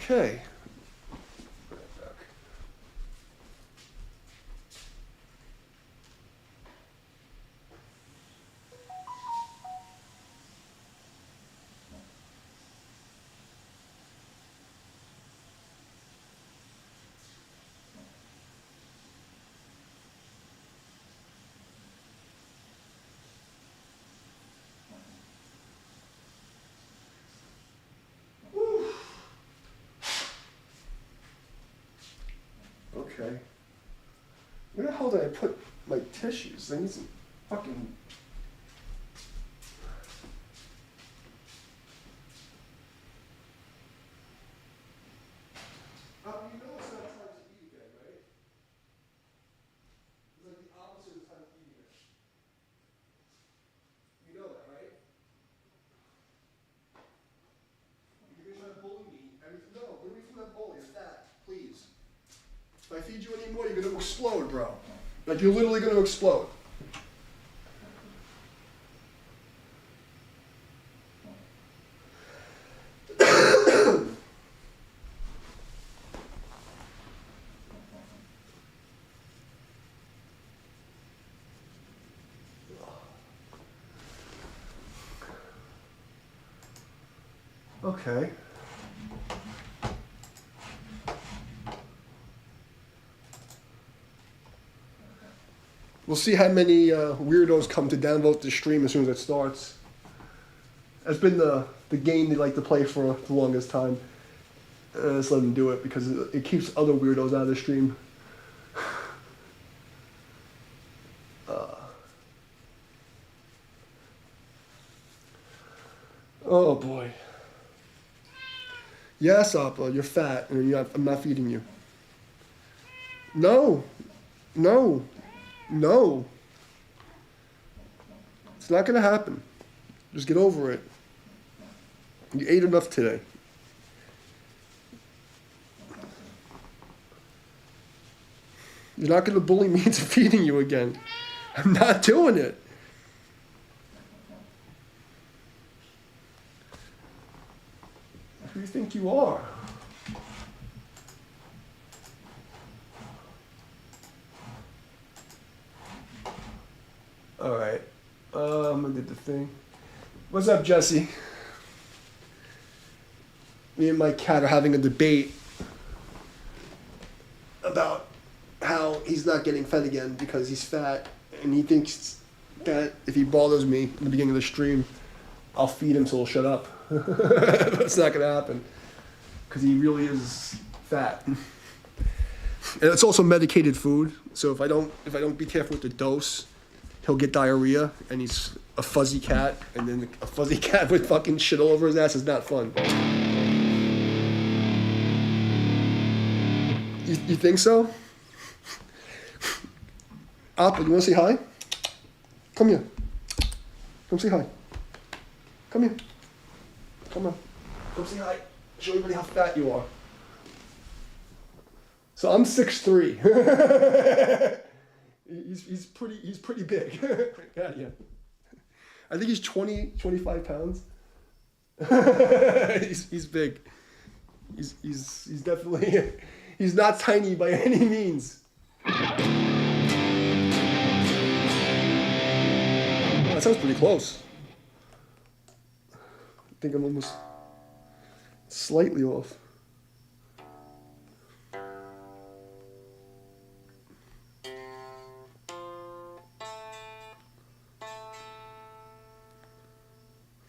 Okay. Okay. Where the hell did I put my tissues? I need some fucking... you know it's not time to eat again, right? It's like the opposite of time to eat again. You know that, right? You're gonna try to bully me. No, get away from that bully. It's that. Please. If I feed you any more, you're gonna explode, bro. Like, you're literally gonna explode. Okay. We'll see how many weirdos come to downvote the stream as soon as it starts. That's been the game they like to play for the longest time. Let's let them do it because it keeps other weirdos out of the stream. Oh boy. Yes, Appa, you're fat and I'm not feeding you. No. No. No. It's not gonna happen. Just get over it. You ate enough today. You're not gonna bully me into feeding you again. I'm not doing it. Who do you think you are? All right. I'm gonna do the thing. What's up, Jesse? Me and my cat are having a debate about how he's not getting fed again because he's fat, and he thinks that if he bothers me in the beginning of the stream, I'll feed him so he'll shut up. That's not gonna happen because he really is fat. And it's also medicated food, so if I don't be careful with the dose, he'll get diarrhea, and he's a fuzzy cat, and then a fuzzy cat with fucking shit all over his ass is not fun. You think so? Appa, you wanna say hi? Come here. Come say hi. Come here. Come on. Come say hi. Show everybody how fat you are. So I'm 6'3". He's pretty big. Get out of here. I think he's 25 pounds. he's big. He's definitely he's not tiny by any means. That sounds pretty close. I think I'm almost slightly off.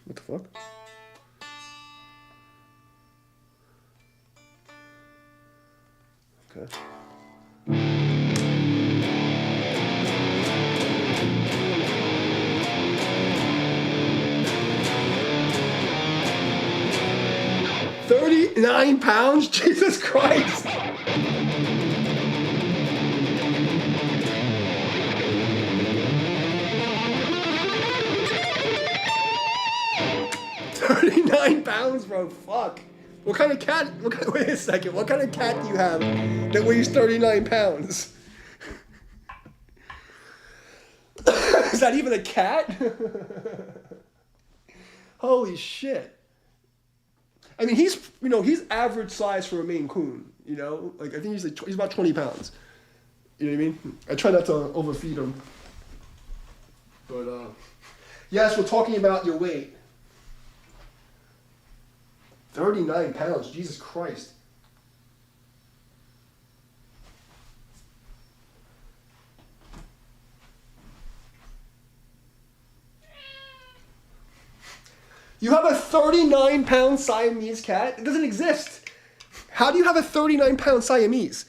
What the fuck? Okay. £39? Jesus Christ! £39, bro. Fuck. What kind of cat? Wait a second. What kind of cat do you have that weighs 39 pounds? Is that even a cat? Holy shit. I mean, he's average size for a Maine Coon. Like I think he's about 20 pounds. You know what I mean? I try not to overfeed him. But yes, we're talking about your weight. 39 pounds. Jesus Christ. You have a 39-pound Siamese cat? It doesn't exist. How do you have a 39-pound Siamese?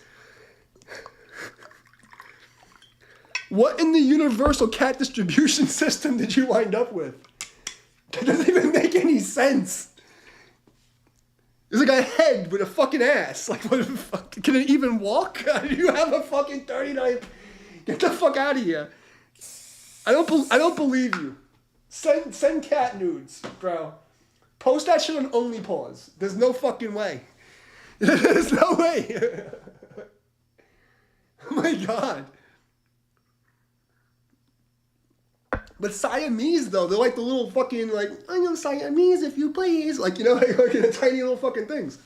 What in the universal cat distribution system did you wind up with? That doesn't even make any sense. It's like a head with a fucking ass. Like, what the fuck? Can it even walk? You have a fucking 39... Get the fuck out of here. I don't believe you. Send cat nudes, bro. Post that shit on OnlyPause. There's no fucking way. There's no way. Oh my god. But Siamese though, they're like the little fucking like, I know Siamese if you please. Like, like the tiny little fucking things.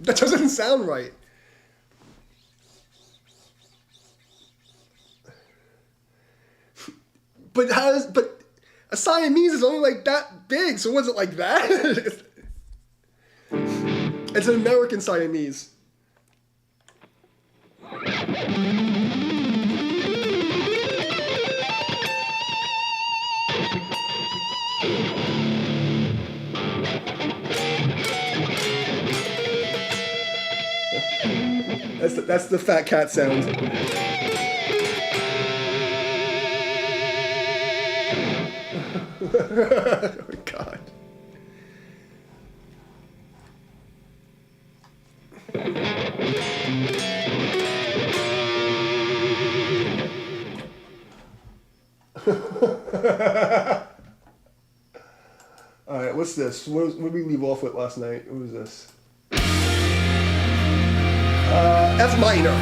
That doesn't sound right. But a Siamese is only like that big, so was it like that? It's an American Siamese. That's the fat cat sound. Oh my god. Alright, what's this? What did we leave off with last night? What was this? F minor.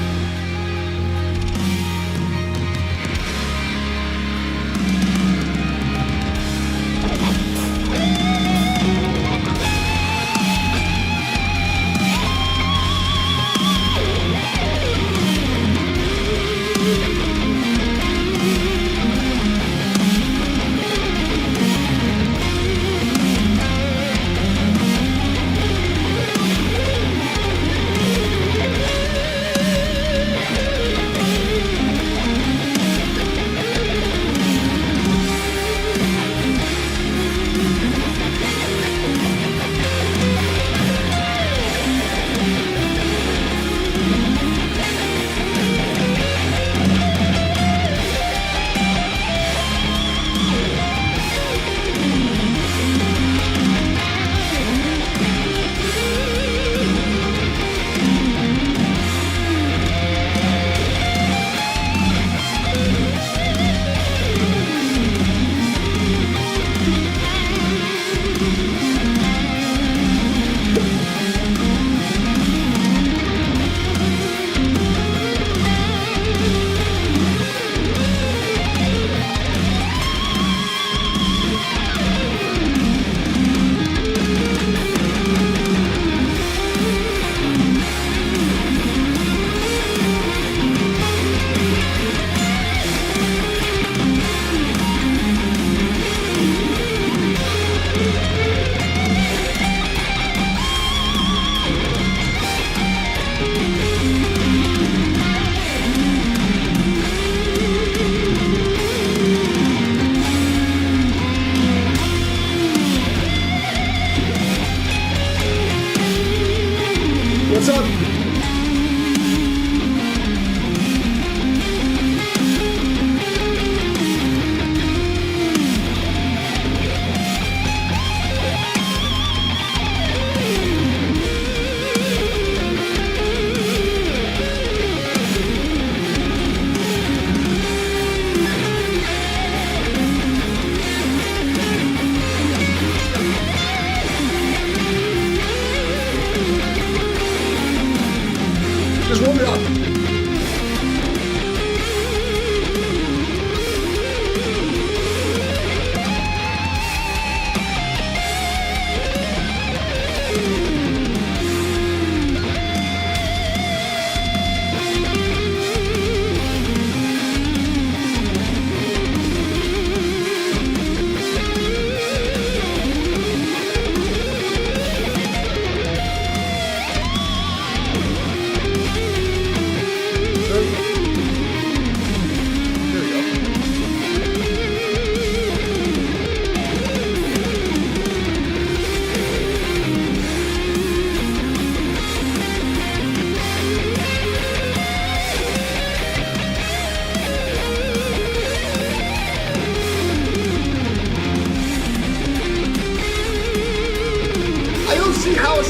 What's up?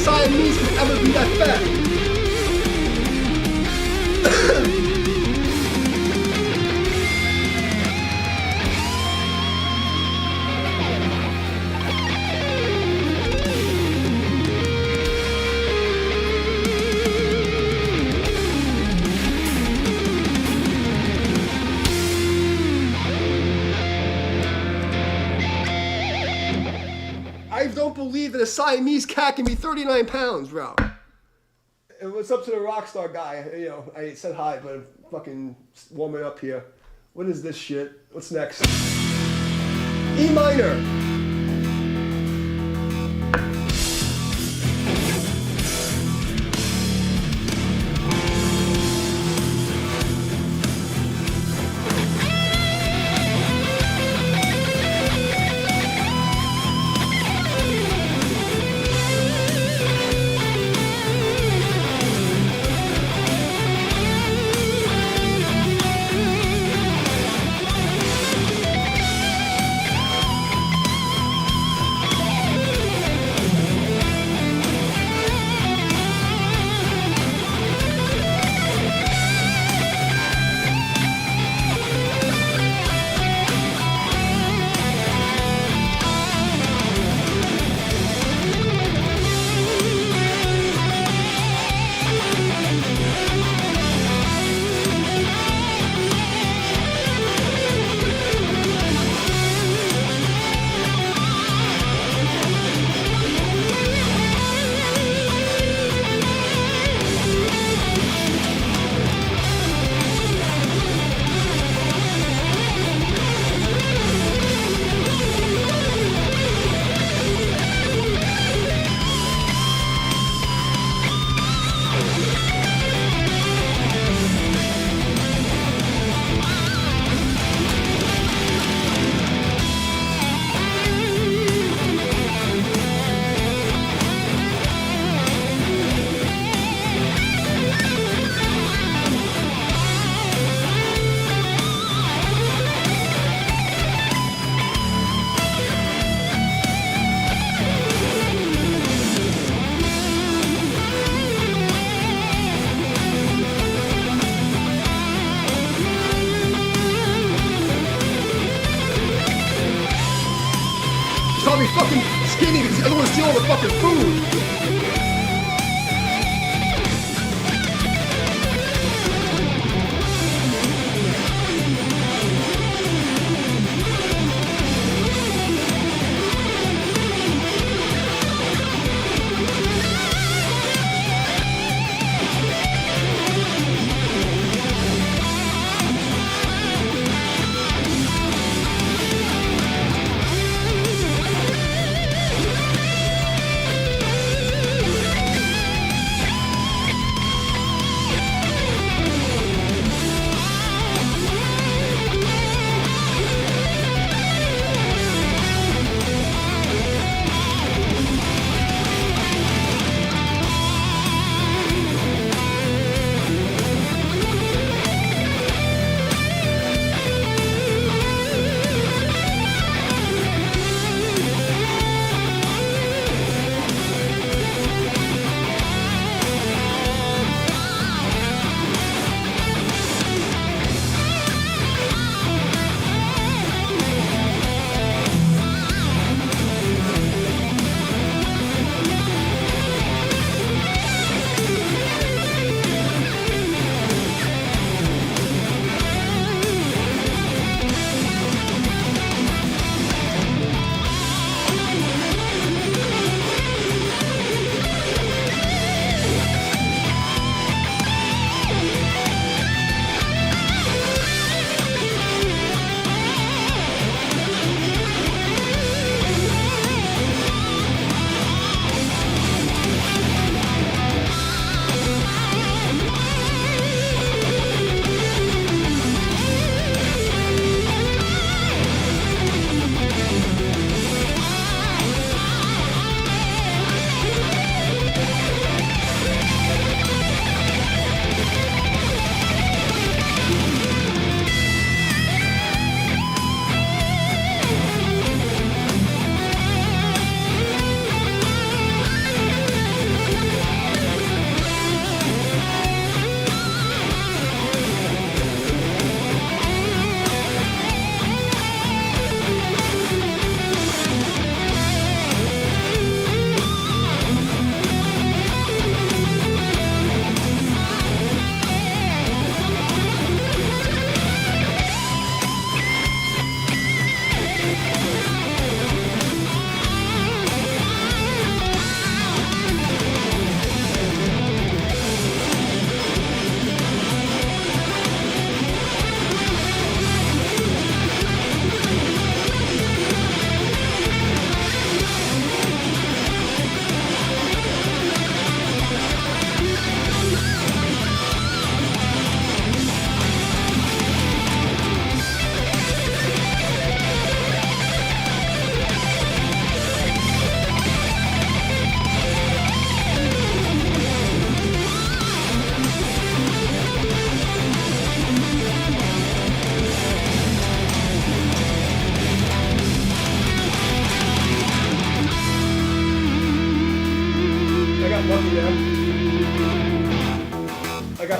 Siamese could ever be that fat. I don't believe that a Siamese cat can be 39 pounds, bro. And what's up to the rock star guy? You know, I said hi, but I'm fucking warming up here. What is this shit? What's next? E minor. Probably fucking skinny because the other one's stealing all the fucking food.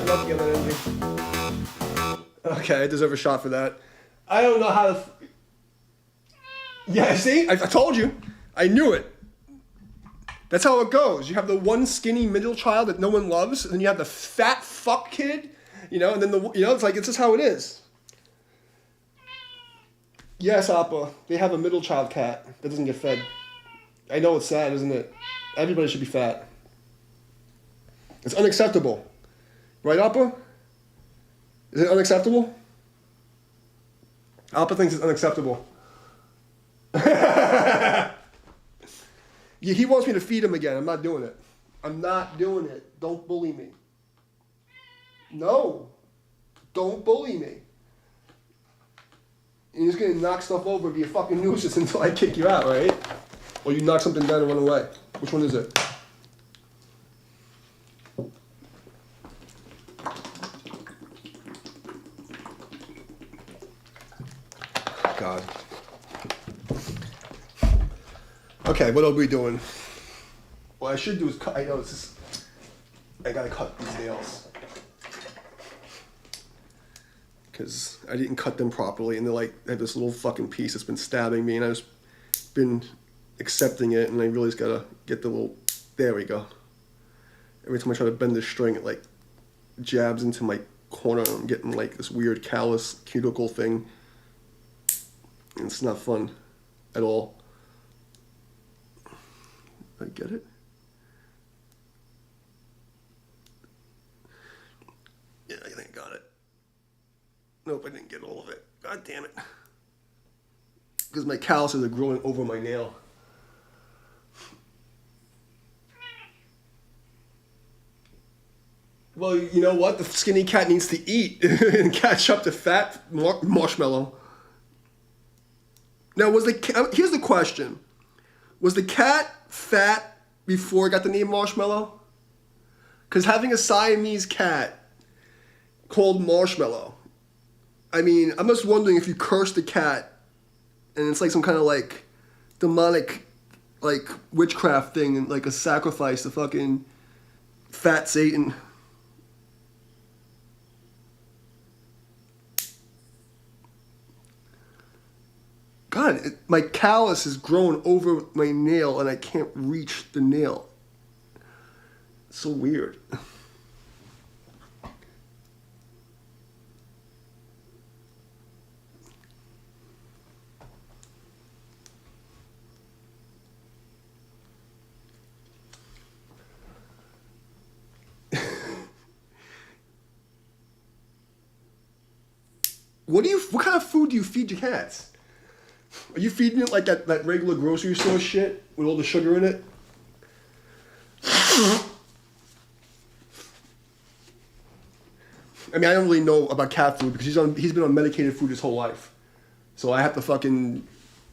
got lucky on that ending. Okay, I deserve a shot for that. I don't know how to... Yeah, see? I told you. I knew it. That's how it goes. You have the one skinny middle child that no one loves, and then you have the fat fuck kid, and then it's like, it's just how it is. Yes, Appa, they have a middle child cat that doesn't get fed. I know it's sad, isn't it? Everybody should be fat. It's unacceptable. Right, Appa? Is it unacceptable? Appa thinks it's unacceptable. Yeah, he wants me to feed him again. I'm not doing it. I'm not doing it. Don't bully me. No. Don't bully me. You're just going to knock stuff over and be a fucking nuisance until I kick you out, right? Or you knock something down and run away. Which one is it? God. Okay, what are we doing? What I should do is cut. I know it's just... I gotta cut these nails. Because I didn't cut them properly, and they're like, they have this little fucking piece that's been stabbing me, and I've just been accepting it, and I really just gotta get the little... There we go. Every time I try to bend this string, it like jabs into my corner, and I'm getting like this weird callus cuticle thing. And it's not fun at all. I get it. Yeah, I think I got it. Nope, I didn't get all of it. God damn it. Because my calluses are growing over my nail. Well, you know what? The skinny cat needs to eat and catch up to fat marshmallow. Now, here's the question. Was the cat fat before it got the name Marshmallow? Because having a Siamese cat called Marshmallow, I mean, I'm just wondering if you curse the cat and it's like some kind of like demonic like witchcraft thing and like a sacrifice to fucking fat Satan. God, my callus is growing over my nail and I can't reach the nail. It's so weird. What kind of food do you feed your cats? Are you feeding it like that regular grocery store shit with all the sugar in it? I mean, I don't really know about cat food because he's been on medicated food his whole life. So I have to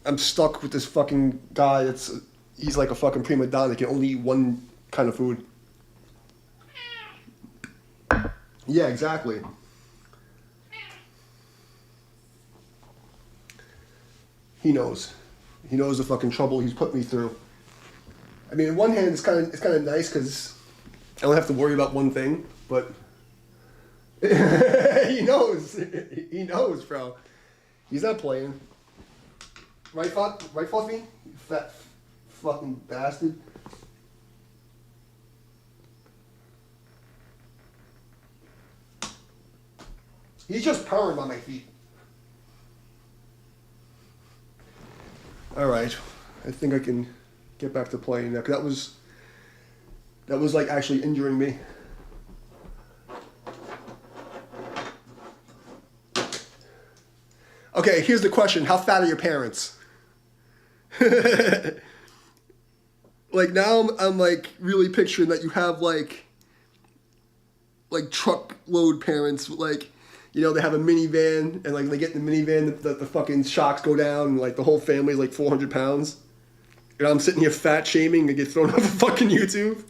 I'm stuck with this fucking guy he's like a fucking prima donna. He can only eat one kind of food. Yeah, exactly. He knows. He knows the fucking trouble he's put me through. I mean, on one hand, it's kind of nice because I don't have to worry about one thing, but he knows. He knows, bro. He's not playing. Right, Fluffy? You fat fucking bastard. He's just purring by my feet. All right, I think I can get back to playing now. 'Cause that was like actually injuring me. Okay, here's the question: how fat are your parents? Like now, I'm like really picturing that you have like truckload parents, like. You know, they have a minivan, and like they get in the minivan, the fucking shocks go down, and like the whole family's like 400 pounds. And I'm sitting here fat shaming and get thrown off of fucking YouTube.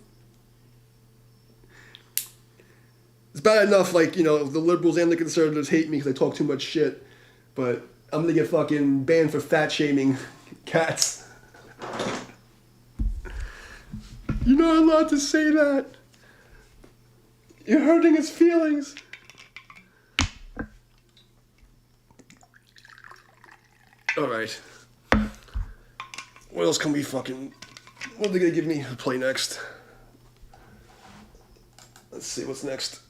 It's bad enough, like, the liberals and the conservatives hate me because I talk too much shit. But I'm gonna get fucking banned for fat shaming cats. You're not allowed to say that. You're hurting his feelings. Alright. What else can we fucking... What are they gonna give me to play next? Let's see, what's next?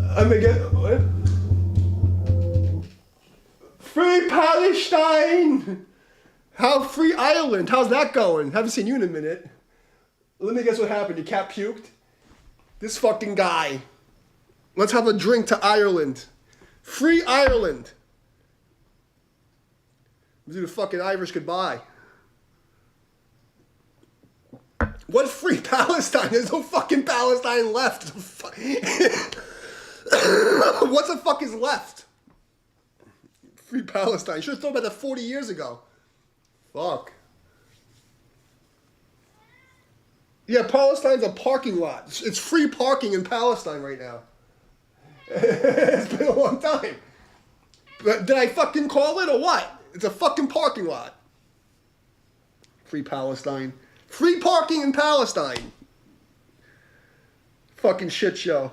I'm gonna get what? Free Palestine. How free Ireland? How's that going? Haven't seen you in a minute. Let me guess what happened. Your cat puked. This fucking guy. Let's have a drink to Ireland. Free Ireland. Let's do the fucking Irish goodbye. What free Palestine? There's no fucking Palestine left. What the fuck is left? Free Palestine. Should have thought about that 40 years ago. Fuck. Yeah, Palestine's a parking lot. It's free parking in Palestine right now. It's been a long time. But did I fucking call it or what? It's a fucking parking lot. Free Palestine. Free parking in Palestine. Fucking shit show.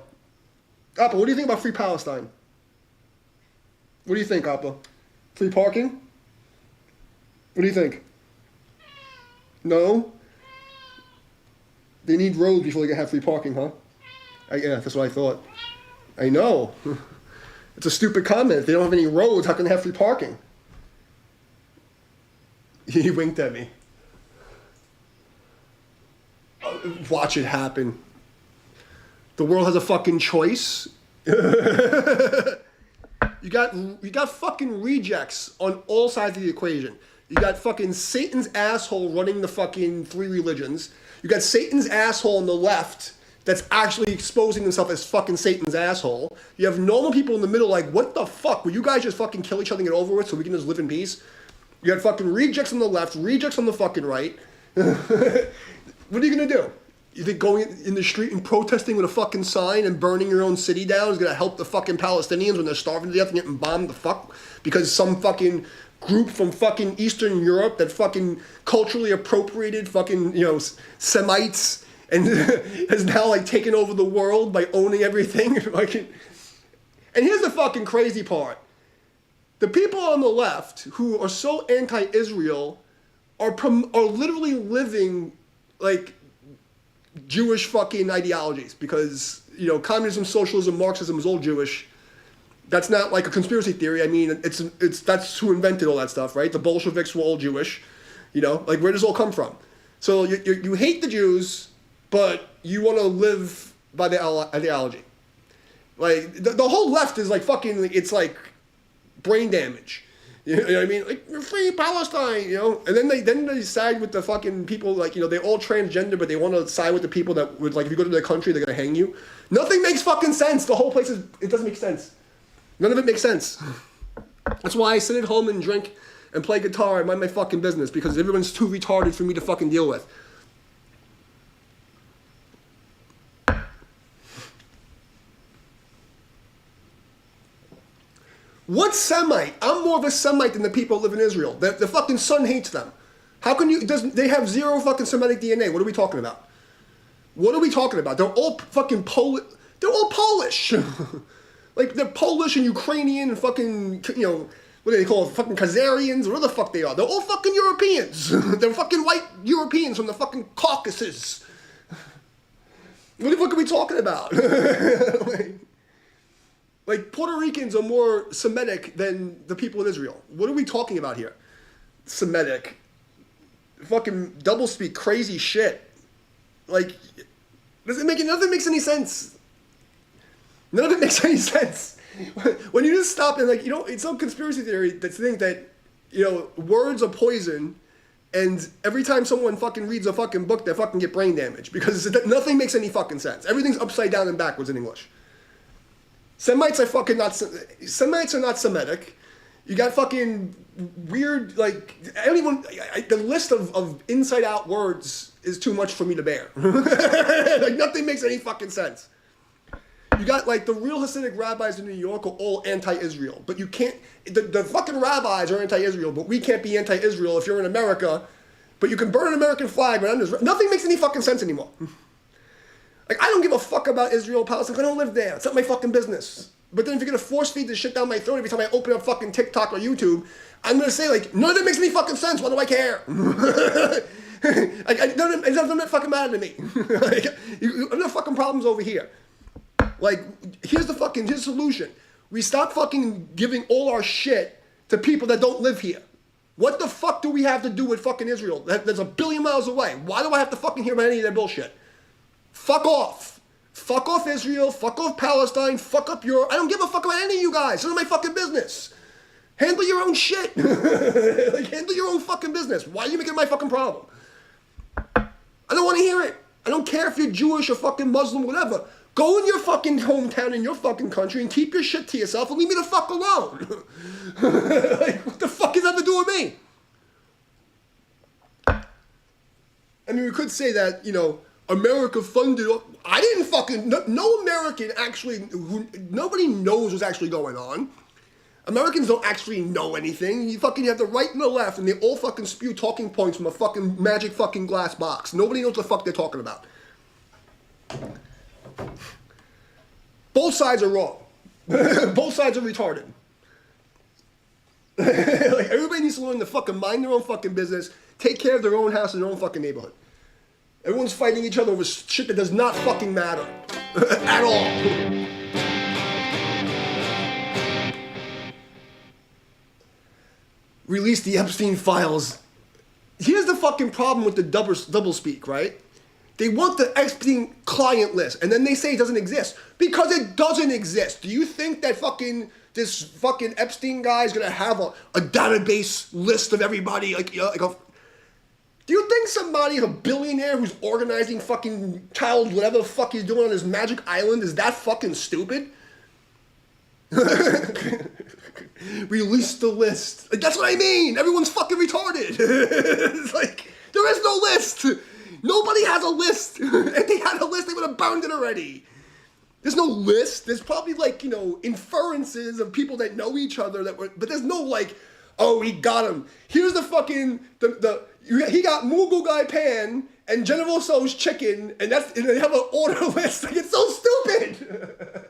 Appa, what do you think about Free Palestine? What do you think, Appa? Free parking? What do you think? No? They need roads before they can have free parking, huh? Yeah, that's what I thought. I know. It's a stupid comment. If they don't have any roads, how can they have free parking? He winked at me. Watch it happen. The world has a fucking choice. You got fucking rejects on all sides of the equation. You got fucking Satan's asshole running the fucking three religions. You got Satan's asshole on the left that's actually exposing himself as fucking Satan's asshole. You have normal people in the middle like, what the fuck? Will you guys just fucking kill each other and get over with so we can just live in peace? You got fucking rejects on the left, rejects on the fucking right. What are you gonna do? You think going in the street and protesting with a fucking sign and burning your own city down is gonna help the fucking Palestinians when they're starving to death and getting bombed the fuck? Because some fucking group from fucking Eastern Europe that fucking culturally appropriated fucking, Semites and has now like taken over the world by owning everything. And here's the fucking crazy part. The people on the left who are so anti-Israel are literally living like Jewish fucking ideologies because, communism, socialism, Marxism is all Jewish. That's not like a conspiracy theory. I mean, that's who invented all that stuff, right? The Bolsheviks were all Jewish. Like where does it all come from? So you hate the Jews, but you want to live by the ideology. Like the whole left is like fucking, it's like brain damage. You know what I mean? Like, we're free Palestine, And then they side with the fucking people, like, they all transgender, but they want to side with the people that would, like, if you go to their country, they're going to hang you. Nothing makes fucking sense. The whole place it doesn't make sense. None of it makes sense. That's why I sit at home and drink and play guitar and mind my fucking business, because everyone's too retarded for me to fucking deal with. What Semite? I'm more of a Semite than the people who live in Israel. The fucking sun hates them. How can you, they have zero fucking Semitic DNA. What are we talking about? What are we talking about? They're all fucking Polish. They're all Polish. Like, they're Polish and Ukrainian and fucking, what do they call it? Fucking Khazarians? Whatever the fuck they are. They're all fucking Europeans. They're fucking white Europeans from the fucking Caucasus. What the fuck are we talking about? Like, Puerto Ricans are more Semitic than the people in Israel. What are we talking about here? Semitic. Fucking doublespeak, crazy shit. Like, nothing makes any sense. None of it makes any sense. When you just stop and, like, it's some conspiracy theory that's think that, words are poison, and every time someone fucking reads a fucking book, they fucking get brain damage. Because nothing makes any fucking sense. Everything's upside down and backwards in English. Semites are fucking not. Semites are not Semitic. You got fucking weird, like, the list of inside out words is too much for me to bear. Like, nothing makes any fucking sense. You got, like, the real Hasidic rabbis in New York are all anti-Israel. But you can't, the fucking rabbis are anti-Israel, but we can't be anti-Israel if you're in America. But you can burn an American flag, but nothing makes any fucking sense anymore. Like, I don't give a fuck about Israel, Palestine. I don't live there. It's not my fucking business. But then if you're going to force feed this shit down my throat every time I open up fucking TikTok or YouTube, I'm going to say, like, none of it makes any fucking sense. Why do I care? It doesn't fucking matter to me. Like, enough fucking problems over here. Like, here's the solution. We stop fucking giving all our shit to people that don't live here. What the fuck do we have to do with fucking Israel? That's a billion miles away. Why do I have to fucking hear about any of their bullshit? Fuck off. Fuck off Israel. Fuck off Palestine. Fuck up Europe. I don't give a fuck about any of you guys. It's none of my fucking business. Handle your own shit. Like, handle your own fucking business. Why are you making it my fucking problem? I don't want to hear it. I don't care if you're Jewish or fucking Muslim, whatever. Go in your fucking hometown in your fucking country and keep your shit to yourself and leave me the fuck alone. Like, what the fuck does that have to do with me? I mean, we could say that, you know, America funded. I didn't fucking. No American actually. Nobody knows what's actually going on. Americans don't actually know anything. You have the right and the left, and they all fucking spew talking points from a fucking magic fucking glass box. Nobody knows what the fuck they're talking about. Both sides are wrong. Both sides are retarded. Like, everybody needs to learn to fucking mind their own fucking business, take care of their own house and their own fucking neighborhood. Everyone's fighting each other over shit that does not fucking matter. At all. Release the Epstein files. Here's the fucking problem with the double speak, right? They want the Epstein client list, and then they say it doesn't exist. Because it doesn't exist. Do you think that this fucking Epstein guy is gonna have a database list of everybody? Do you think somebody, a billionaire who's organizing fucking child, whatever the fuck he's doing on his magic island, is that fucking stupid? Release the list. Like, that's what I mean. Everyone's fucking retarded. It's like, there is no list. Nobody has a list. If they had a list, they would have burned it already. There's no list. There's probably, like, you know, inferences of people that know each other but there's no, like, oh, he got him. Here's the fucking, he got Mughal Guy Pan and General Tso's chicken, and they have an order list. Like, it's so stupid.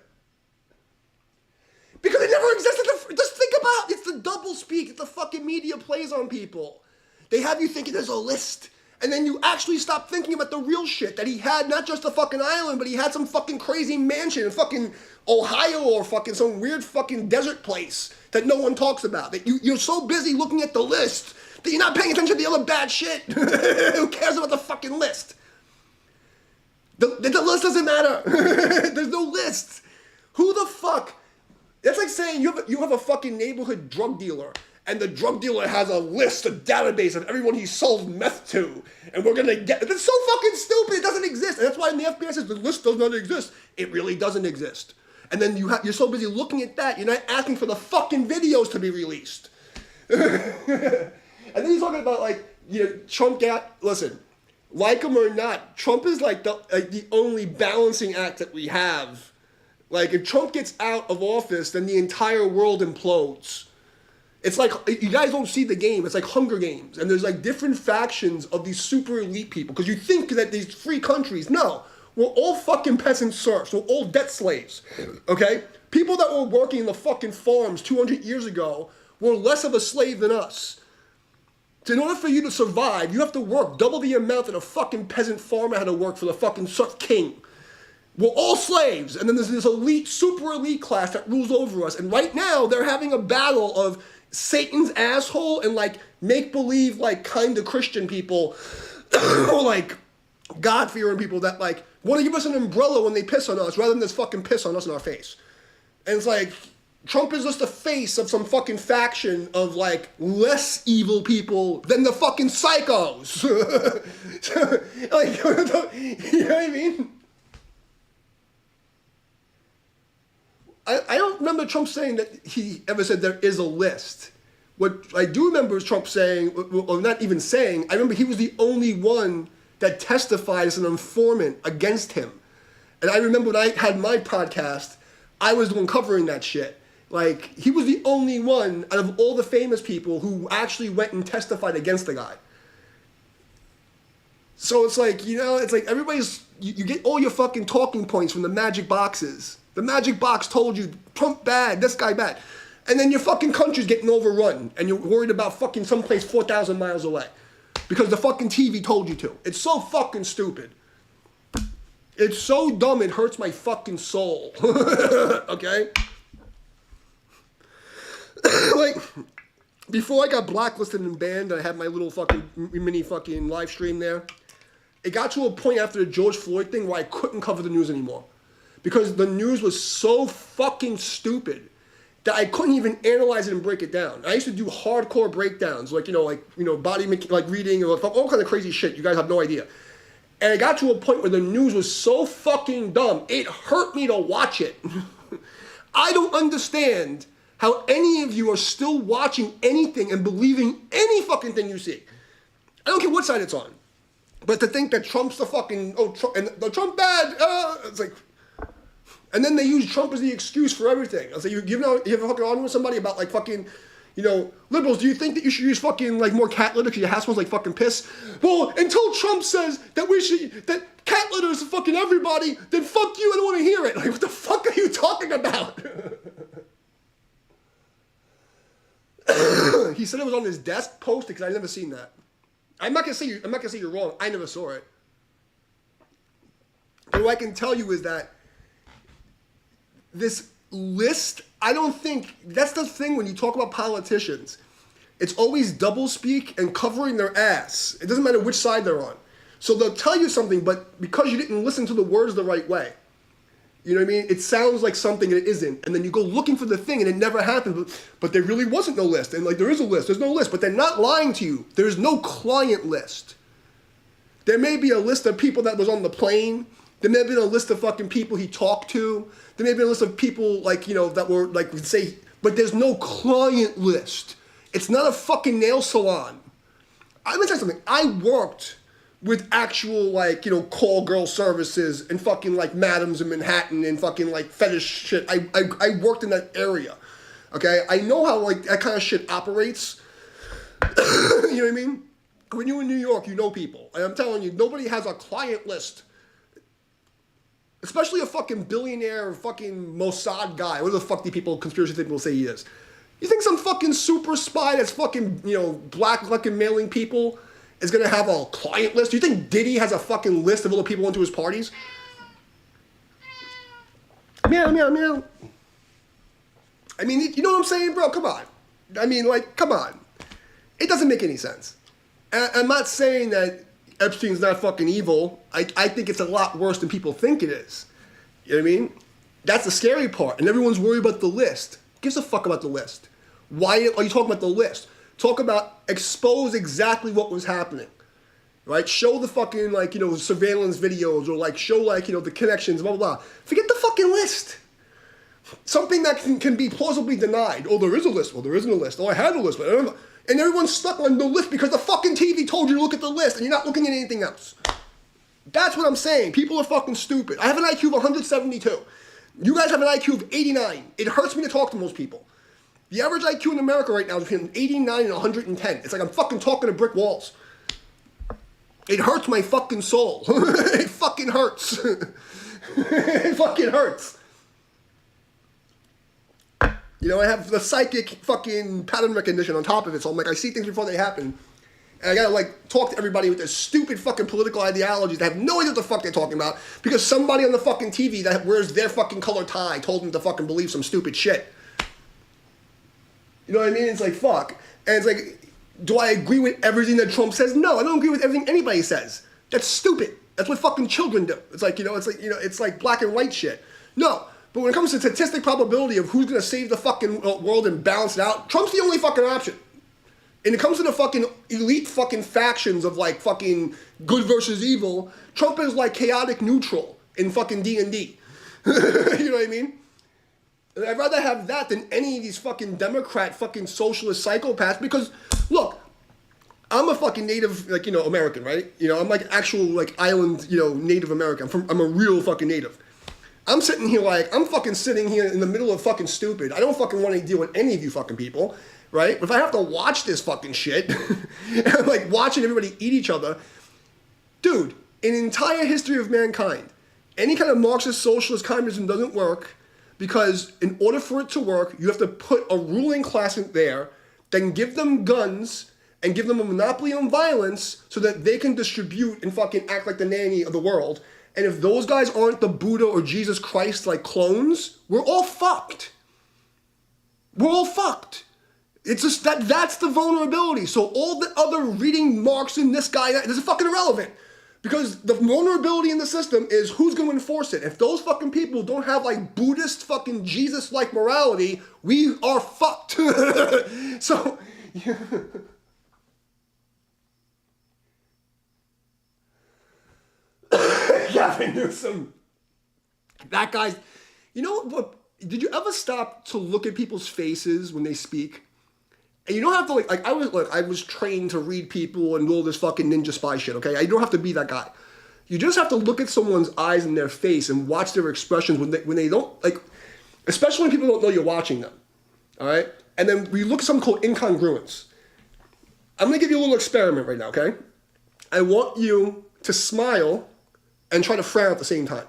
Because it never existed. Just think about it. It's the double speak that the fucking media plays on people. They have you thinking there's a list. And then you actually stop thinking about the real shit that he had, not just a fucking island, but he had some fucking crazy mansion in fucking Ohio or fucking some weird fucking desert place that no one talks about. That you're so busy looking at the list that you're not paying attention to the other bad shit. Who cares about the fucking list? The list doesn't matter. There's no list. Who the fuck? That's like saying you have a fucking neighborhood drug dealer, and the drug dealer has a list, a database of everyone he sold meth to, and we're gonna get. That's so fucking stupid. It doesn't exist, and that's why the FBI says the list does not exist. It really doesn't exist. And then you're so busy looking at that, you're not asking for the fucking videos to be released. And then he's talking about, like, you know, Trump listen, like him or not, Trump is like the only balancing act that we have. Like, if Trump gets out of office, then the entire world implodes. It's like, you guys don't see the game. It's like Hunger Games. And there's, like, different factions of these super elite people. Because you think that these free countries, no. We're all fucking peasant serfs. We're all debt slaves. Okay? People that were working in the fucking farms 200 years ago were less of a slave than us. So in order for you to survive, you have to work double the amount that a fucking peasant farmer had to work for the fucking serf king. We're all slaves, and then there's this elite, super elite class that rules over us. And right now, they're having a battle of Satan's asshole and, like, make-believe, like, kind of Christian people, or, like, God-fearing people that, like, want to give us an umbrella when they piss on us, rather than just fucking piss on us in our face. And it's like, Trump is just the face of some fucking faction of, like, less evil people than the fucking psychos. Like, you know what I mean? I don't remember Trump saying that he ever said there is a list. What I do remember is Trump saying, or not even saying, I remember he was the only one that testified as an informant against him. And I remember when I had my podcast, I was the one covering that shit. Like, he was the only one out of all the famous people who actually went and testified against the guy. So it's like, you know, it's like everybody's, you get all your fucking talking points from the magic boxes. The magic box told you, Trump bad, this guy bad. And then your fucking country's getting overrun, and you're worried about fucking someplace 4,000 miles away. Because the fucking TV told you to. It's so fucking stupid. It's so dumb it hurts my fucking soul. Okay? Like, before I got blacklisted and banned, I had my little fucking mini fucking live stream there. It got to a point after the George Floyd thing where I couldn't cover the news anymore. Because the news was so fucking stupid that I couldn't even analyze it and break it down. I used to do hardcore breakdowns, like body like reading or all kind of crazy shit. You guys have no idea. And it got to a point where the news was so fucking dumb, it hurt me to watch it. I don't understand how any of you are still watching anything and believing any fucking thing you see. I don't care what side it's on. But to think that Trump's the fucking, Trump, and the Trump bad, it's like, and then they use Trump as the excuse for everything. I was like, you have a fucking argument with somebody about like fucking, liberals, do you think that you should use fucking like more cat litter because your house smells like fucking piss? Well, until Trump says that cat litter is fucking everybody, then fuck you, I don't want to hear it. Like, what the fuck are you talking about? He said it was on his desk posted because I never seen that. I'm not gonna say you're wrong. I never saw it. But what I can tell you is that this list, I don't think, that's the thing when you talk about politicians. It's always doublespeak and covering their ass. It doesn't matter which side they're on. So they'll tell you something, but because you didn't listen to the words the right way, you know what I mean? It sounds like something and it isn't. And then you go looking for the thing and it never happened. But there really wasn't no list. And like, there is a list. There's no list. But they're not lying to you. There's no client list. There may be a list of people that was on the plane. There may have been a list of fucking people he talked to. There may have been a list of people like, that were like, would say, but there's no client list. It's not a fucking nail salon. Let me tell you something. I worked with actual like, call girl services and fucking like madams in Manhattan and fucking like fetish shit. I worked in that area. Okay? I know how like that kind of shit operates. You know what I mean? When you're in New York, you know people. And I'm telling you, nobody has a client list. Especially a fucking billionaire fucking Mossad guy. What the fuck do conspiracy people say he is? You think some fucking super spy that's fucking, black fucking mailing people is going to have a client list? Do you think Diddy has a fucking list of all the people who went to his parties? Meow, meow, meow. I mean, you know what I'm saying, bro? Come on. I mean, like, come on. It doesn't make any sense. And I'm not saying that Epstein's not fucking evil. I think it's a lot worse than people think it is. You know what I mean? That's the scary part. And everyone's worried about the list. Who gives a fuck about the list? Why are you talking about the list? Talk about, expose exactly what was happening. Right? Show the fucking, like, surveillance videos or, like, show, like, the connections, blah, blah, blah. Forget the fucking list. Something that can be plausibly denied. Oh, there is a list. Well, there isn't a list. Oh, I had a list, but I don't know. And everyone's stuck on the list because the fucking TV told you to look at the list and you're not looking at anything else. That's what I'm saying. People are fucking stupid. I have an IQ of 172. You guys have an IQ of 89. It hurts me to talk to most people. The average IQ in America right now is between 89 and 110. It's like I'm fucking talking to brick walls. It hurts my fucking soul. It fucking hurts. It fucking hurts. I have the psychic fucking pattern recognition on top of it, so I'm like, I see things before they happen. And I gotta, like, talk to everybody with their stupid fucking political ideologies that have no idea what the fuck they're talking about because somebody on the fucking TV that wears their fucking color tie told them to fucking believe some stupid shit. You know what I mean? It's like, fuck. And it's like, do I agree with everything that Trump says? No, I don't agree with everything anybody says. That's stupid. That's what fucking children do. It's like, it's like black and white shit. No. But when it comes to statistic probability of who's going to save the fucking world and balance it out, Trump's the only fucking option. And it comes to the fucking elite fucking factions of like fucking good versus evil, Trump is like chaotic neutral in fucking D&D. You know what I mean? And I'd rather have that than any of these fucking Democrat fucking socialist psychopaths because, look, I'm a fucking native, like, American, right? I'm like actual like island, Native American. I'm a real fucking native. I'm sitting here like, I'm fucking sitting here in the middle of fucking stupid. I don't fucking want to deal with any of you fucking people, right? If I have to watch this fucking shit, and I'm like watching everybody eat each other, dude, in the entire history of mankind, any kind of Marxist socialist communism doesn't work because in order for it to work, you have to put a ruling class in there, then give them guns and give them a monopoly on violence so that they can distribute and fucking act like the nanny of the world. And if those guys aren't the Buddha or Jesus Christ like clones, we're all fucked. We're all fucked. It's just that's the vulnerability. So all the other reading Marx and this guy, this is fucking irrelevant. Because the vulnerability in the system is who's going to enforce it. If those fucking people don't have like Buddhist fucking Jesus-like morality, we are fucked. So, yeah. Gavin Newsom. That guy's, you know what, did you ever stop to look at people's faces when they speak? And you don't have to like I was trained to read people and do all this fucking ninja spy shit, okay? You don't have to be that guy. You just have to look at someone's eyes and their face and watch their expressions when they don't, like, especially when people don't know you're watching them, all right? And then we look at something called incongruence. I'm gonna give you a little experiment right now, okay? I want you to smile and try to frown at the same time.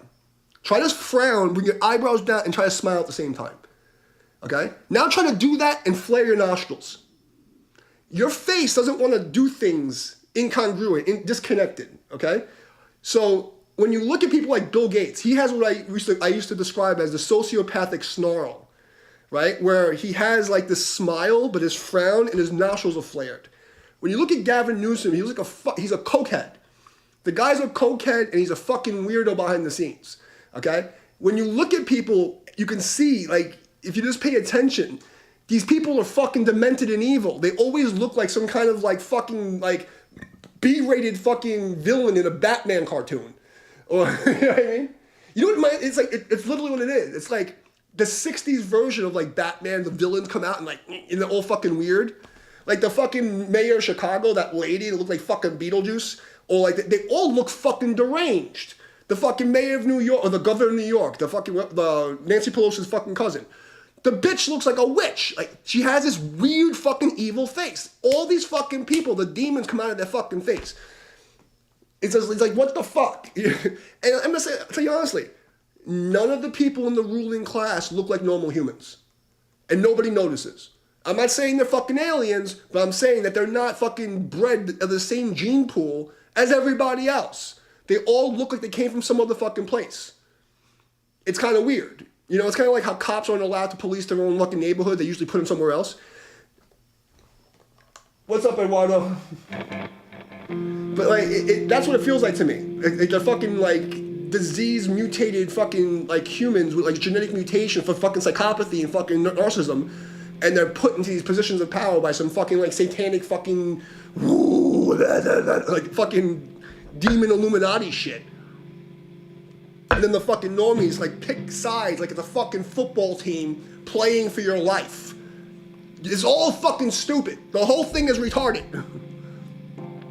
Try to frown, bring your eyebrows down, and try to smile at the same time. Okay? Now try to do that and flare your nostrils. Your face doesn't want to do things incongruent, disconnected. Okay? So when you look at people like Bill Gates, he has what I used to describe as the sociopathic snarl, right? Where he has like this smile, but his frown and his nostrils are flared. When you look at Gavin Newsom, he's a cokehead. The guy's a cokehead and he's a fucking weirdo behind the scenes. Okay? When you look at people, you can see, like, if you just pay attention, these people are fucking demented and evil. They always look like some kind of like fucking like B-rated fucking villain in a Batman cartoon. Or, you know what I mean? You know what it's like, it's literally what it is. It's like the 60s version of like Batman, the villains come out and they're all fucking weird. Like the fucking mayor of Chicago, that lady that looked like fucking Beetlejuice. Or like, they all look fucking deranged. The fucking mayor of New York, or the governor of New York, the Nancy Pelosi's fucking cousin. The bitch looks like a witch. Like, she has this weird fucking evil face. All these fucking people, the demons come out of their fucking face. It's like, what the fuck? And I'm gonna tell you honestly, none of the people in the ruling class look like normal humans. And nobody notices. I'm not saying they're fucking aliens, but I'm saying that they're not fucking bred of the same gene pool as everybody else. They all look like they came from some other fucking place. It's kind of weird. You know, it's kind of like how cops aren't allowed to police their own fucking neighborhood. They usually put them somewhere else. What's up, Eduardo? But like, that's what it feels like to me. Like they're fucking like disease mutated fucking like humans with like genetic mutation for fucking psychopathy and fucking narcissism. And they're put into these positions of power by some fucking like satanic fucking like fucking demon Illuminati shit. And then the fucking normies like pick sides like it's a fucking football team playing for your life. It's all fucking stupid. The whole thing is retarded.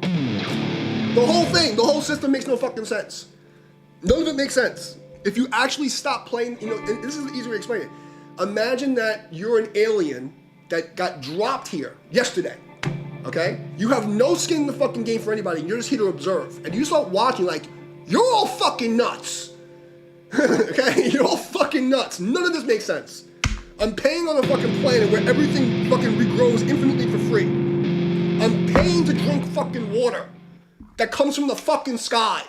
The whole thing, the whole system makes no fucking sense. None of it makes sense. If you actually stop playing, you know, and this is the easy way to explain it. Imagine that you're an alien that got dropped here yesterday. Okay? You have no skin in the fucking game for anybody, and you're just here to observe. And you start watching like, you're all fucking nuts. Okay? You're all fucking nuts. None of this makes sense. I'm paying on a fucking planet where everything fucking regrows infinitely for free. I'm paying to drink fucking water that comes from the fucking sky.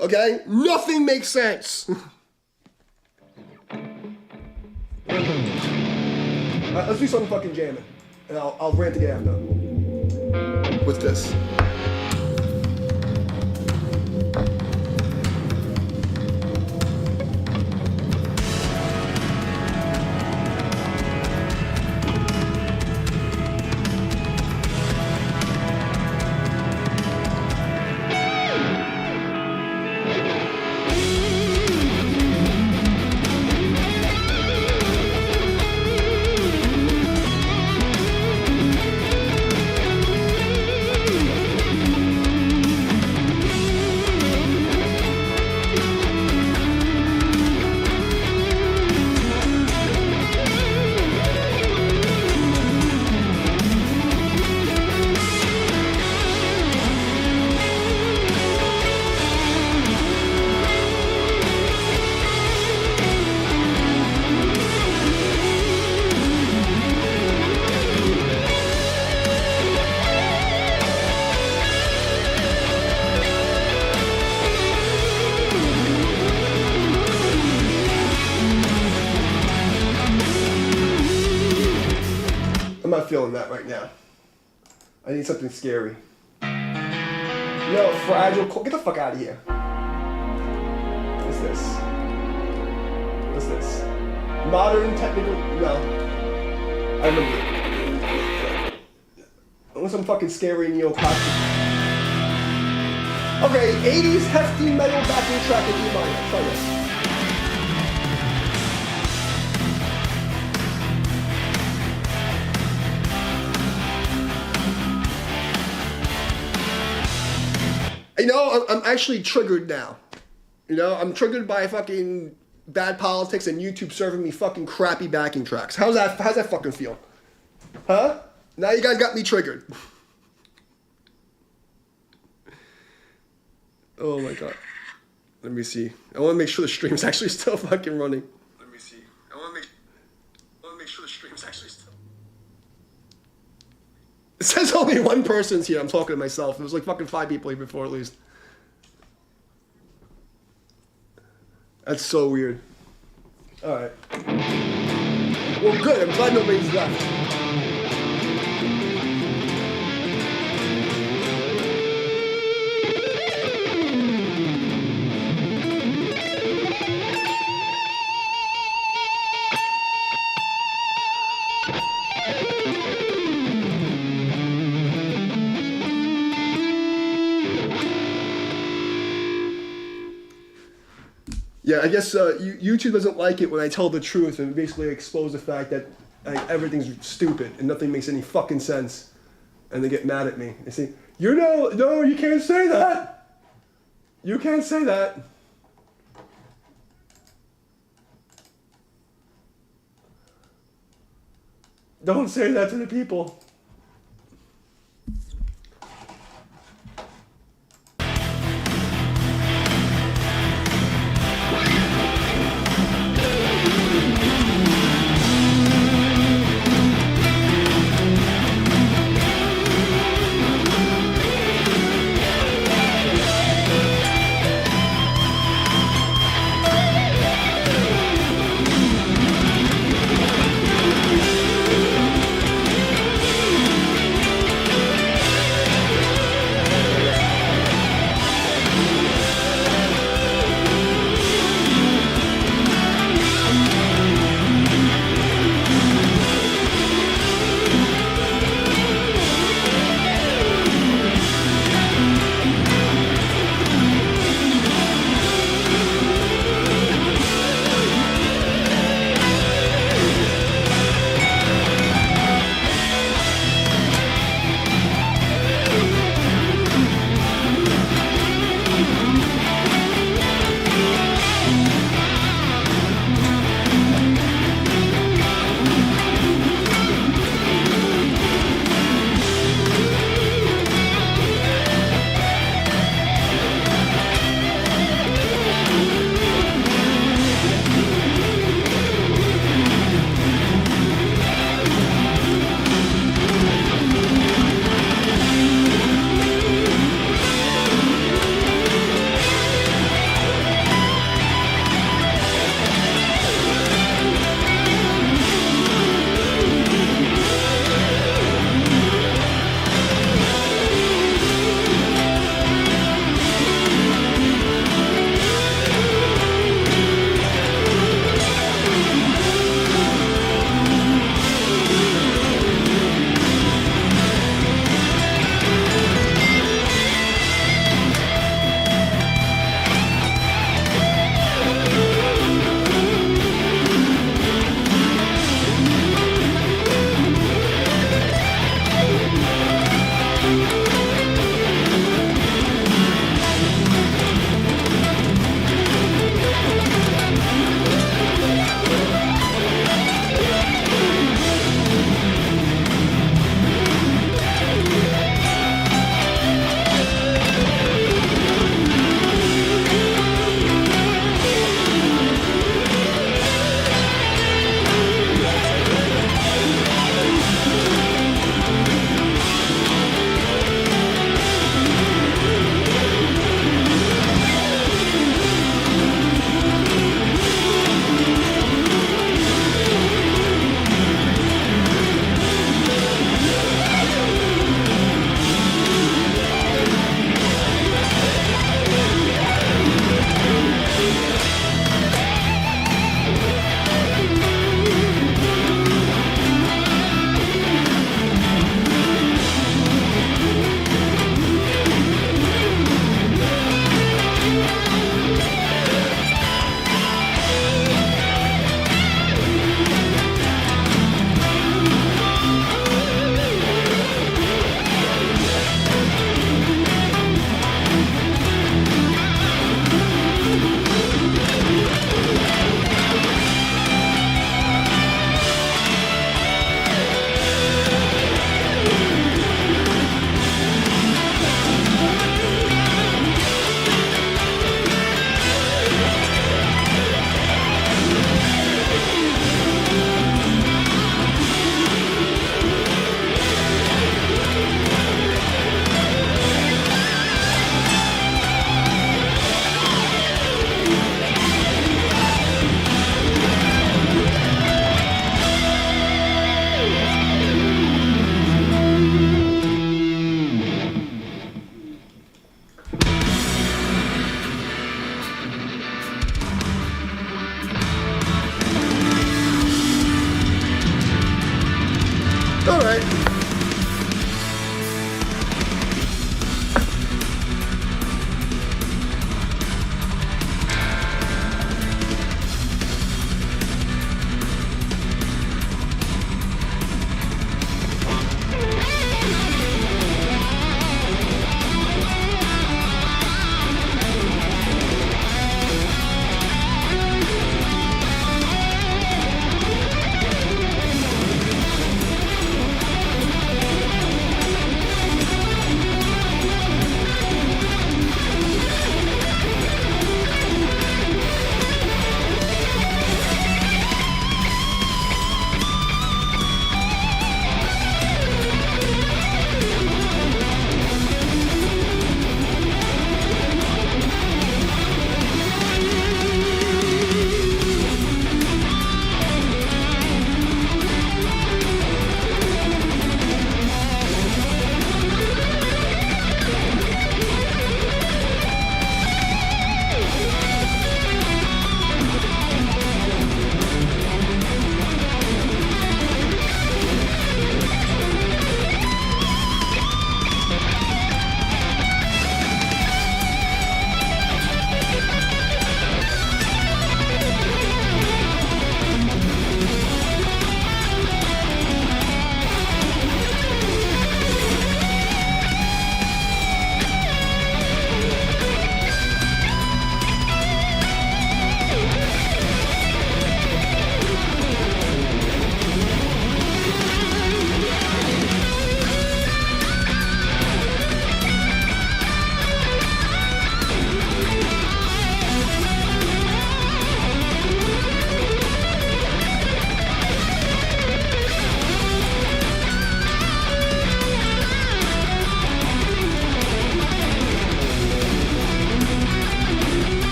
Okay? Nothing makes sense. Let's do something fucking jamming. And I'll rant again after. What's this? not feeling that right now. I need something scary. No, fragile. Get the fuck out of here. What's this? What's this? Modern technical. No. I remember. I want some fucking scary neo-classic. Okay, 80s hefty metal backing track in E minor. Try this. You know, I'm actually triggered now. You know, I'm triggered by fucking bad politics and YouTube serving me fucking crappy backing tracks. How's that fucking feel? Huh? Now you guys got me triggered. Oh my god. Let me see. I want to make sure the stream's actually still fucking running. Let me see. I want to make sure the stream's actually still. It says only one person's here. I'm talking to myself. There was like fucking 5 people here before at least. That's so weird. Alright. Well, good. I'm glad nobody's left. Yeah, I guess YouTube doesn't like it when I tell the truth and basically expose the fact that everything's stupid and nothing makes any fucking sense. And they get mad at me. They say, no, you can't say that. You can't say that. Don't say that to the people.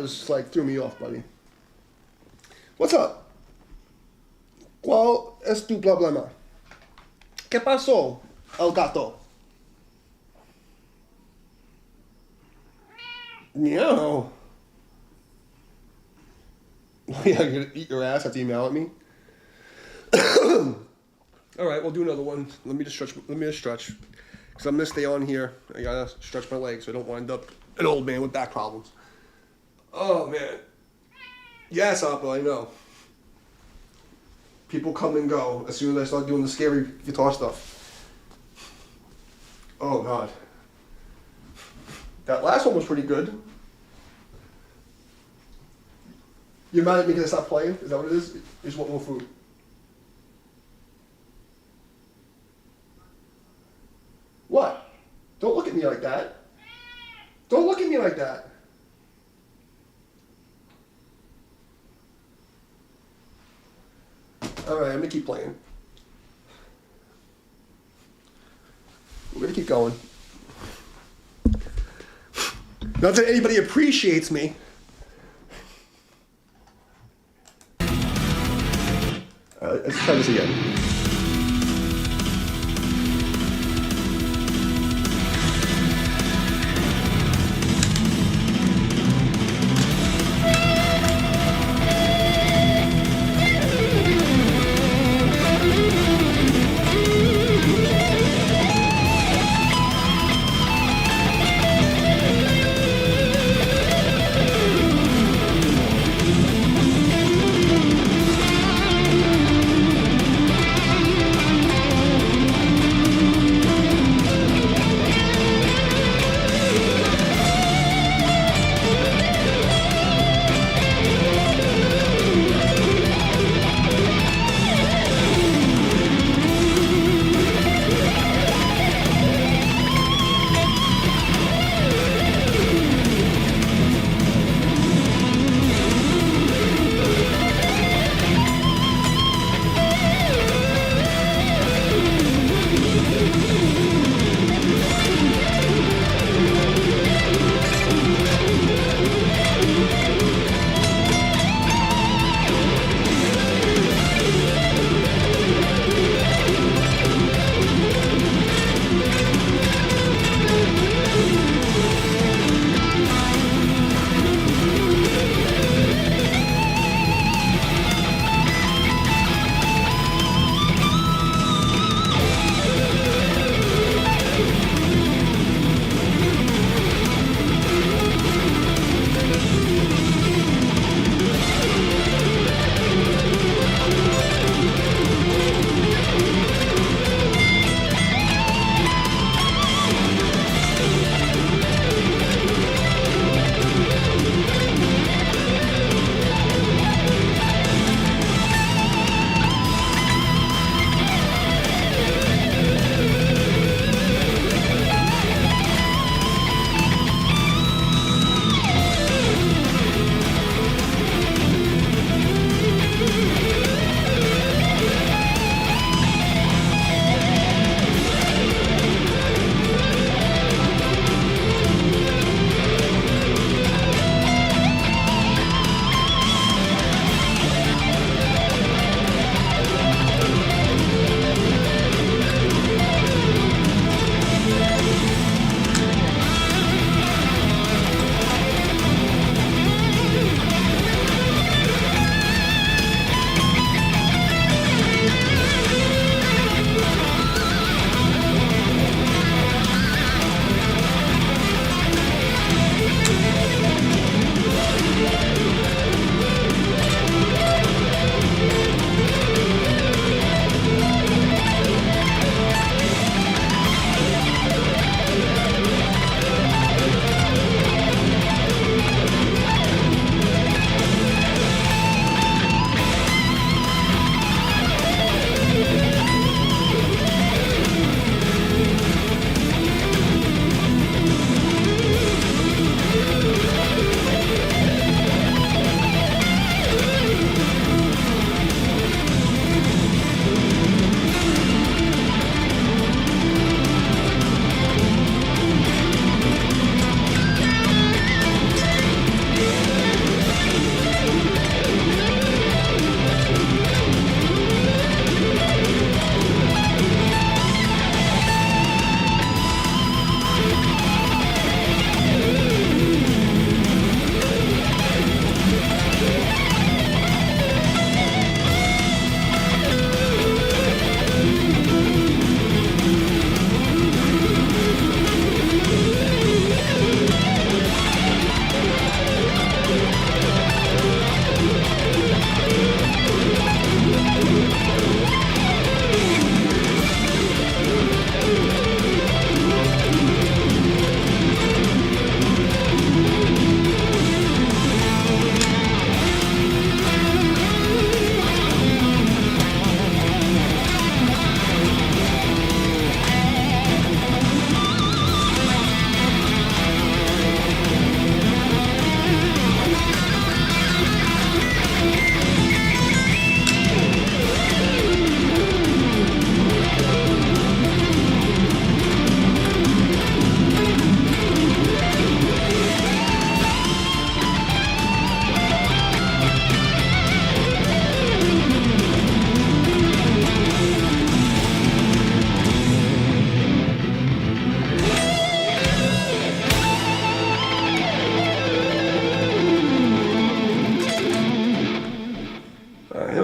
was like threw me off, buddy. What's up? ¿Cuál es tu problema? ¿Qué pasó, el gato? Meow. Yeah, you're gonna eat your ass after you yell at me. All right, we'll do another one. Let me just stretch. Because I'm gonna stay on here. I gotta stretch my legs so I don't wind up an old man with back problems. Oh man. Yes, Apple, I know. People come and go as soon as I start doing the scary guitar stuff. Oh God. That last one was pretty good. You're mad at me because I stopped playing? Is that what it is? You just want more food. What? Don't look at me like that. Don't look at me like that. Alright, I'm gonna keep playing. We're gonna keep going. Not that anybody appreciates me. Let's try this again.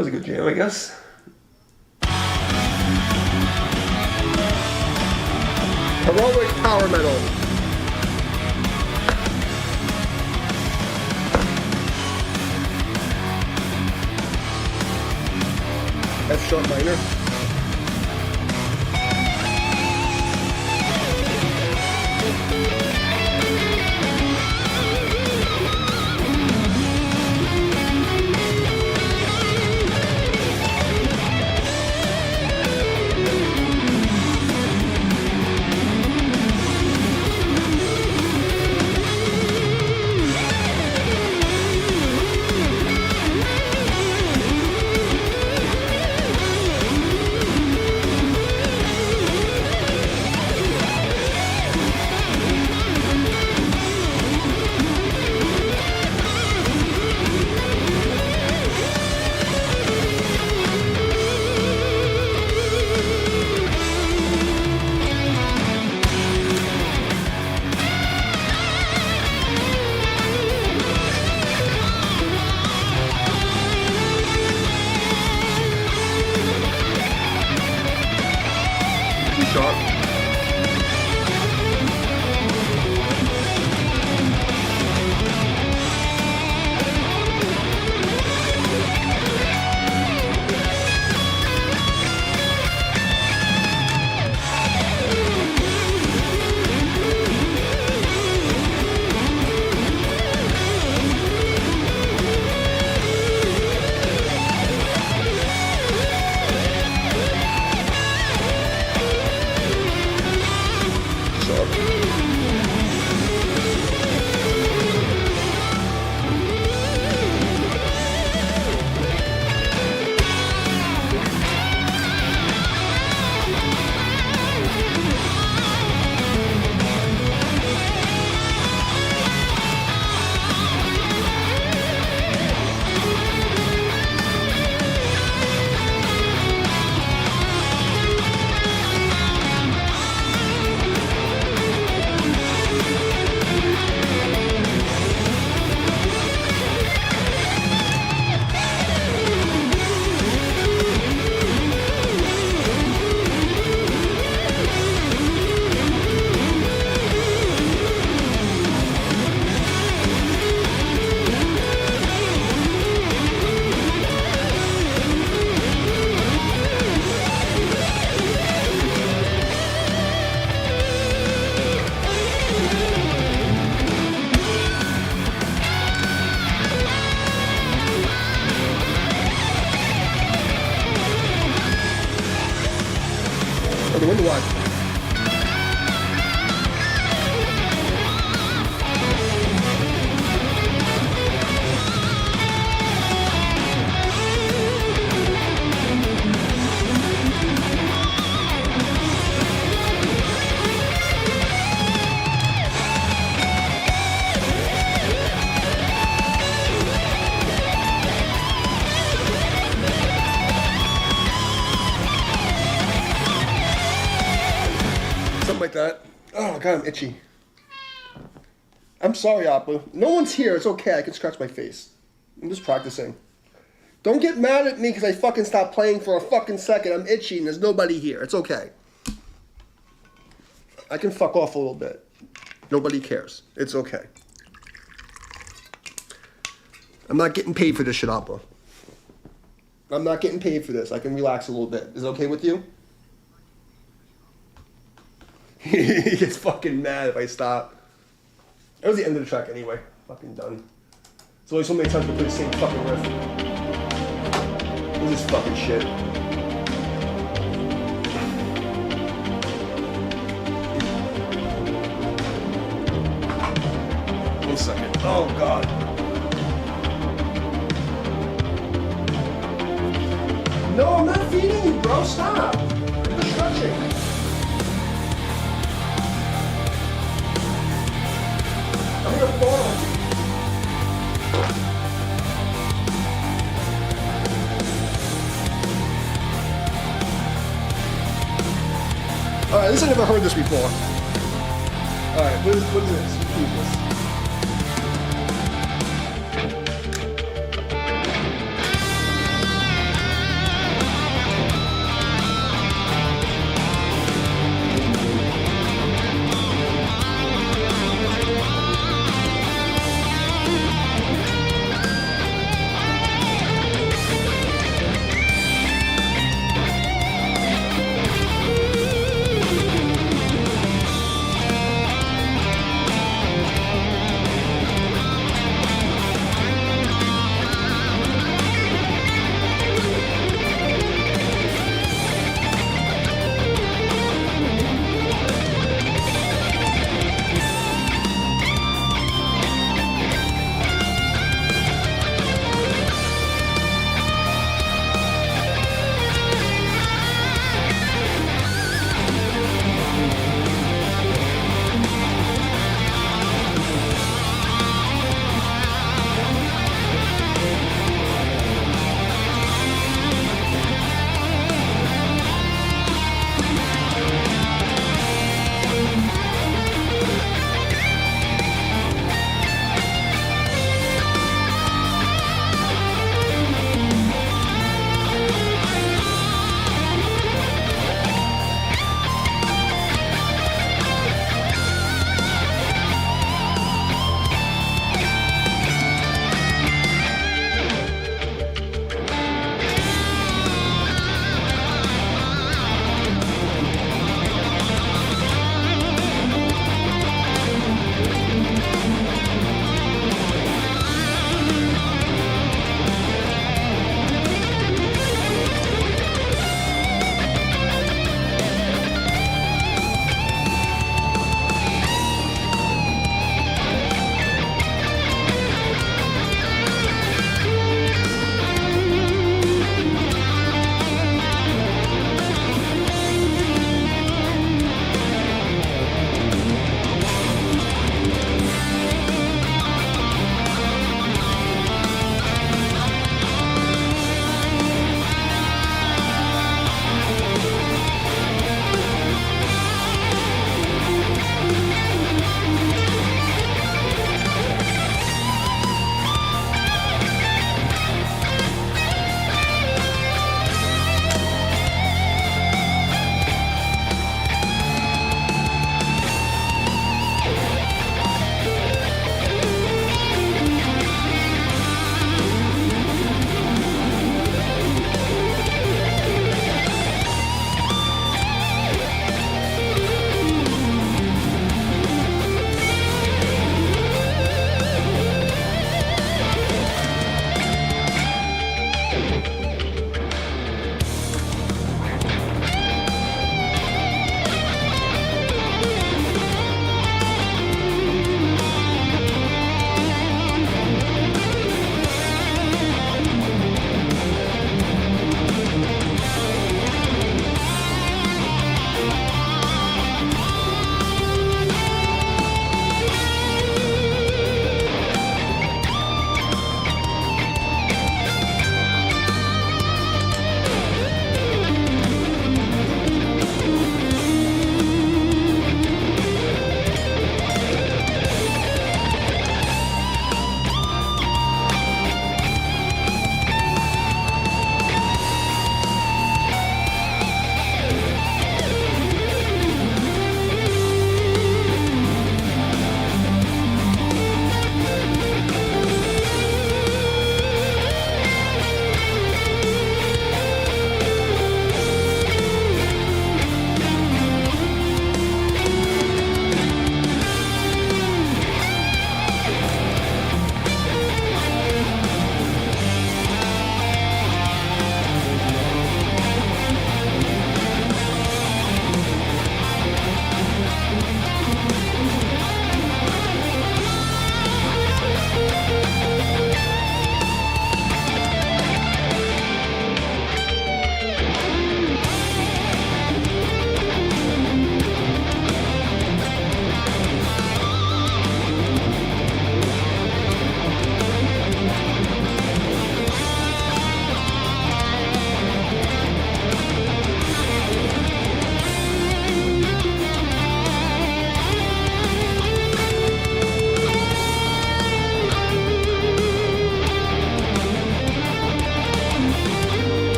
was a good jam, I guess. Heroic power metal. F sharp minor. Sharp. The window wide. Like that. Oh god, I'm itchy. I'm sorry, Apple. No one's here. It's okay. I can scratch my face. I'm just practicing. Don't get mad at me because I fucking stopped playing for a fucking second. I'm itchy and there's nobody here. It's okay. I can fuck off a little bit. Nobody cares. It's okay. I'm not getting paid for this shit, Apple. I'm not getting paid for this. I can relax a little bit. Is it okay with you? He gets fucking mad if I stop. That was the end of the track anyway. Fucking done. There's only so many times we play the same fucking riff. This is fucking shit. One second. Oh god. No, I'm not feeding you, bro. Stop. You're stretching. I'm gonna fall on you. Alright, this I never heard this before. Alright, what is this? What is this?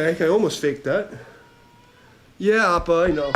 Okay, I almost faked that. Yeah, Appa, I know.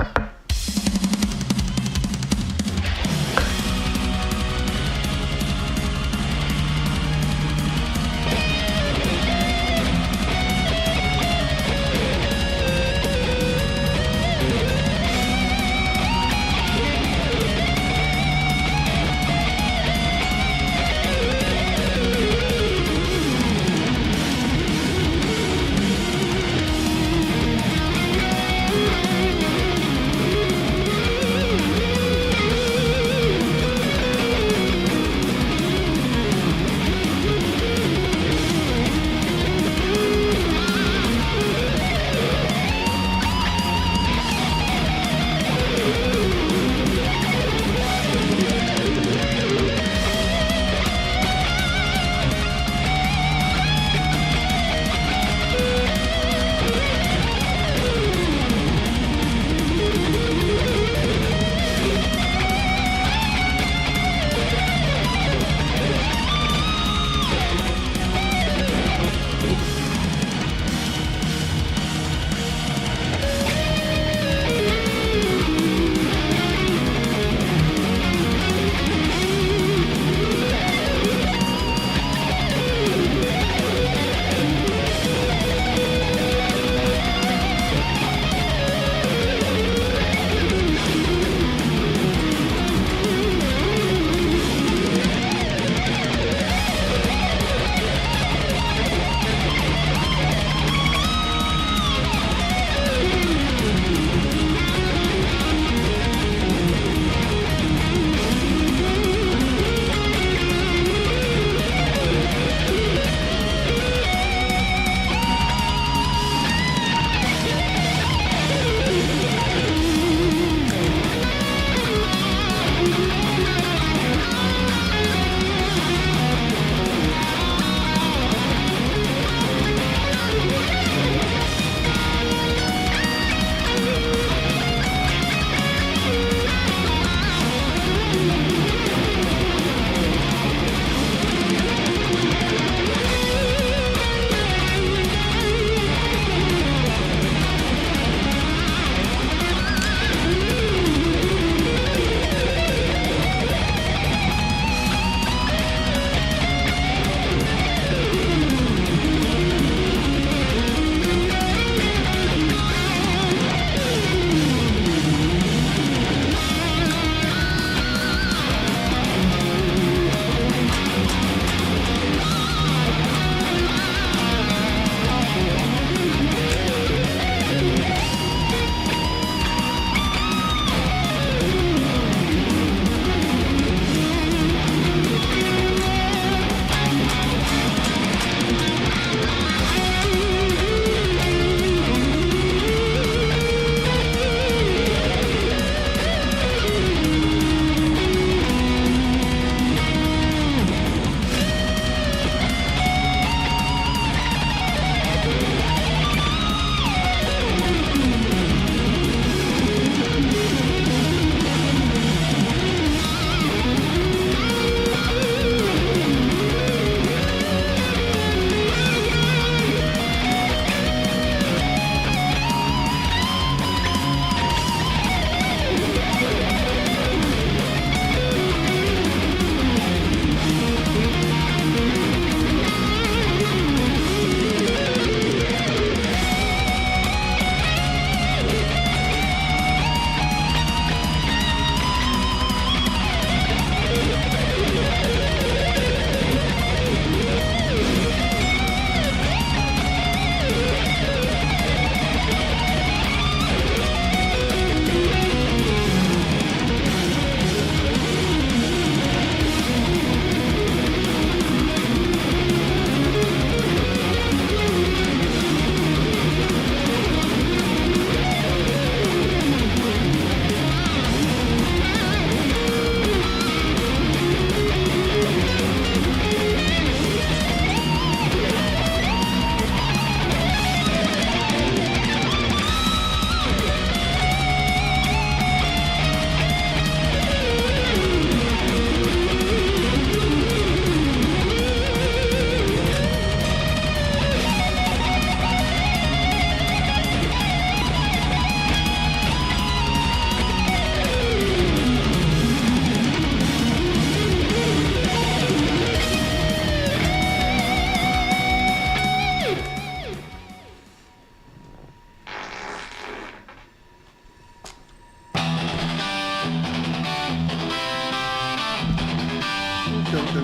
Like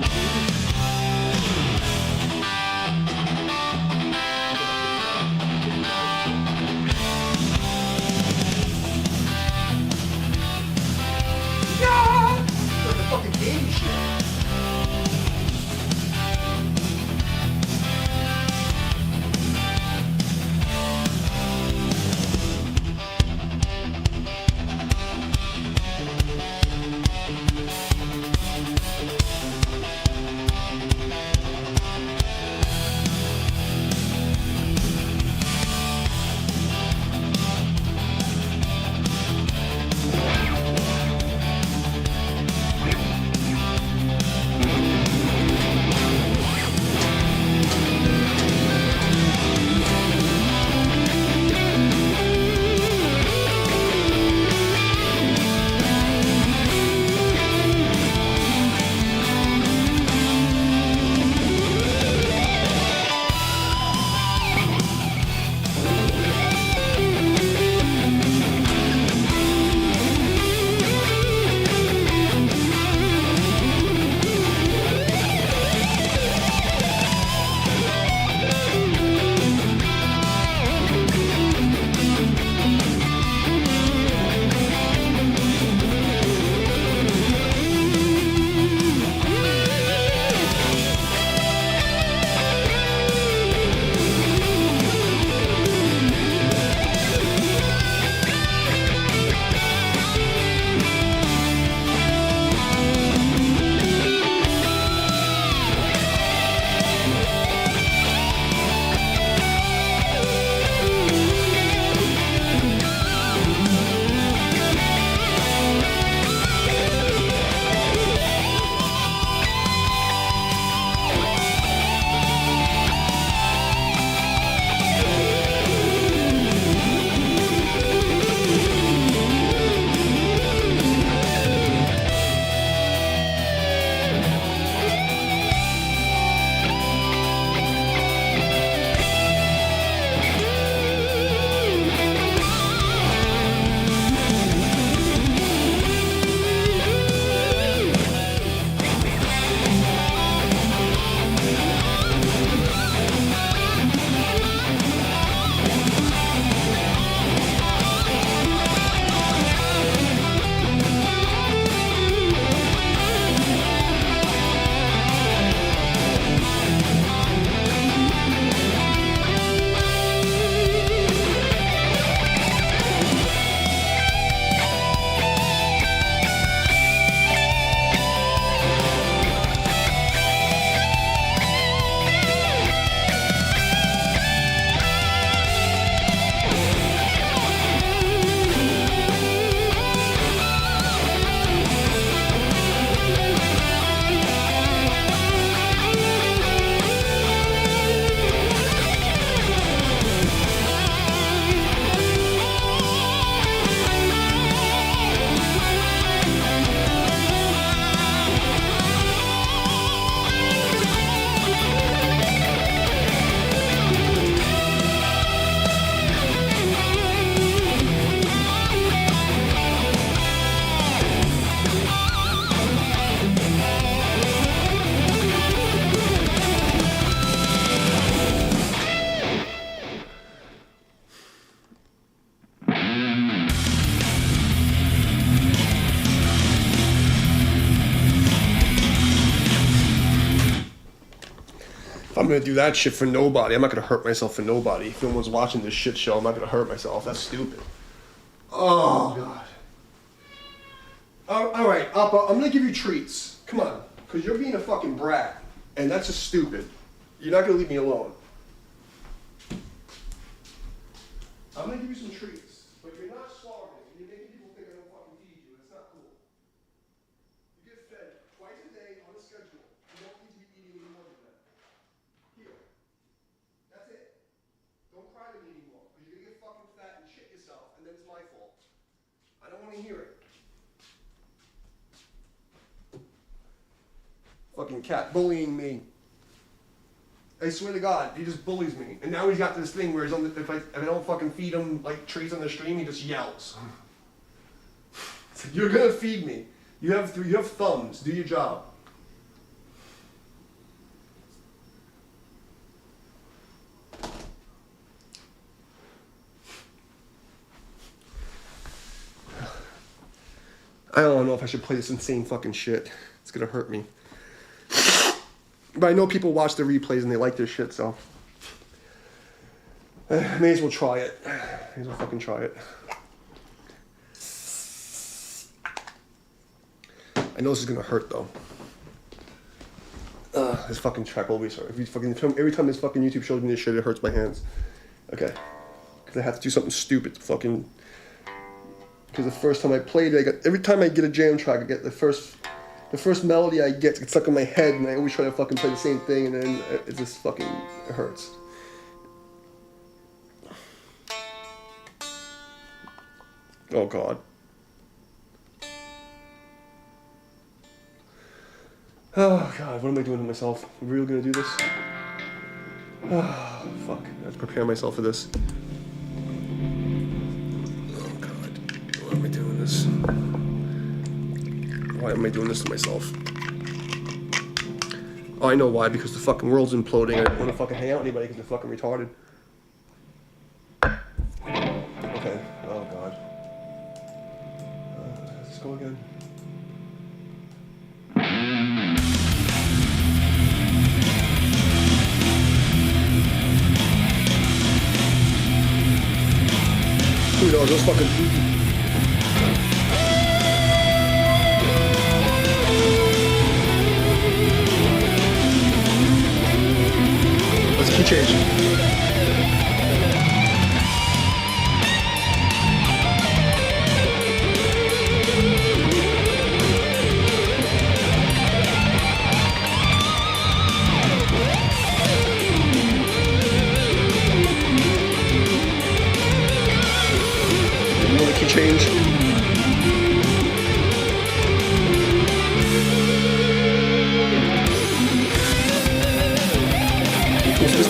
the fucking game shit. I'm gonna do that shit for nobody. I'm not gonna hurt myself for nobody. If no one's watching this shit show, I'm not gonna hurt myself. That's stupid. Oh god. All right, Appa, I'm gonna give you treats. Come on, because you're being a fucking brat, and that's just stupid. You're not gonna leave me alone. I'm gonna give you some treats, but you're not starving. You're making people think I don't fucking feed you. It's not cool. You get fed twice a day on a schedule. You don't need to be eating any more than that. Here. That's it. Don't cry to me anymore, because you're gonna get fucking fat and shit yourself, and then it's my fault. I don't want to hear it. Fucking cat bullying me. I swear to God, he just bullies me. And now he's got this thing where he's on the, if I don't fucking feed him like treats on the stream, he just yells. It's like, you're gonna feed me. You have thumbs. Do your job. I don't know if I should play this insane fucking shit. It's gonna hurt me. But I know people watch the replays and they like this shit, so. May as well try it. May as well fucking try it. I know this is gonna hurt though. This fucking track always hurts. Every time this fucking YouTube shows me this shit, it hurts my hands. Okay. Because I have to do something stupid to fucking. Because the first time I played it, every time I get a jam track, I get the first melody I get gets stuck in my head, and I always try to fucking play the same thing, and then it just fucking hurts. Oh God. Oh God, what am I doing to myself? I'm really gonna do this? Oh, fuck. I have to prepare myself for this. Oh God. Why am I doing this? Why am I doing this to myself? Oh, I know why. Because the fucking world's imploding. I don't want to fucking hang out with anybody because they're fucking retarded. Okay. Oh God. Let's go again. Who knows? Those fucking. Let's key change. Key change. What's this?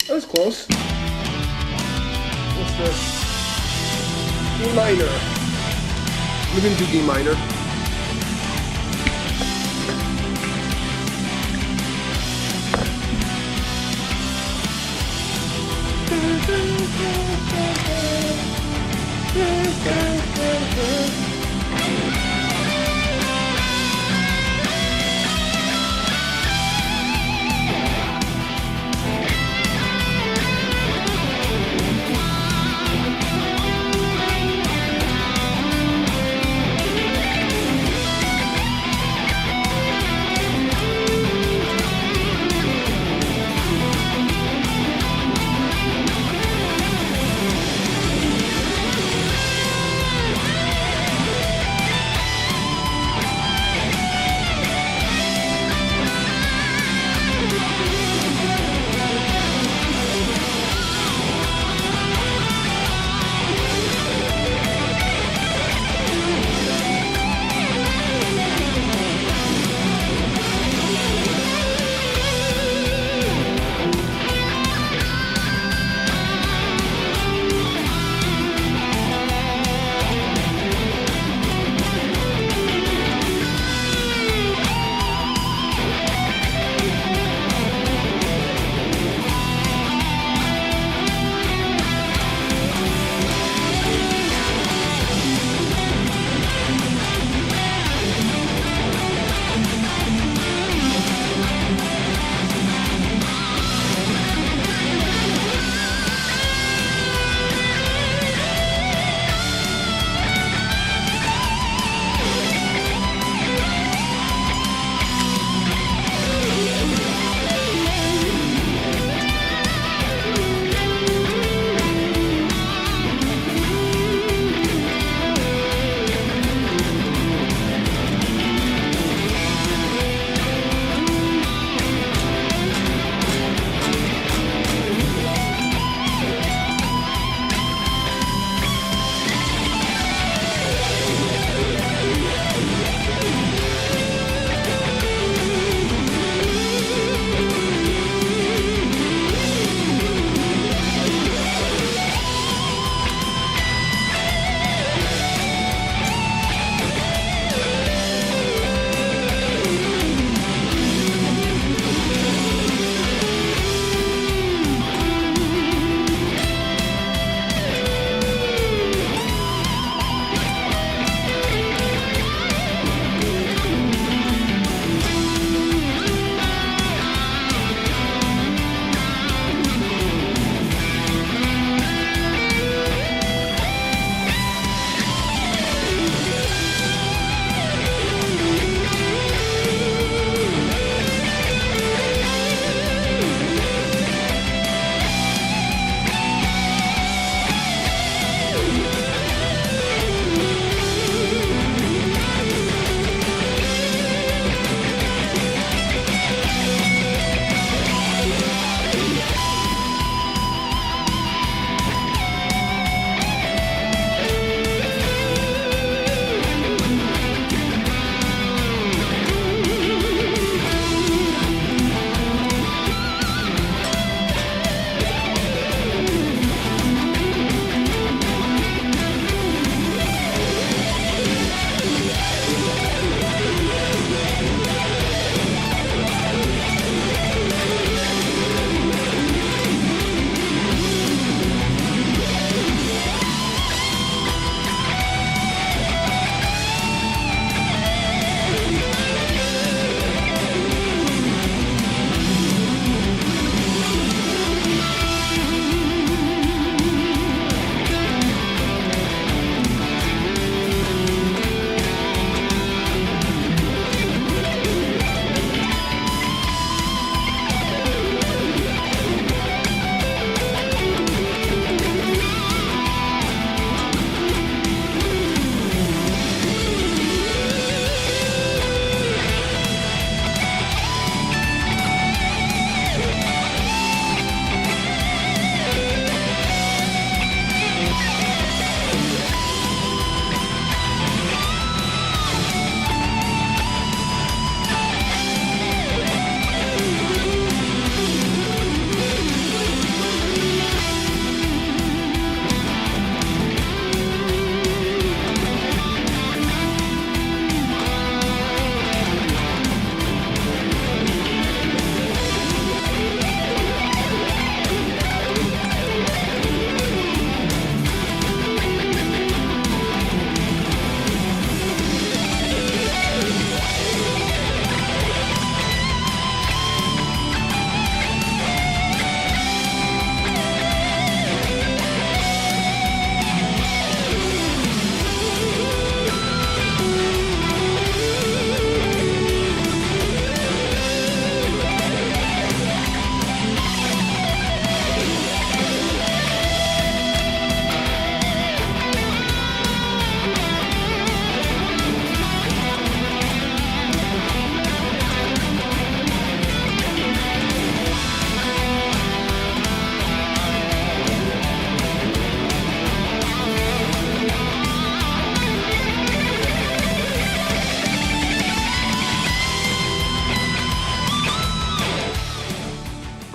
That was close. What's this? D minor. We're gonna do D minor.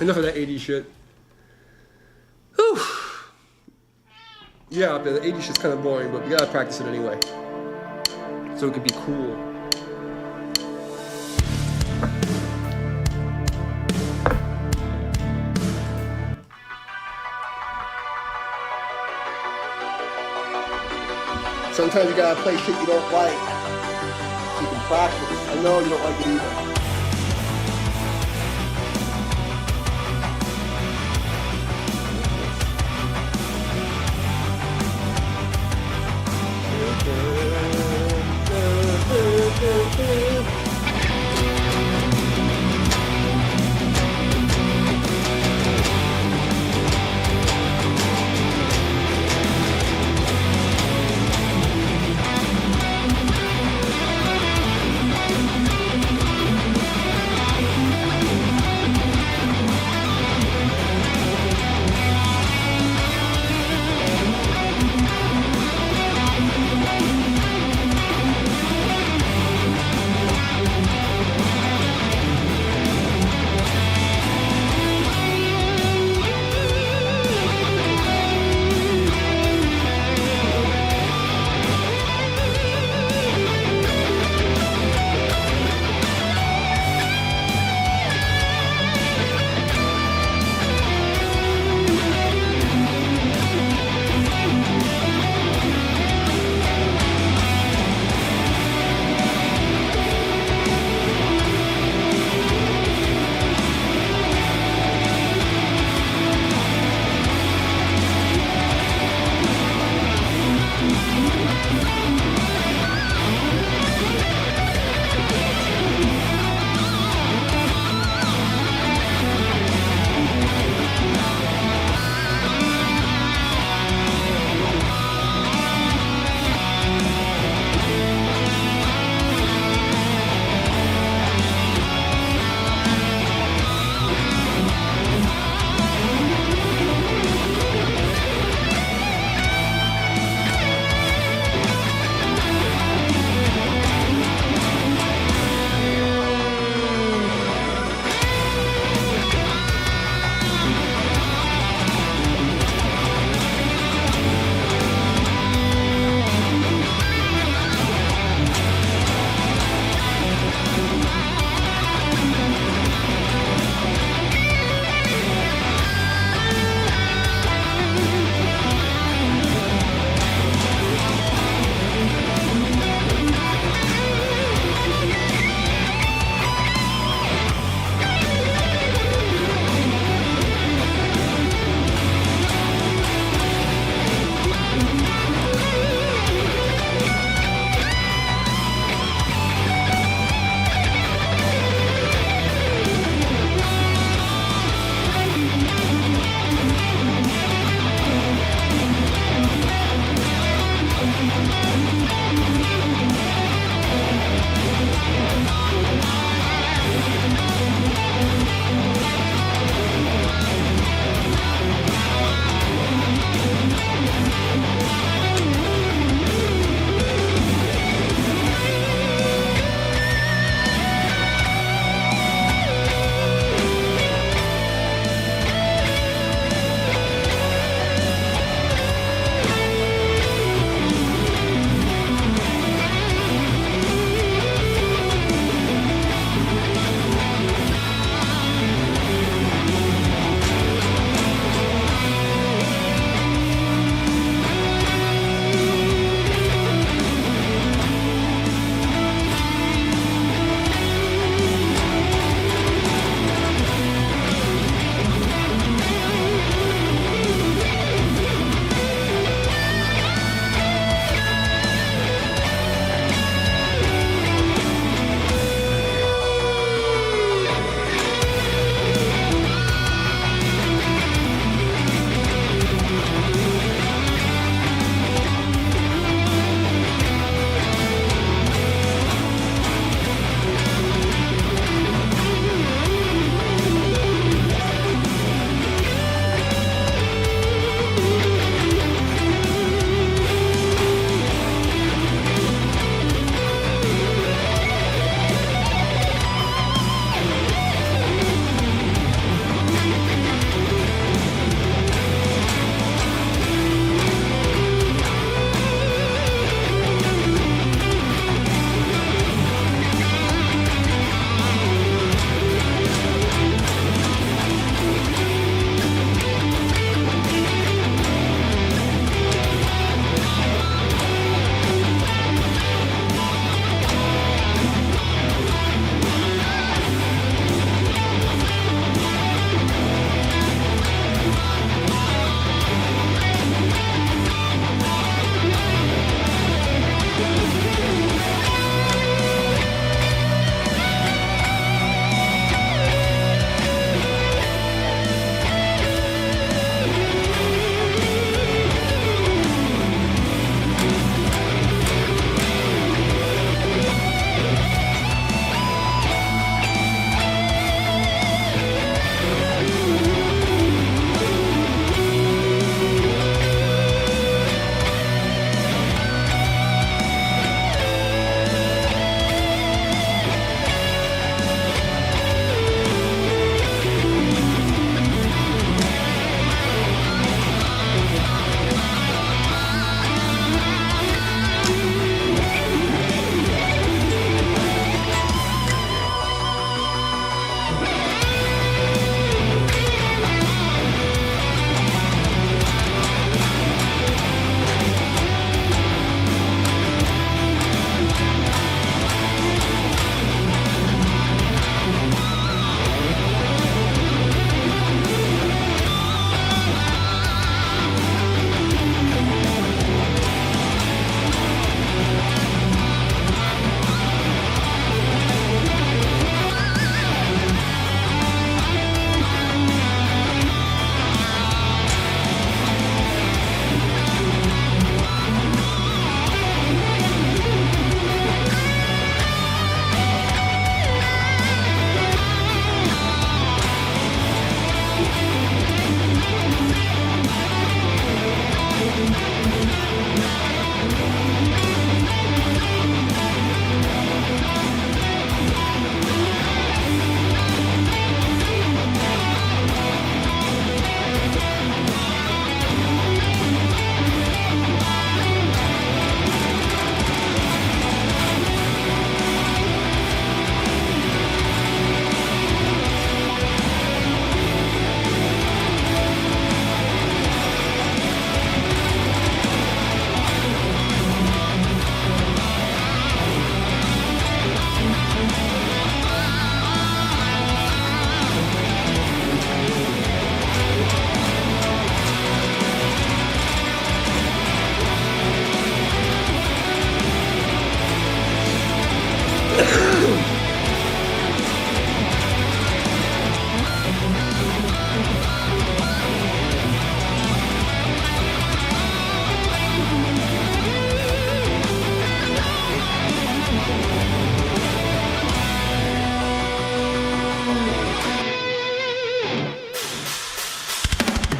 enough of that 80s shit. Whew. Yeah, the 80s shit's kind of boring, but we gotta practice it anyway. So it could be cool. Sometimes you gotta play shit you don't like, so you can practice. I know you don't like it either.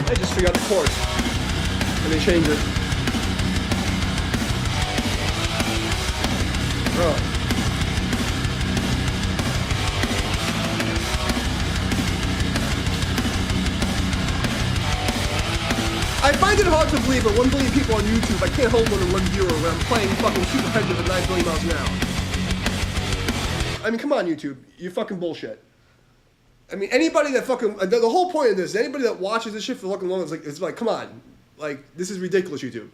I just figure out the chords and then change it. Oh. I find it hard to believe that 1 billion people on YouTube, I can't hold more than 1 viewer when I'm playing fucking super competitive at 9 billion miles an hour. I mean, come on, YouTube. You're fucking bullshit. I mean, anybody that fucking... The whole point of this, anybody that watches this shit for fucking long, it's like, come on. Like, this is ridiculous, YouTube.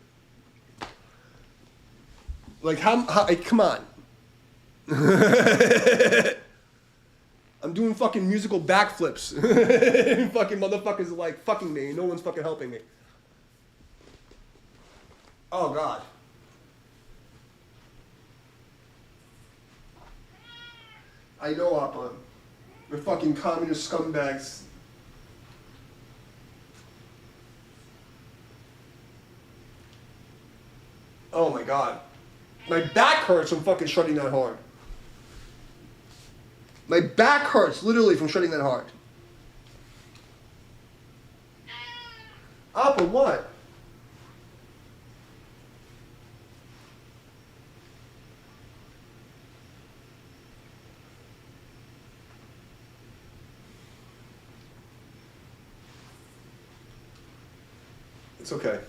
Like, how come on. I'm doing fucking musical backflips. Fucking motherfuckers are like fucking me. No one's fucking helping me. Oh, God. I know, Appa. We're fucking communist scumbags. Oh, my God. My back hurts from fucking shredding that hard. My back hurts, literally, from shredding that hard. Appa, what? It's okay.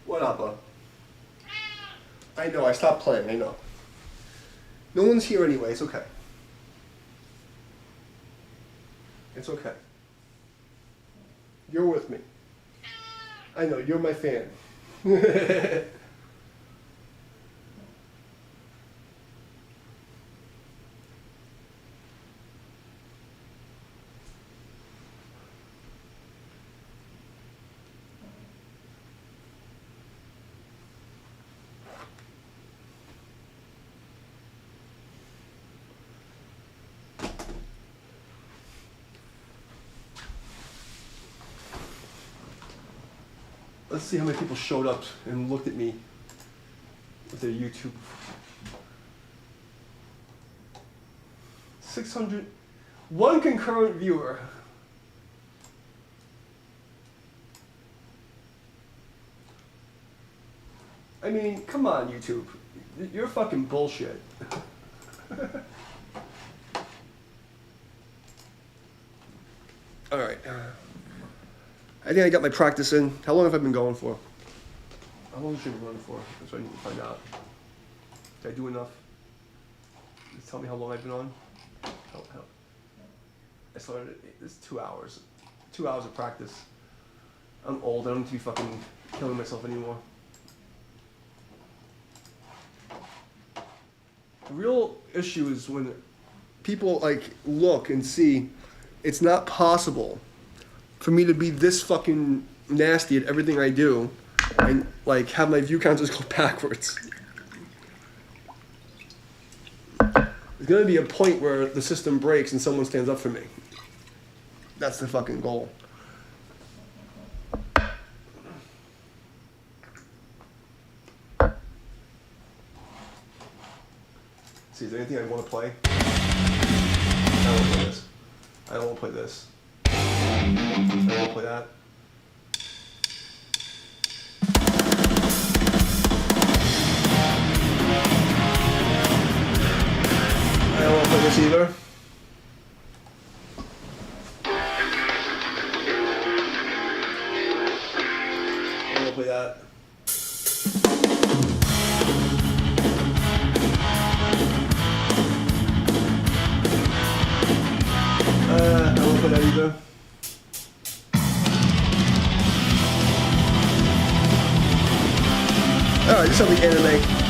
What, Appa? I know, I stopped playing, I know. No one's here anyway, it's okay. It's okay. You're with me. I know, you're my fan. Let's see how many people showed up and looked at me with their YouTube. 600, one concurrent viewer. I mean, come on, YouTube. You're fucking bullshit. All right. I think I got my practice in. How long have I been going for? How long should I be running for? That's what I need to find out. Did I do enough? Just tell me how long I've been on. I started, it's 2 hours. 2 hours of practice. I'm old, I don't need to be fucking killing myself anymore. The real issue is when people like look and see it's not possible for me to be this fucking nasty at everything I do and like have my view counters go backwards. There's gonna be a point where the system breaks and someone stands up for me. That's the fucking goal. See, is there anything I want to play? I don't want to play this. I don't want to play this. I don't want to play that. I don't want to play this either. I don't want to play that. either. Alright, just something anime.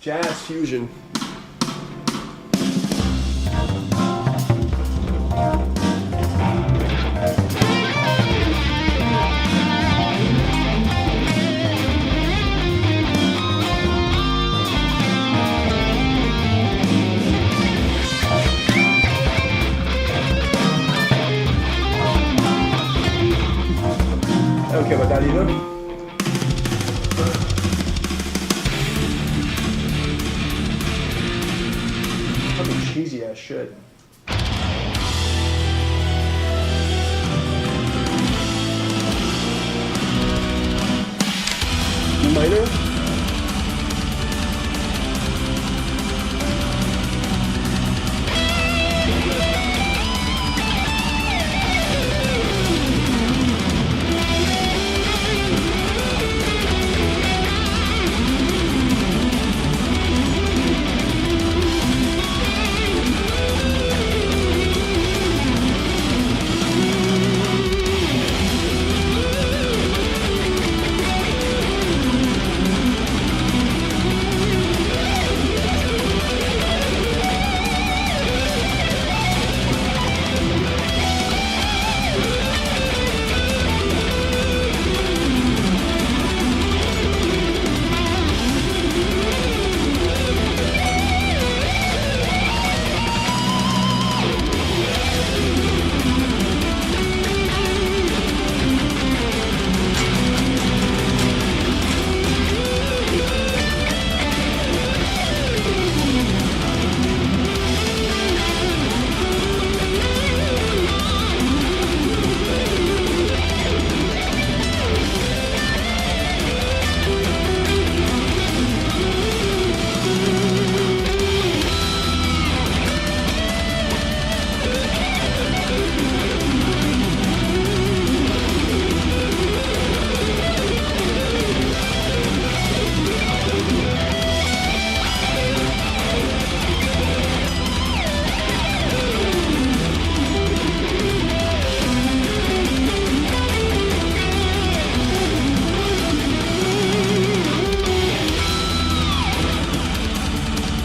Jazz fusion. I don't care about that either. Cheesy ass shit. Minor?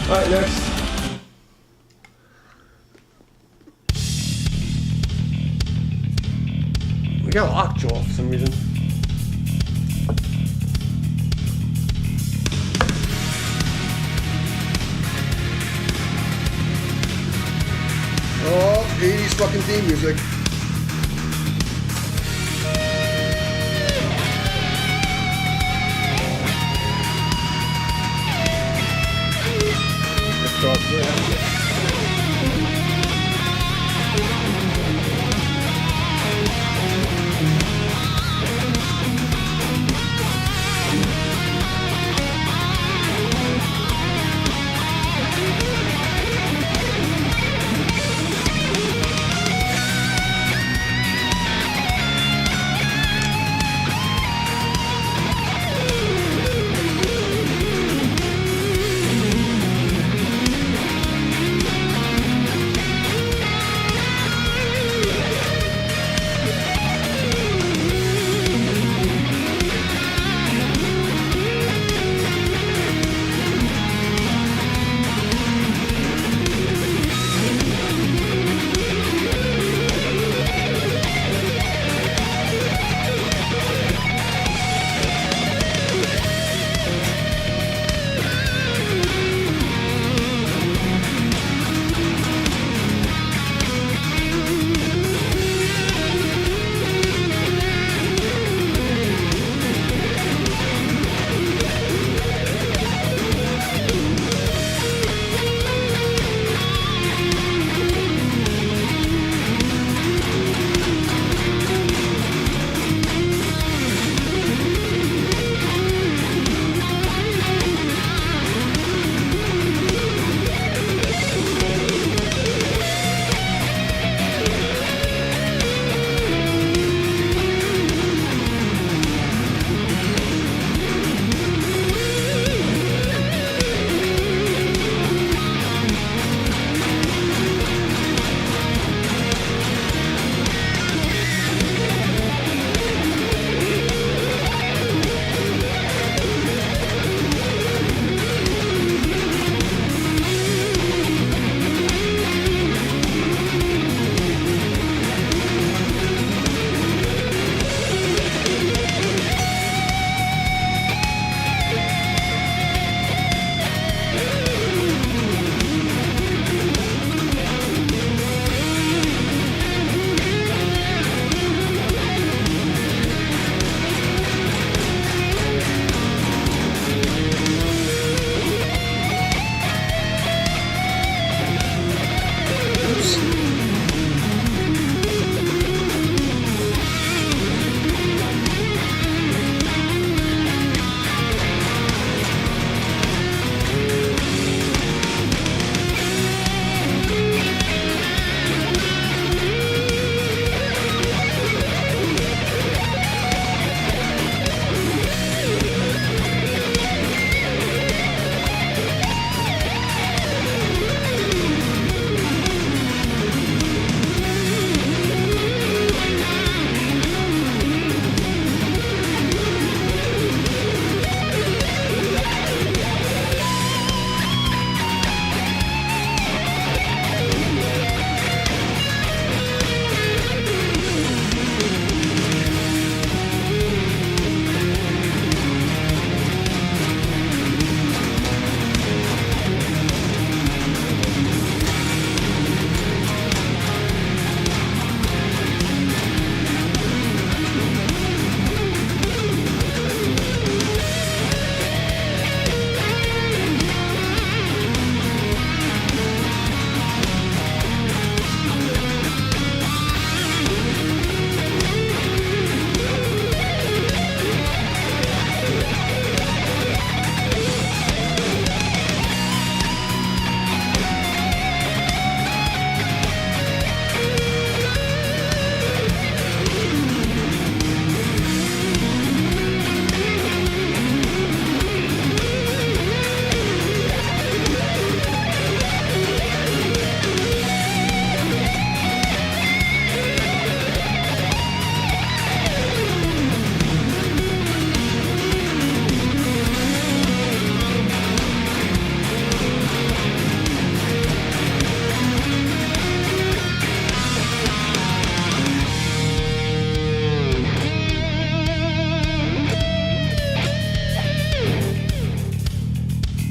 Alright, next. We got lockjaw for some reason. Oh, 80s fucking theme music.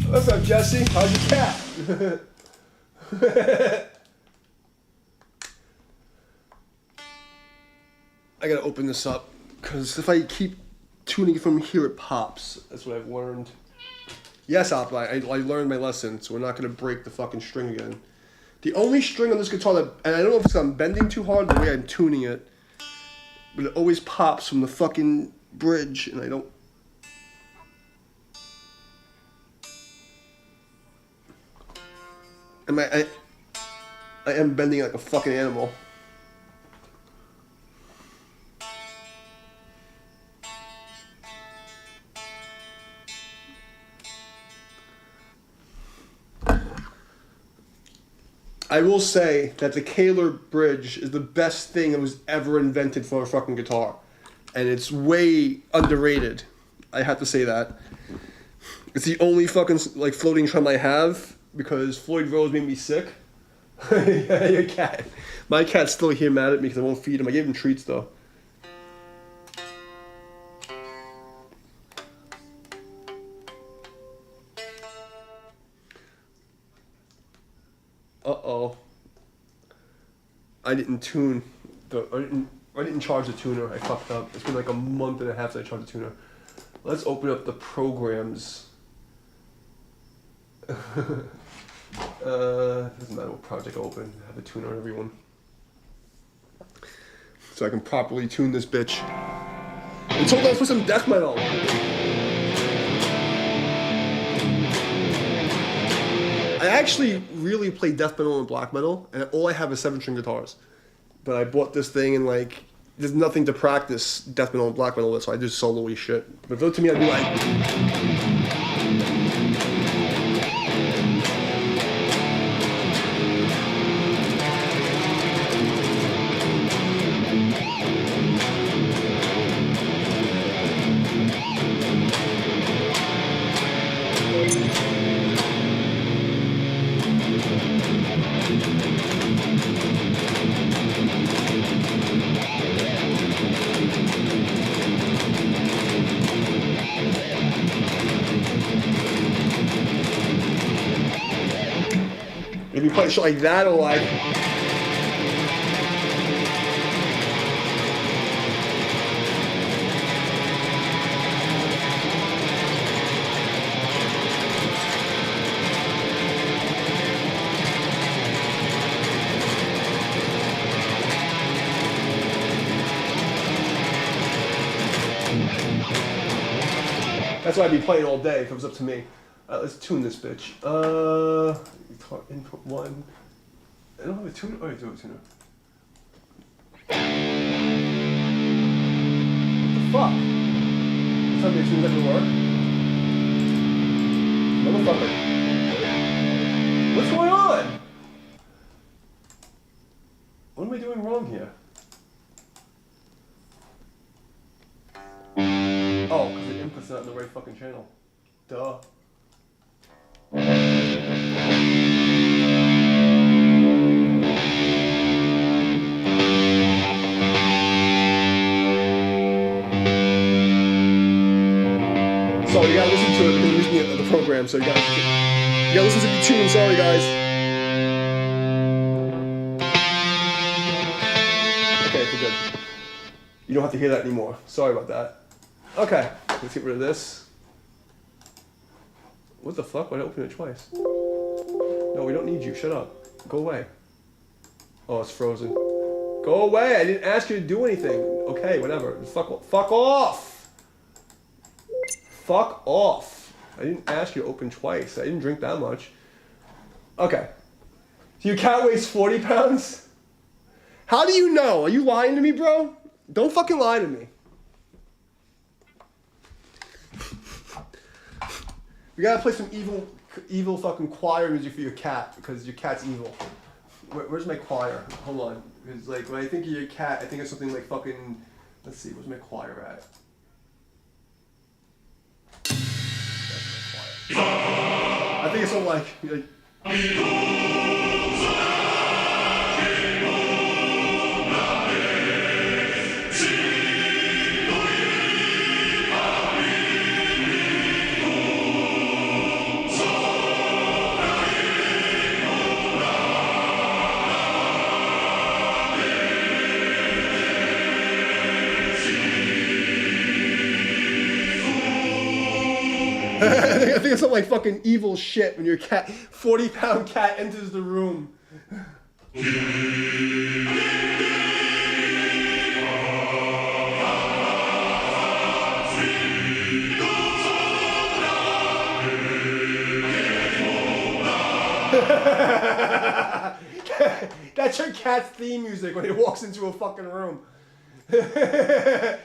What's up, Jesse? How's your cat? I gotta open this up, because if I keep tuning it from here, it pops. That's what I've learned. Yes, Appa, I learned my lesson, so we're not gonna break the fucking string again. The only string on this guitar that, and I don't know if it's I'm bending too hard the way I'm tuning it, but it always pops from the fucking bridge, and I don't. And I am bending like a fucking animal. I will say that the Kaler bridge is the best thing that was ever invented for a fucking guitar. And it's way underrated. I have to say that. It's the only fucking like floating trim I have because Floyd Rose made me sick. Yeah, your cat. My cat's still here mad at me because I won't feed him. I gave him treats though. Uh-oh. I didn't tune I didn't charge the tuner. I fucked up. It's been like a month and a half since I charged the tuner. Let's open up the programs. Doesn't matter what project I open. I have the tuner on everyone. So I can properly tune this bitch. Until let's put some death metal. I actually really play death metal and black metal, and all I have is 7-string guitars. But I bought this thing and like, there's nothing to practice death metal and black metal with, so I just solo-y shit. But if it looked to me, I'd be like... If you play shit like that or like... That's why I'd be playing all day if it was up to me. Let's tune this bitch. Input 1. I don't have a tuner. Oh, I do have a tuner. What the fuck? Tell me as soon as that will work. Motherfucker. What's going on? What am I doing wrong here? Oh, because the input's not in the right fucking channel. Duh. So you gotta listen to it because I'm using the program, so you gotta listen to the tune, sorry guys. Okay, we're good. You don't have to hear that anymore. Sorry about that. Okay, let's get rid of this. What the fuck? Why'd I open it twice? No, we don't need you. Shut up. Go away. Oh, it's frozen. Go away! I didn't ask you to do anything. Okay, whatever. Fuck off! Fuck off! I didn't ask you to open twice. I didn't drink that much. Okay. So your cat weighs 40 pounds? How do you know? Are you lying to me, bro? Don't fucking lie to me. We gotta play some evil fucking choir music for your cat, because your cat's evil. Where's my choir? Hold on. Because like, when I think of your cat, I think of something like fucking, let's see, where's my choir at? That's my choir. I think it's something like I think it's some like fucking evil shit when your 40-pound cat enters the room. That's your cat's theme music when he walks into a fucking room. It's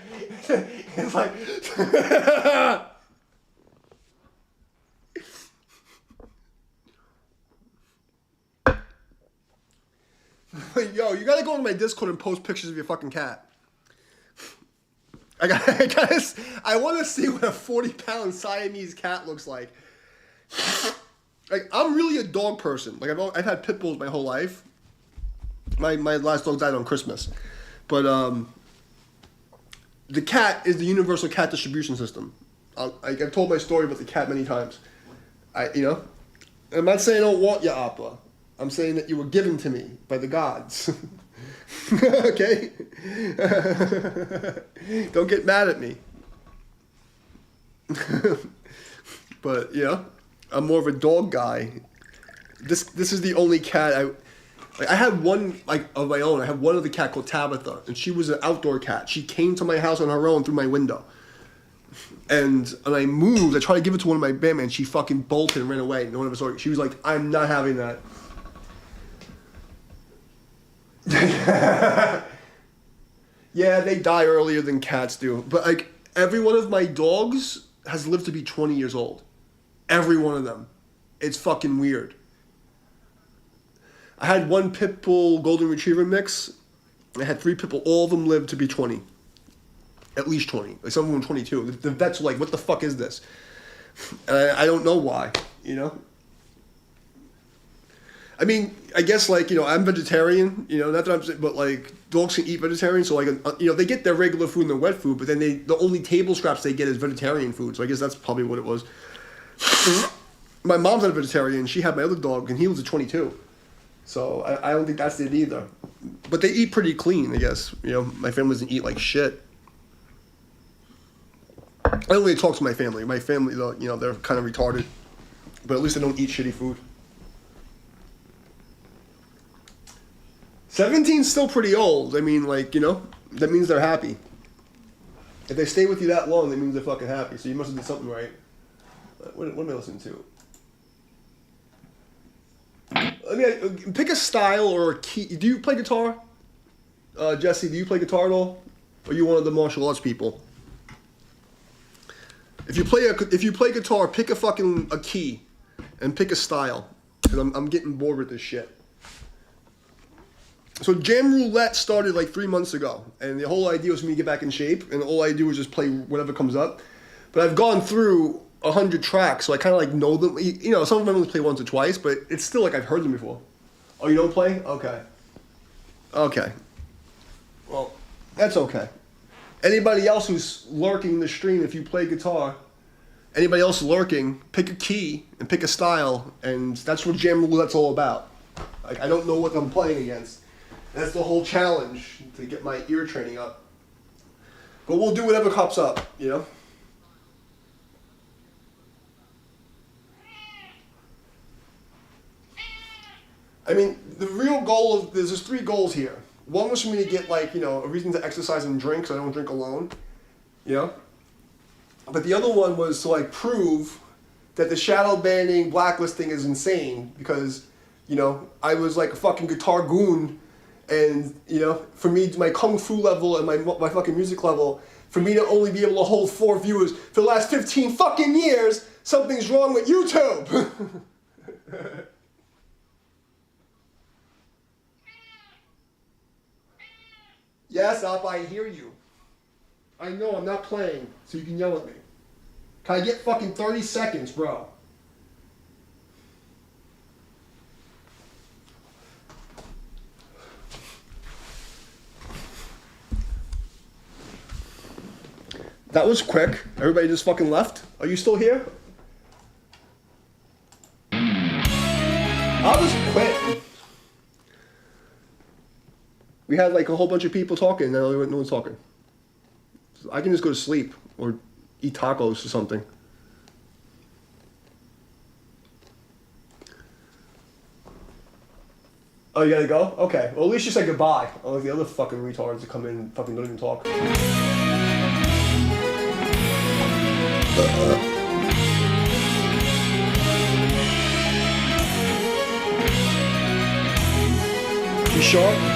like... Yo, you gotta go into my Discord and post pictures of your fucking cat. I want to see what a 40-pound Siamese cat looks like. Like, I'm really a dog person. Like, I've had pit bulls my whole life. My last dog died on Christmas. But the cat is the universal cat distribution system. I've told my story about the cat many times. I'm not saying I don't want your Appa. I'm saying that you were given to me by the gods. Okay? Don't get mad at me. But, I'm more of a dog guy. This is the only cat I had one of my own. I had one other cat called Tabitha, and she was an outdoor cat. She came to my house on her own through my window. And when I moved, I tried to give it to one of my bandmates, and she fucking bolted and ran away. No one ever saw it. She was like, I'm not having that. Yeah, they die earlier than cats do. But like every one of my dogs has lived to be 20 years old. Every one of them. It's fucking weird. I had one pit bull golden retriever mix. I had 3 pit bull. All of them lived to be 20. At least 20. Like some of them 22. The vets were like, what the fuck is this? And I don't know why, I mean, I guess I'm vegetarian, not that I'm saying, but like dogs can eat vegetarian, so they get their regular food and their wet food, but then the only table scraps they get is vegetarian food, so I guess that's probably what it was. My mom's not a vegetarian, she had my other dog, and he was a 22, so I don't think that's it either. But they eat pretty clean, I guess, my family doesn't eat like shit. I don't really talk to my family. My family, though, they're kind of retarded, but at least they don't eat shitty food. 17's still pretty old. I mean, that means they're happy. If they stay with you that long, that means they're fucking happy. So you must have done something right. What am I listening to? Pick a style or a key. Do you play guitar? Jesse, do you play guitar at all? Or are you one of the martial arts people? If you play guitar, pick a key and pick a style. Because I'm getting bored with this shit. So Jam Roulette started 3 months ago, and the whole idea was for me to get back in shape, and all I do is just play whatever comes up. But I've gone through 100 tracks, so I kind of know them. Some of them I only play once or twice, but it's still I've heard them before. Oh, you don't play? Okay. Well, that's okay. Anybody else who's lurking in the stream, if you play guitar, anybody else lurking, pick a key and pick a style, and that's what Jam Roulette's all about. I don't know what I'm playing against. That's the whole challenge, to get my ear training up. But we'll do whatever pops up, I mean, the real goal there's 3 goals here. One was for me to get a reason to exercise and drink, so I don't drink alone, But the other one was to prove that the shadow banning, blacklisting is insane, because, I was a fucking guitar goon. And, for me, my kung fu level and my fucking music level, for me to only be able to hold 4 viewers for the last 15 fucking years, something's wrong with YouTube. Yes, Up, I hear you. I know I'm not playing, so you can yell at me. Can I get fucking 30 seconds, bro? That was quick. Everybody just fucking left. Are you still here? I was quick. We had a whole bunch of people talking, and now no one's talking. So I can just go to sleep or eat tacos or something. Oh, you gotta go? Okay. Well, at least you said goodbye. Unlike the other fucking retards that come in and fucking don't even talk. You sharp?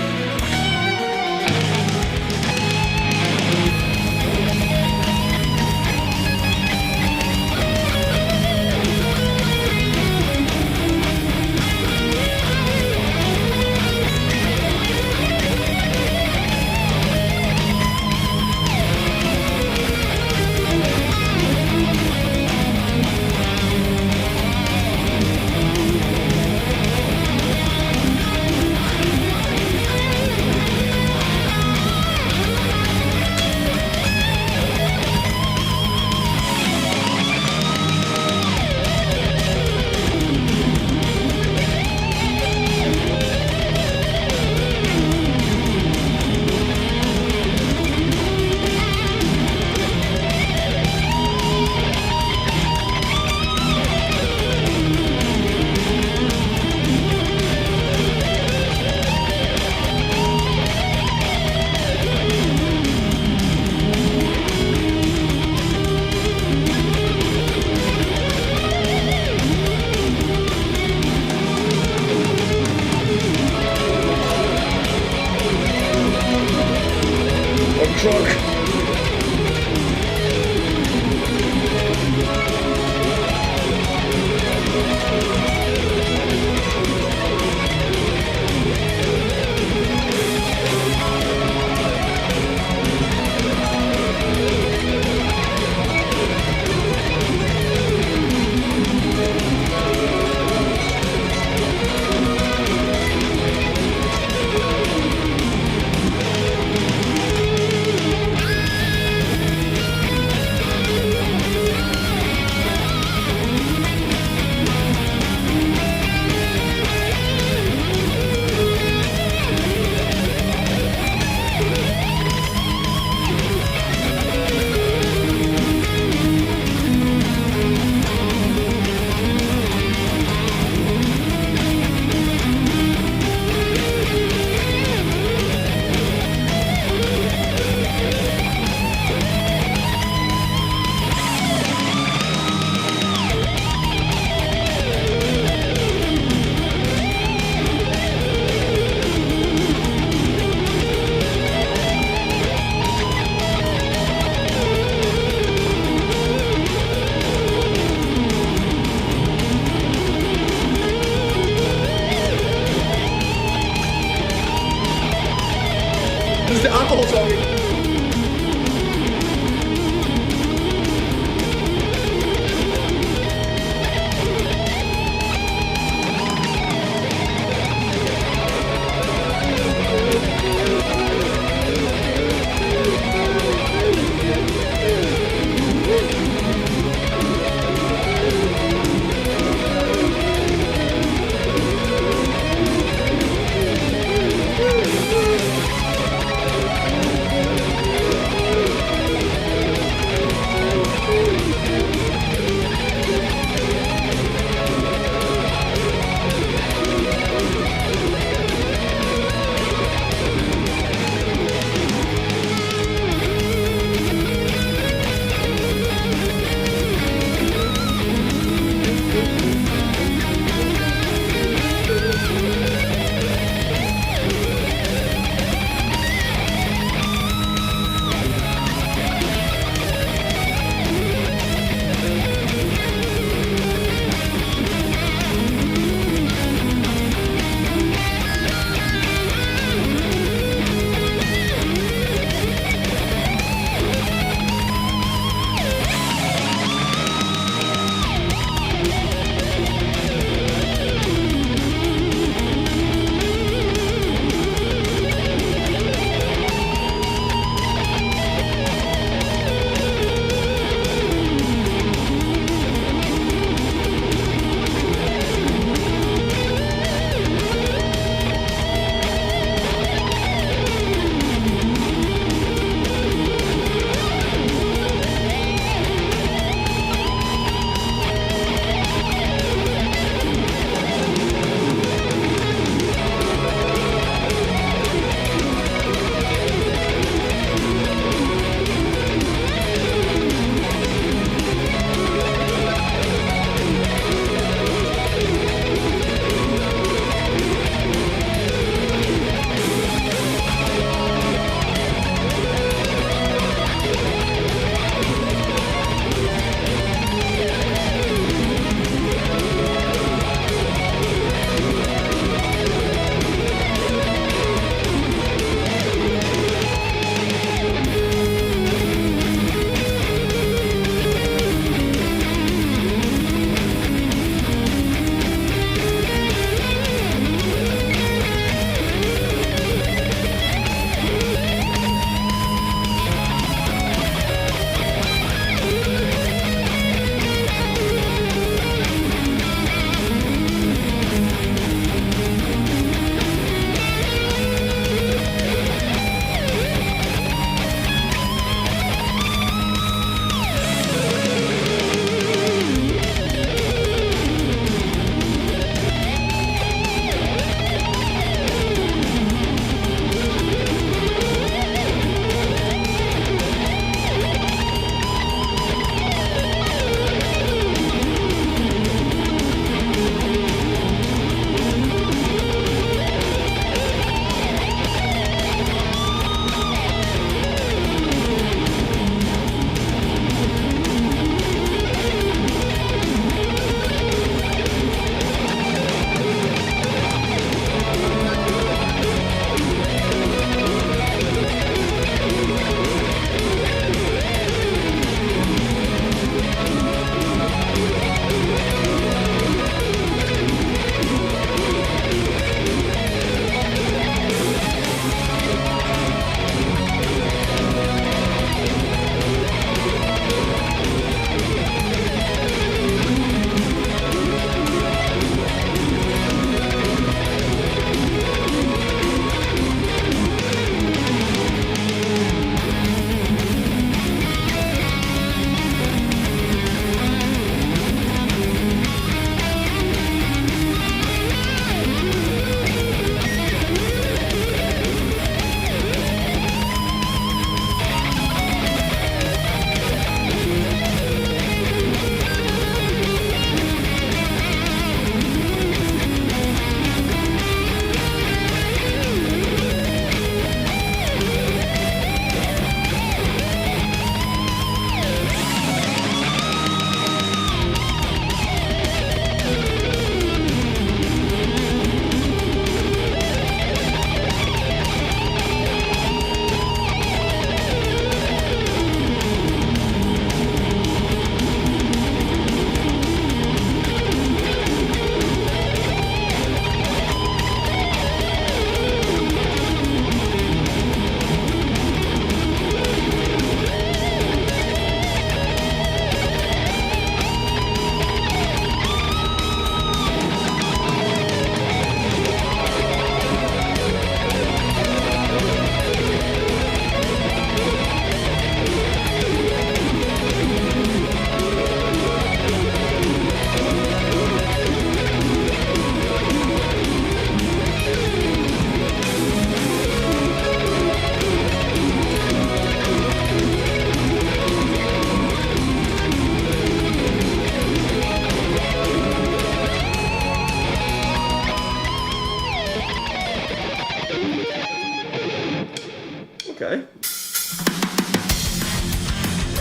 Okay.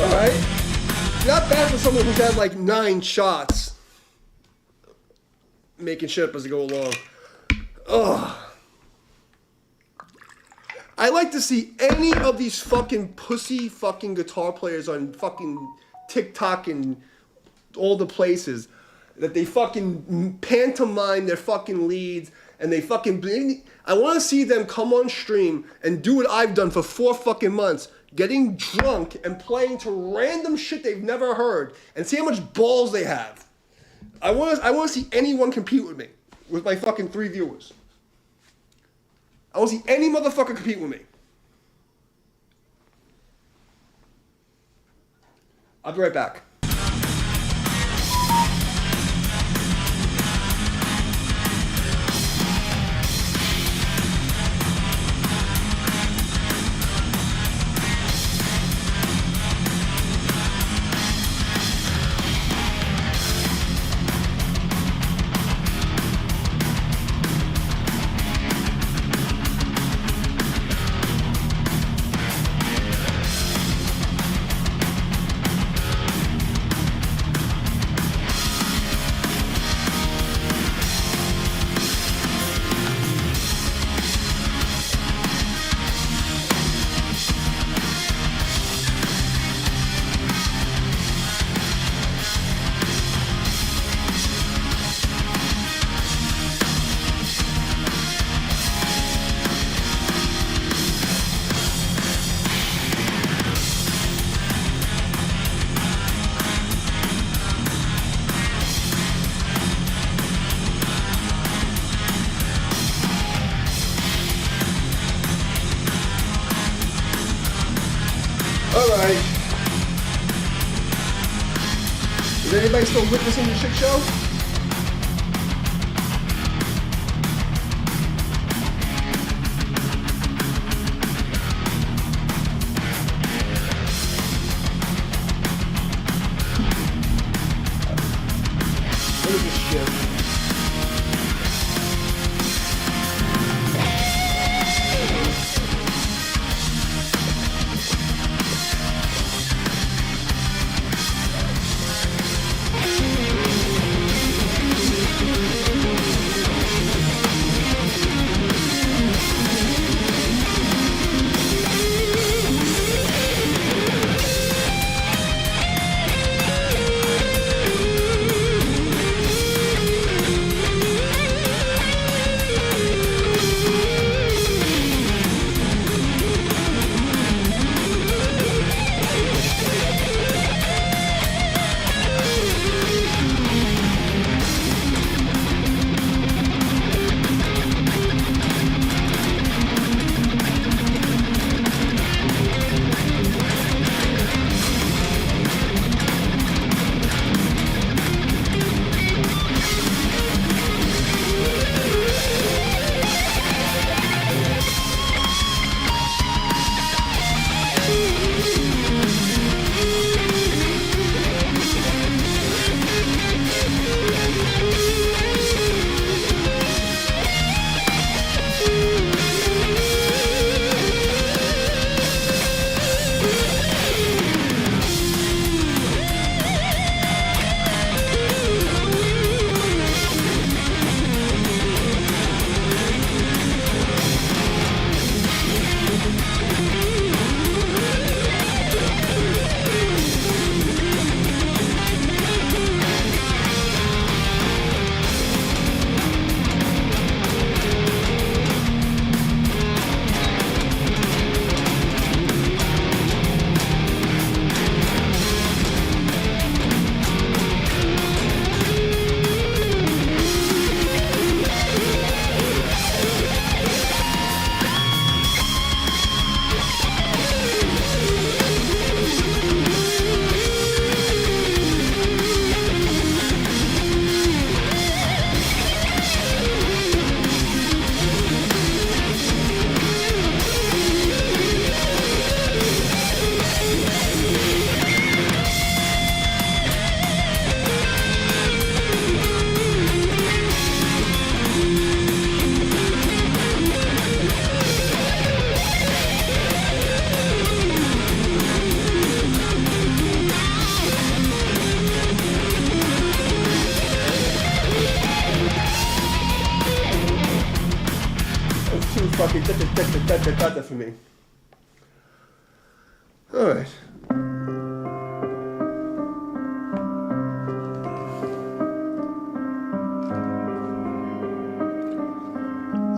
All right. Not bad for someone who's had like 9 shots. Making shit up as they go along. Ugh. I like to see any of these fucking pussy fucking guitar players on fucking TikTok and all the places that they fucking pantomime their fucking leads and they fucking... I want to see them come on stream and do what I've done for 4 fucking months, getting drunk and playing to random shit they've never heard and see how much balls they have. I want to see anyone compete with me, with my fucking 3 viewers. I want to see any motherfucker compete with me. I'll be right back. Alright. Is anybody still witnessing the shit show? Look at this shit. fucking da for me. Alright.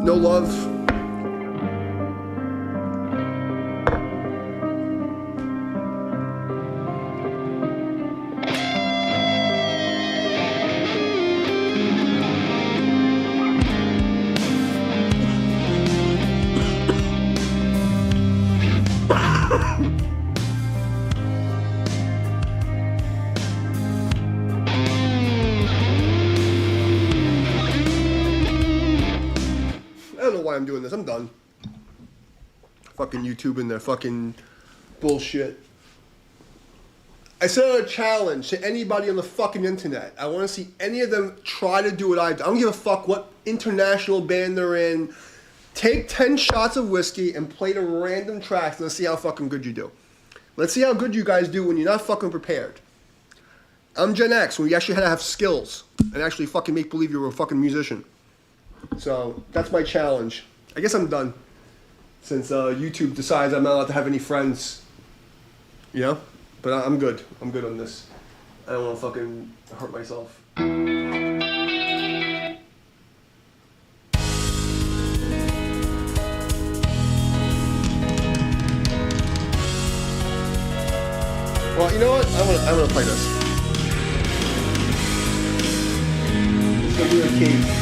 No love. I don't know why I'm doing this. I'm done. Fucking YouTube and their fucking bullshit. I set out a challenge to anybody on the fucking internet. I want to see any of them try to do what I do. I don't give a fuck what international band they're in. Take 10 shots of whiskey and play the random tracks and let's see how fucking good you do. Let's see how good you guys do when you're not fucking prepared. I'm Gen X, when you actually had to have skills and actually fucking make believe you were a fucking musician. So, that's my challenge. I guess I'm done. Since YouTube decides I'm not allowed to have any friends. You know? But I'm good. I'm good on this. I don't want to fucking hurt myself. Well, you know what? I'm gonna play this. It's gonna be a key.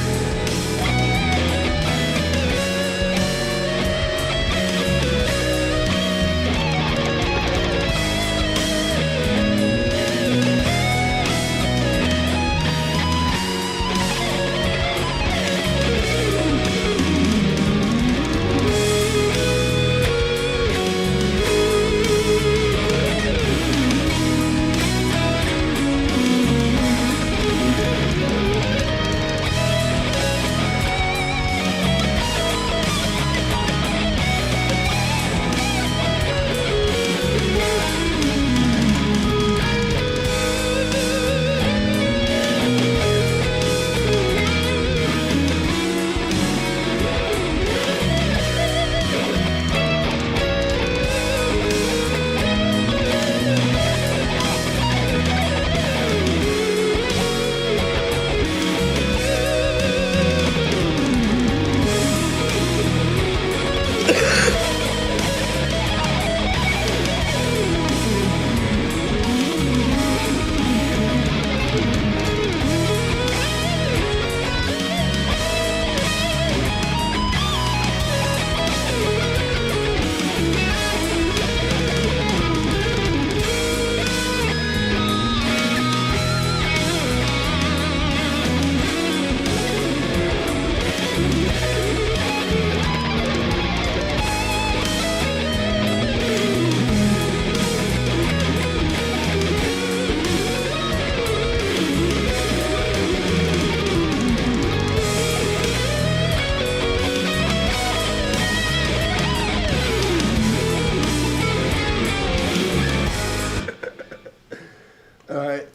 Alright.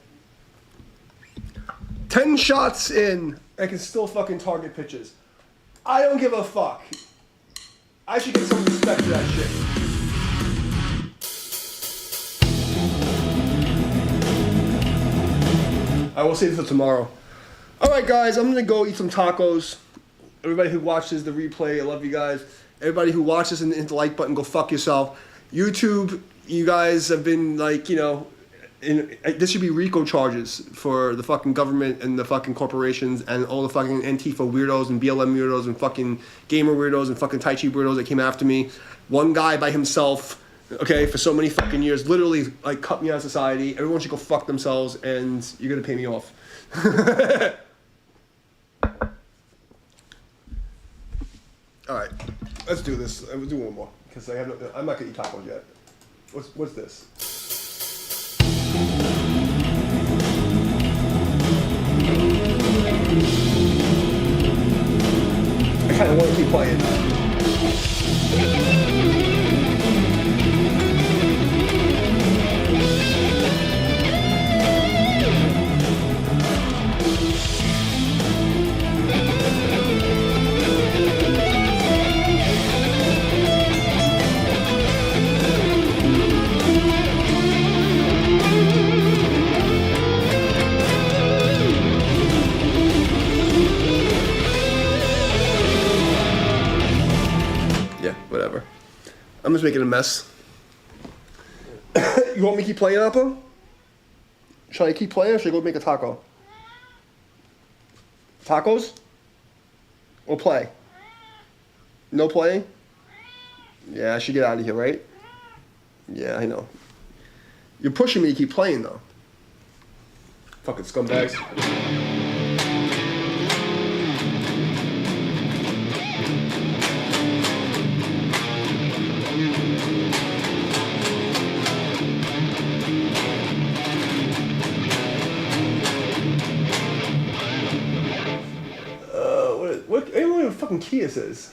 10 shots in, I can still fucking target pitches. I don't give a fuck. I should get some respect for that shit. I will save it for tomorrow. Alright guys, I'm gonna go eat some tacos. Everybody who watches the replay, I love you guys. Everybody who watches and hit the like button, go fuck yourself. YouTube, you guys have been like, you know, this should be RICO charges for the fucking government and the fucking corporations and all the fucking Antifa weirdos and BLM weirdos and fucking gamer weirdos and fucking Tai Chi weirdos that came after me. One guy by himself, okay, for so many fucking years, literally like cut me out of society. Everyone should go fuck themselves and you're gonna pay me off. Alright, let's do this. We'll do one more because I'm not gonna eat tacos yet. What's this? I kind of want to keep playing that. I'm just making a mess. You want me to keep playing, Appa? Should I keep playing or should I go make a taco? Tacos? Or play? No playing? Yeah, I should get out of here, right? Yeah, I know. You're pushing me to keep playing, though. Fucking scumbags. I don't know what the fucking key this is.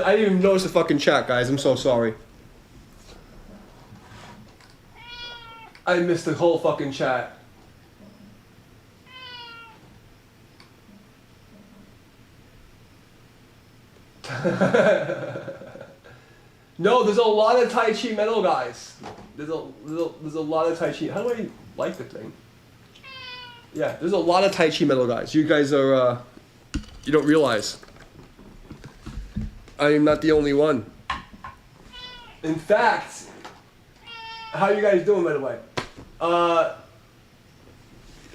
I didn't even notice the fucking chat, guys. I'm so sorry. I missed the whole fucking chat. No, there's a lot of Tai Chi metal guys. There's a lot of Tai Chi. How do I like the thing? Yeah, there's a lot of Tai Chi metal guys. You guys are, you don't realize. I am not the only one. In fact, how are you guys doing, by the way?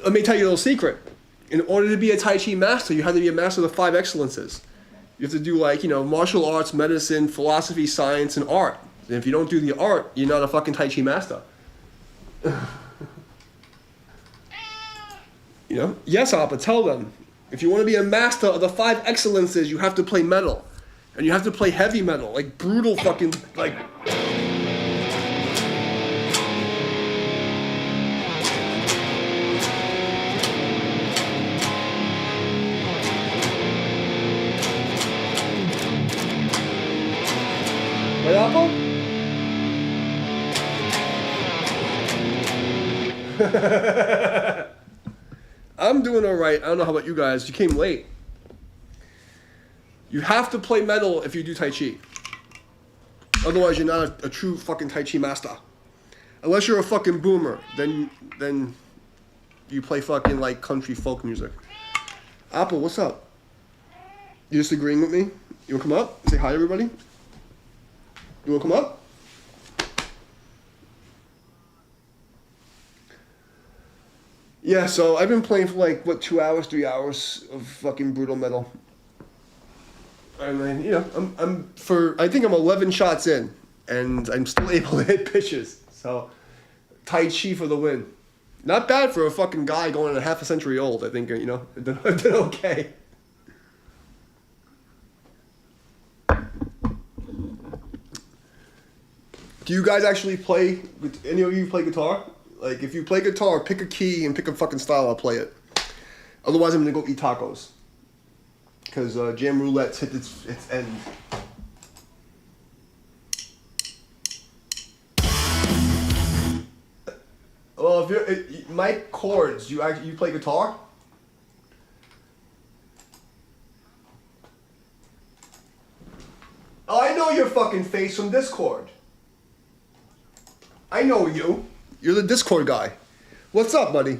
Let me tell you a little secret. In order to be a Tai Chi master, you have to be a master of the 5 excellences. You have to do like, martial arts, medicine, philosophy, science, and art. And if you don't do the art, you're not a fucking Tai Chi master. Yes, Appa, tell them. If you want to be a master of the 5 excellences, you have to play metal. And you have to play heavy metal, like brutal fucking, like... Right, Apple? I'm doing all right. I don't know how about you guys. You came late. You have to play metal if you do Tai Chi. Otherwise, you're not a true fucking Tai Chi master. Unless you're a fucking boomer, then you play fucking like country folk music. Apple, what's up? You just agreeing with me? You wanna come up? Say hi, everybody. You wanna come up? Yeah, so I've been playing for like, 2 hours, 3 hours of fucking brutal metal. And then, I think I'm 11 shots in, and I'm still able to hit pitches. So, Tai Chi for the win. Not bad for a fucking guy going on half a century old. I think, I did okay. Do you guys actually play, any of you play guitar? Like, if you play guitar, pick a key and pick a fucking style, I'll play it. Otherwise, I'm gonna go eat tacos. Because Jam Roulette's hit its end. Well, if my chords, you play guitar? Oh, I know your fucking face from Discord. I know you. You're the Discord guy. What's up, buddy?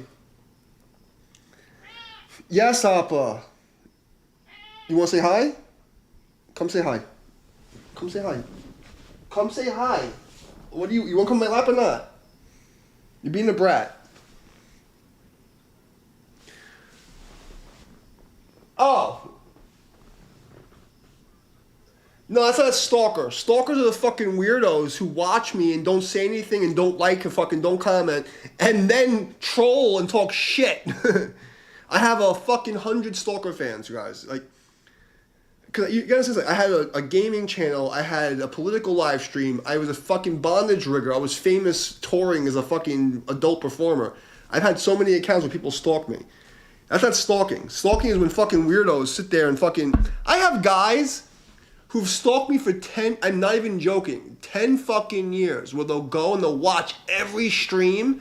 Yes, Appa. You want to say hi? Come say hi. Come say hi. Come say hi. What do you want to come to my lap or not? You're being a brat. Oh. No, that's not a stalker. Stalkers are the fucking weirdos who watch me and don't say anything and don't like and fucking don't comment and then troll and talk shit. I have a fucking 100 stalker fans, you guys. Like, cause you guys, I had a gaming channel. I had a political live stream. I was a fucking bondage rigger. I was famous touring as a fucking adult performer. I've had so many accounts where people stalk me. That's not stalking. Stalking is when fucking weirdos sit there and fucking... I have guys who've stalked me for 10, I'm not even joking, 10 fucking years, where they'll go and they'll watch every stream,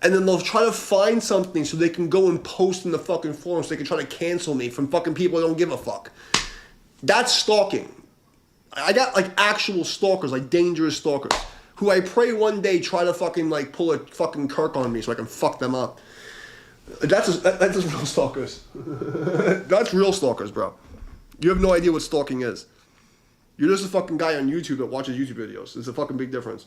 and then they'll try to find something so they can go and post in the fucking forums so they can try to cancel me from fucking people that don't give a fuck. That's stalking. I got like actual stalkers, like dangerous stalkers, who I pray one day try to fucking like pull a fucking Kirk on me so I can fuck them up. That's real stalkers. That's real stalkers, bro. You have no idea what stalking is. You're just a fucking guy on YouTube that watches YouTube videos. It's a fucking big difference.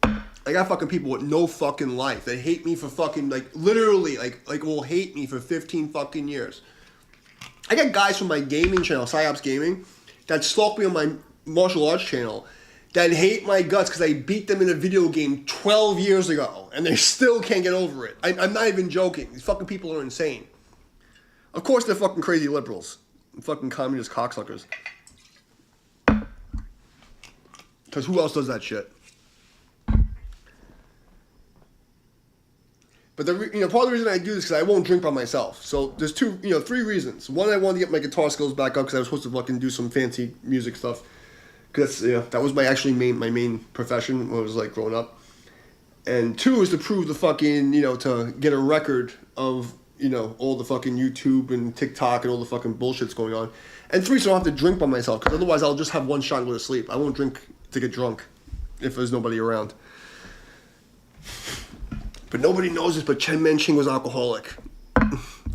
I got fucking people with no fucking life. They hate me for fucking, like, literally, like will hate me for 15 fucking years. I got guys from my gaming channel, Psyops Gaming, that stalk me on my martial arts channel that hate my guts because I beat them in a video game 12 years ago and they still can't get over it. I'm not even joking. These fucking people are insane. Of course they're fucking crazy liberals. Fucking communist cocksuckers. Because who else does that shit? But part of the reason I do this is because I won't drink by myself. So there's three reasons. One, I wanted to get my guitar skills back up because I was supposed to fucking do some fancy music stuff. Because that was my main profession when I was like growing up. And two is to prove the fucking to get a record of all the fucking YouTube and TikTok and all the fucking bullshit's going on. And three, so I don't have to drink by myself because otherwise I'll just have one shot and go to sleep. I won't drink to get drunk if there's nobody around. But nobody knows this, but Chen Menching was alcoholic.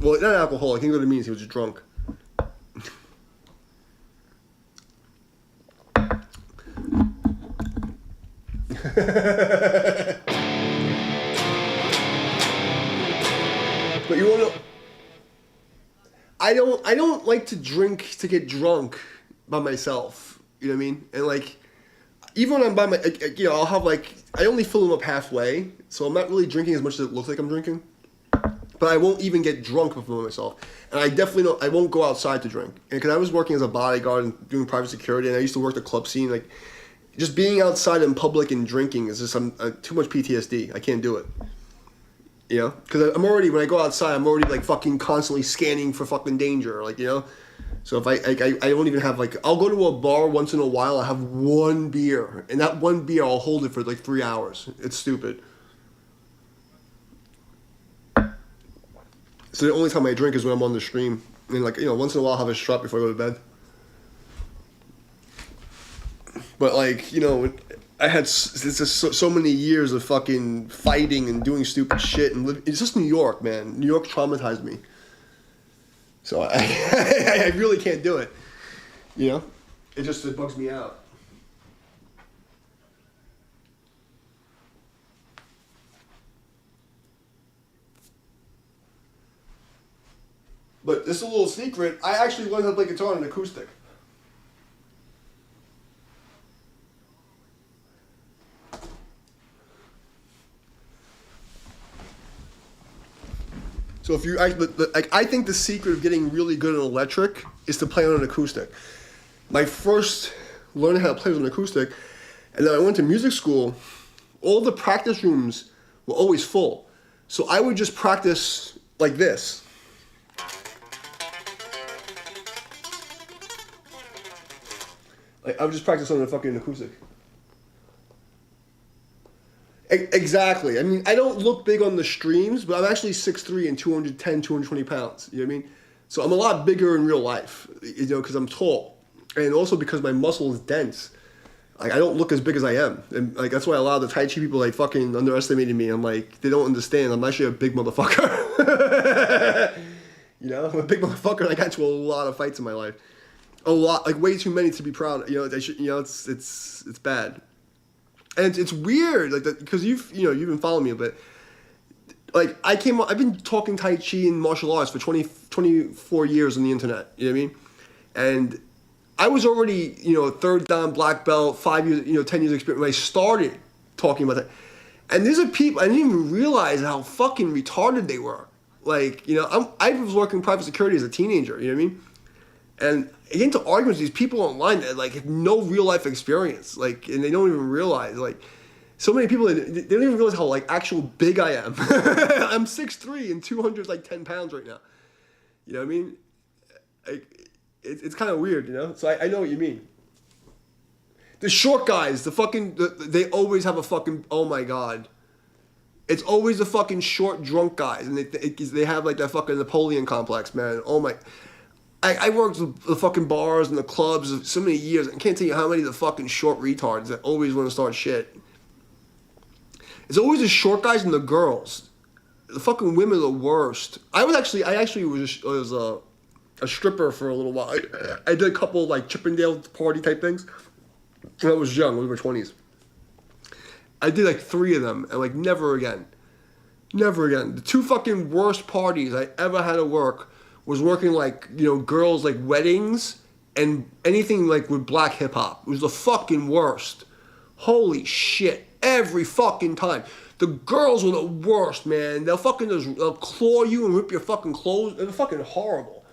Well, not alcoholic. I think what it means he was just drunk. But you wanna know? I don't like to drink to get drunk by myself. You know what I mean? And like, even when I'm by I'll have I only fill them up halfway, so I'm not really drinking as much as it looks like I'm drinking. But I won't even get drunk before myself. And I definitely I won't go outside to drink. And because I was working as a bodyguard and doing private security, and I used to work the club scene, like, just being outside in public and drinking is just too much PTSD. I can't do it. Because I'm already, when I go outside, I'm already like fucking constantly scanning for fucking danger, So if I don't even have I'll go to a bar once in a while. I have one beer, and that one beer I'll hold it for 3 hours. It's stupid. So the only time I drink is when I'm on the stream, and once in a while I'll have a shot before I go to bed. But I had it's just so many years of fucking fighting and doing stupid shit, and it's just New York, man. New York traumatized me. So I really can't do it. It bugs me out. But this is a little secret. I actually learned how to play guitar on an acoustic. So if I think the secret of getting really good at electric is to play on an acoustic. My first learning how to play was an acoustic, and then I went to music school. All the practice rooms were always full, so I would just practice like this. I would just practice on a fucking acoustic. Exactly. I mean, I don't look big on the streams, but I'm actually 6'3" and 210, 220 pounds. You know what I mean? So I'm a lot bigger in real life, because I'm tall. And also because my muscle is dense. I don't look as big as I am. And that's why a lot of the Tai Chi people fucking underestimated me. I'm they don't understand. I'm actually a big motherfucker. I'm a big motherfucker, and I got into a lot of fights in my life. A lot, way too many to be proud. It's bad. And it's weird, because you've been following me a bit. I've been talking Tai Chi and martial arts for 24 years on the internet. You know what I mean? And I was already, third dan black belt, 5 years, 10 years experience when I started talking about that. And these are people, I didn't even realize how fucking retarded they were. I was working private security as a teenager, you know what I mean? And I get into arguments with these people online that have no real life experience, and they don't even realize, so many people, they don't even realize how actual big I am. I'm 6'3" and 210 pounds right now. You know what I mean? It's kind of weird, So I know what you mean. The short guys, they always have a fucking, oh my God. It's always the fucking short drunk guys, and they have that fucking Napoleon complex, man. Oh my. I worked with the fucking bars and the clubs for so many years. I can't tell you how many of the fucking short retards that always want to start shit. It's always the short guys and the girls. The fucking women are the worst. I actually was a stripper for a little while. I did a couple Chippendale party type things when I was young, in my 20s. I did 3 of them, and never again. Never again. The 2 fucking worst parties I ever had to work was working girls weddings and anything with black hip hop. It was the fucking worst. Holy shit. Every fucking time. The girls were the worst, man. They'll claw you and rip your fucking clothes. They're fucking horrible.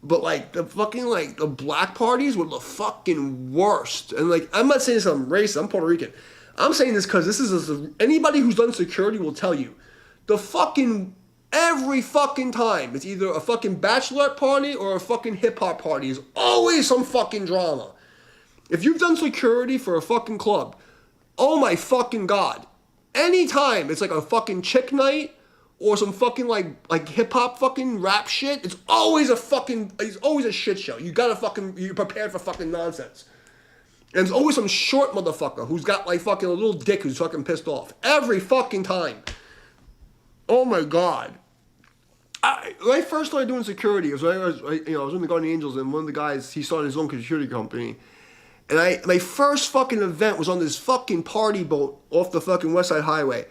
But the black parties were the fucking worst. And I'm not saying this, I'm racist, I'm Puerto Rican. I'm saying this because anybody who's done security will tell you. Every fucking time, it's either a fucking bachelorette party or a fucking hip-hop party. There's always some fucking drama. If you've done security for a fucking club, oh my fucking God. Anytime it's like a fucking chick night or some fucking like hip-hop fucking rap shit, it's always a shit show. You're prepared for fucking nonsense. And there's always some short motherfucker who's got like fucking a little dick who's fucking pissed off. Every fucking time. Oh my God. When I first started doing security, I was in the Guardian Angels, and one of the guys, he started his own security company. And my first fucking event was on this fucking party boat off the fucking West Side Highway.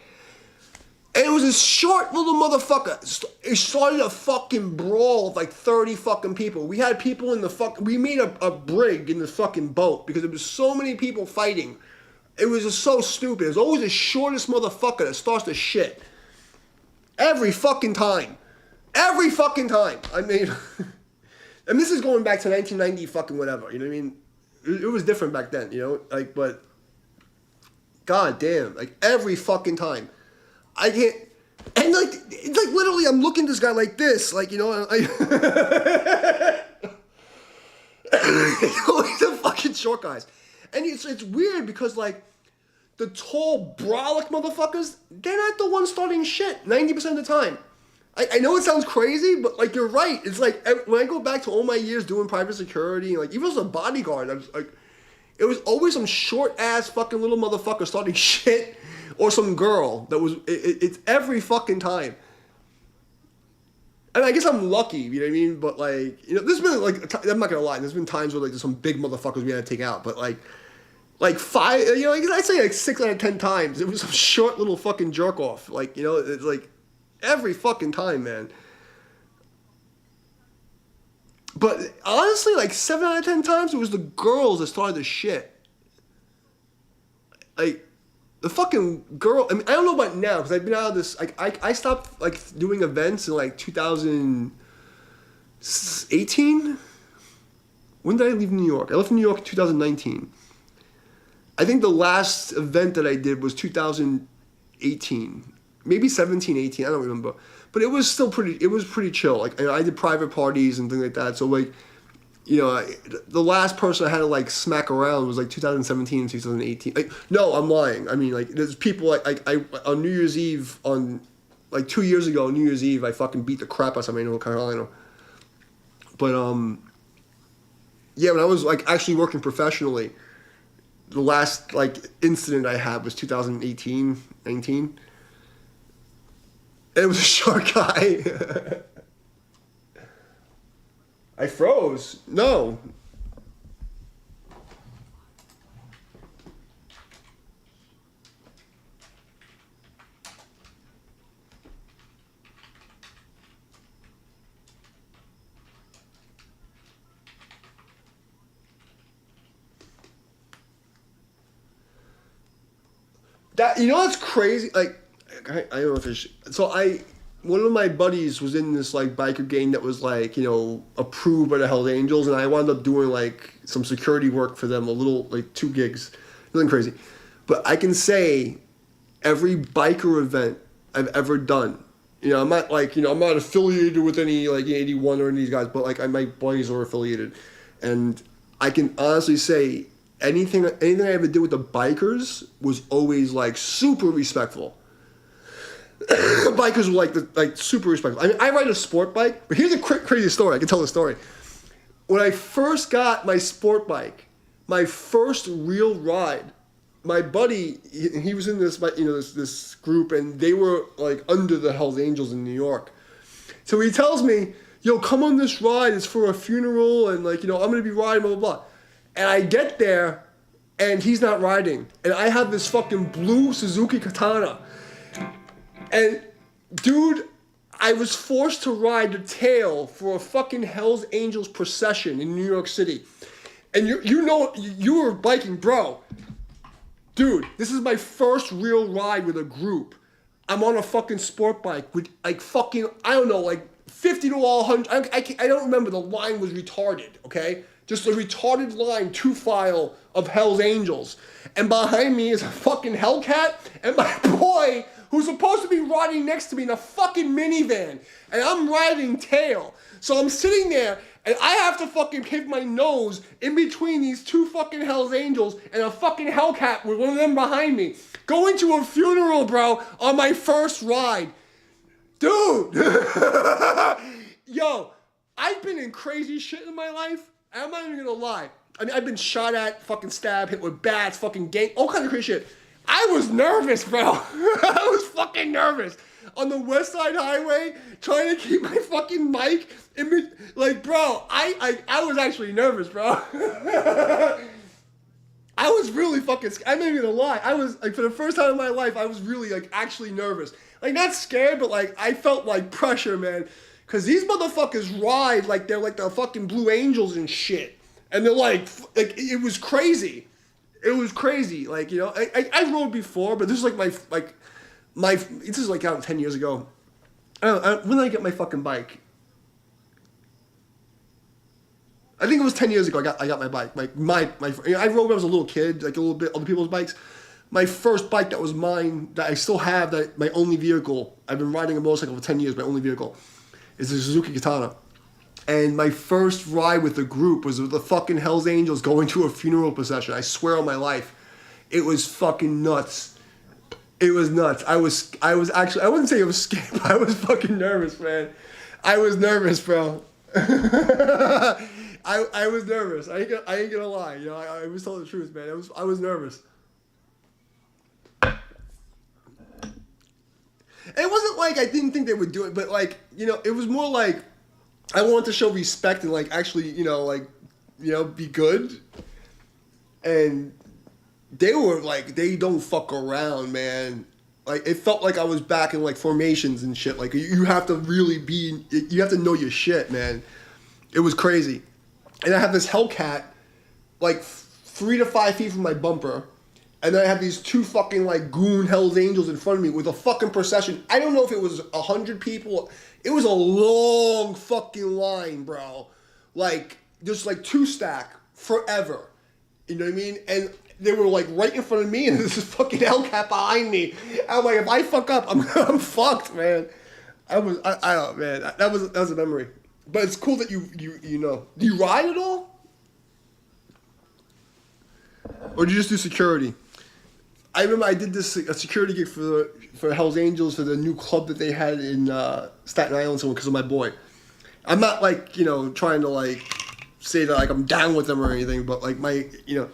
And it was this short little motherfucker. It started a fucking brawl of like 30 fucking people. We had people in the we made a brig in the fucking boat because there was so many people fighting. It was just so stupid. There's always the shortest motherfucker that starts the shit. Every fucking time. Every fucking time. I mean, and this is going back to 1990 fucking whatever. You know what I mean? It was different back then, you know? Like, but, God damn. Like, every fucking time. I can't, and like, it's like literally I'm looking at this guy like this, like, you know, he's a fucking short guys. And it's weird because like, the tall brolic motherfuckers, they're not the ones starting shit 90% of the time. I know it sounds crazy, but like you're right. It's like when I go back to all my years doing private security, like even as a bodyguard, I was like, it was always some short ass fucking little motherfucker starting shit, or some girl that was. It's every fucking time. And I guess I'm lucky, you know what I mean? But like, you know, there's been like, I'm not gonna lie, there's been times where like there's some big motherfuckers we had to take out, but like 5, you know, I'd say like 6 out of 10 times it was some short little fucking jerk off. Like, you know, it's like. Every fucking time, man. But honestly, like 7 out of 10 times, it was the girls that started the shit. Like, the fucking girl, I mean, I don't know about now, because I've been out of this, like, I stopped, like, doing events in, like, 2018? When did I leave New York? I left New York in 2019. I think the last event that I did was 2018. Maybe 17, 18, I don't remember. But it was still pretty chill. Like, I did private parties and things like that. So, like, you know, the last person I had to, like, smack around was, like, 2017 and 2018. Like, no, I'm lying. I mean, like, there's people, like, I on New Year's Eve, like, 2 years ago on New Year's Eve, I fucking beat the crap out of somebody in North Carolina. But, yeah, when I was, like, actually working professionally, the last, like, incident I had was 2018, 19. It was a short guy. I froze. No. That, you know what's crazy? Like, I don't know if it's... So one of my buddies was in this, like, biker gang that was, like, you know, approved by the Hells Angels, and I wound up doing, like, some security work for them, a little, like, 2 gigs. Nothing crazy. But I can say every biker event I've ever done, you know, I'm not, like, you know, I'm not affiliated with any, like, 81 or any of these guys, but, like, my buddies are affiliated. And I can honestly say anything I ever did with the bikers was always, like, super respectful. Bikers were like super respectful. I mean, I ride a sport bike, but here's a crazy story. I can tell the story. When I first got my sport bike, my first real ride, my buddy, he was in this, you know, this group, and they were like under the Hells Angels in New York. So he tells me, "Yo, come on this ride. It's for a funeral, and like, you know, I'm gonna be riding, blah blah blah." And I get there, and he's not riding, and I have this fucking blue Suzuki Katana. And, dude, I was forced to ride the tail for a fucking Hells Angels procession in New York City. And you know, you were biking, bro. Dude, this is my first real ride with a group. I'm on a fucking sport bike with, like, fucking, I don't know, like, 50 to all 100. I don't remember. The line was retarded, okay? Just a retarded line, 2-file of Hells Angels. And behind me is a fucking Hellcat, and my boy who's supposed to be riding next to me in a fucking minivan, and I'm riding tail. So I'm sitting there, and I have to fucking hit my nose in between these two fucking Hells Angels and a fucking Hellcat with one of them behind me. Going to a funeral, bro, on my first ride. Dude! Yo, I've been in crazy shit in my life, and I'm not even gonna lie. I mean, I've been shot at, fucking stabbed, hit with bats, fucking gang, all kinds of crazy shit. I was nervous, bro. I was fucking nervous. On the West Side Highway, trying to keep my fucking mic in me. Like, bro, I was actually nervous, bro. I was really fucking scared. I'm not even gonna lie. I was, like, for the first time in my life, I was really, like, actually nervous. Like, not scared, but, like, I felt, like, pressure, man. Because these motherfuckers ride like they're, like, the fucking Blue Angels and shit. And they're, like, it was crazy. It was crazy. Like, you know, I rode before, but this is, like, this is, like, out 10 years ago. When did I get my fucking bike? I think it was 10 years ago I got my bike. I rode when I was a little kid, like a little bit other people's bikes. My first bike that was mine, that I still have, that my only vehicle, I've been riding a motorcycle for 10 years, my only vehicle, is a Suzuki Katana. And my first ride with the group was with the fucking Hells Angels going to a funeral procession. I swear on my life. It was fucking nuts. It was nuts. I was actually, I wouldn't say I was scared, but I was fucking nervous, man. I was nervous, bro. I was nervous. I ain't gonna lie. You know, I was telling the truth, man. I was nervous. It wasn't like I didn't think they would do it, but, like, you know, it was more like I wanted to show respect and, like, actually, you know, like, you know, be good. And they were like, they don't fuck around, man. Like, it felt like I was back in, like, formations and shit. Like, you have to really be, you have to know your shit, man. It was crazy. And I have this Hellcat, like, 3 to 5 feet from my bumper. And then I have these two fucking, like, goon Hells Angels in front of me with a fucking procession. I don't know if it was 100 people. It was a long fucking line, bro. Like, just, like, 2 stack forever. You know what I mean? And they were, like, right in front of me, and there's this fucking Hellcat behind me. I'm like, if I fuck up, I'm fucked, man. I don't know, man. That was a memory. But it's cool that you know. Do you ride at all? Or do you just do security? I remember I did a security gig for Hells Angels for the new club that they had in Staten Island because of my boy. I'm not, like, you know, trying to, like, say that, like, I'm down with them or anything, but, like, my, you know,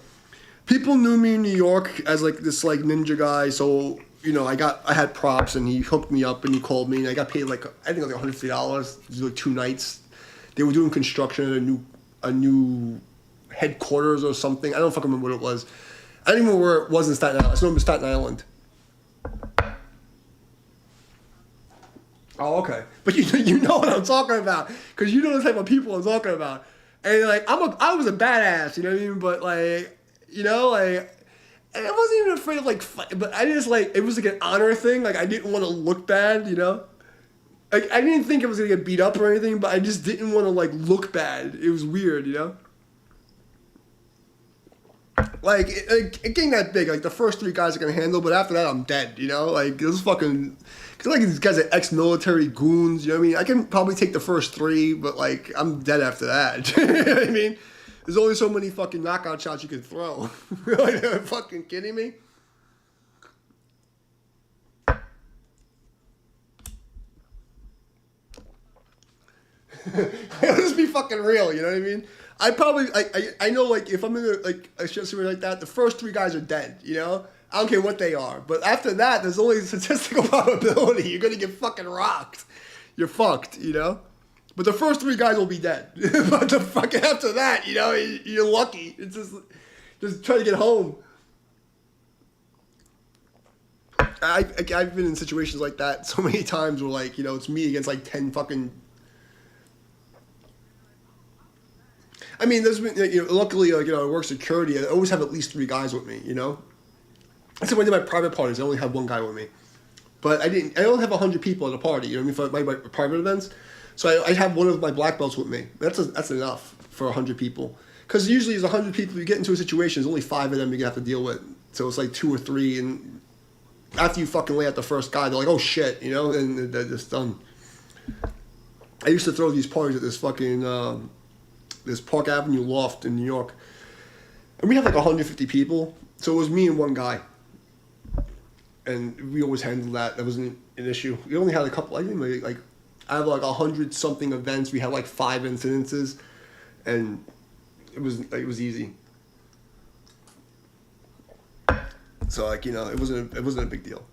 people knew me in New York as, like, this, like, ninja guy, so, you know, I had props, and he hooked me up, and he called me, and I got paid, like, I think, like, $150 to do, like, 2 nights. They were doing construction at a new headquarters or something. I don't fucking remember what it was. I don't even know where it was in Staten Island. I still remember Staten Island. Oh, okay. But you know what I'm talking about, because you know the type of people I'm talking about. And, like, I was a badass, you know what I mean? But, like, you know, like, and I wasn't even afraid of, like, fight, but I just, like, it was like an honor thing. Like, I didn't want to look bad, you know? Like, I didn't think I was gonna get beat up or anything, but I just didn't want to, like, look bad. It was weird, you know? Like, it getting that big, like, the first 3 guys I can handle, but after that, I'm dead, you know? Like, this fucking, because, like, these guys are ex-military goons, you know what I mean? I can probably take the first 3, but, like, I'm dead after that. You know what I mean? There's only so many fucking knockout shots you can throw. Like, are you fucking kidding me? Let's just be fucking real, you know what I mean? I probably, I know, like, if I'm in a shit situation like that, the first 3 guys are dead, you know? I don't care what they are. But after that, there's only a statistical probability you're gonna get fucking rocked. You're fucked, you know? But the first 3 guys will be dead. But the fucking after that, you know, you're lucky. It's just try to get home. I've been in situations like that so many times where, like, you know, it's me against, like, 10 fucking... I mean, there's been, you know, luckily, like, you know, I work security. I always have at least 3 guys with me, you know? Except when I did my private parties, I only had 1 guy with me. But I don't have 100 people at a party, you know what I mean, for my private events. So I have one of my black belts with me. That's enough for 100 people. Because usually there's 100 people, you get into a situation, there's only 5 of them you're going to have to deal with. So it's like 2 or 3, and after you fucking lay out the first guy, they're like, oh shit, you know, and they're just done. I used to throw these parties at this fucking this Park Avenue loft in New York, and we had like 150 people. So it was me and one guy, and we always handled that. That wasn't an issue. We only had a couple. I think like out of like 100 something events, we had like 5 incidences, and it was easy. So like, you know, it wasn't a big deal.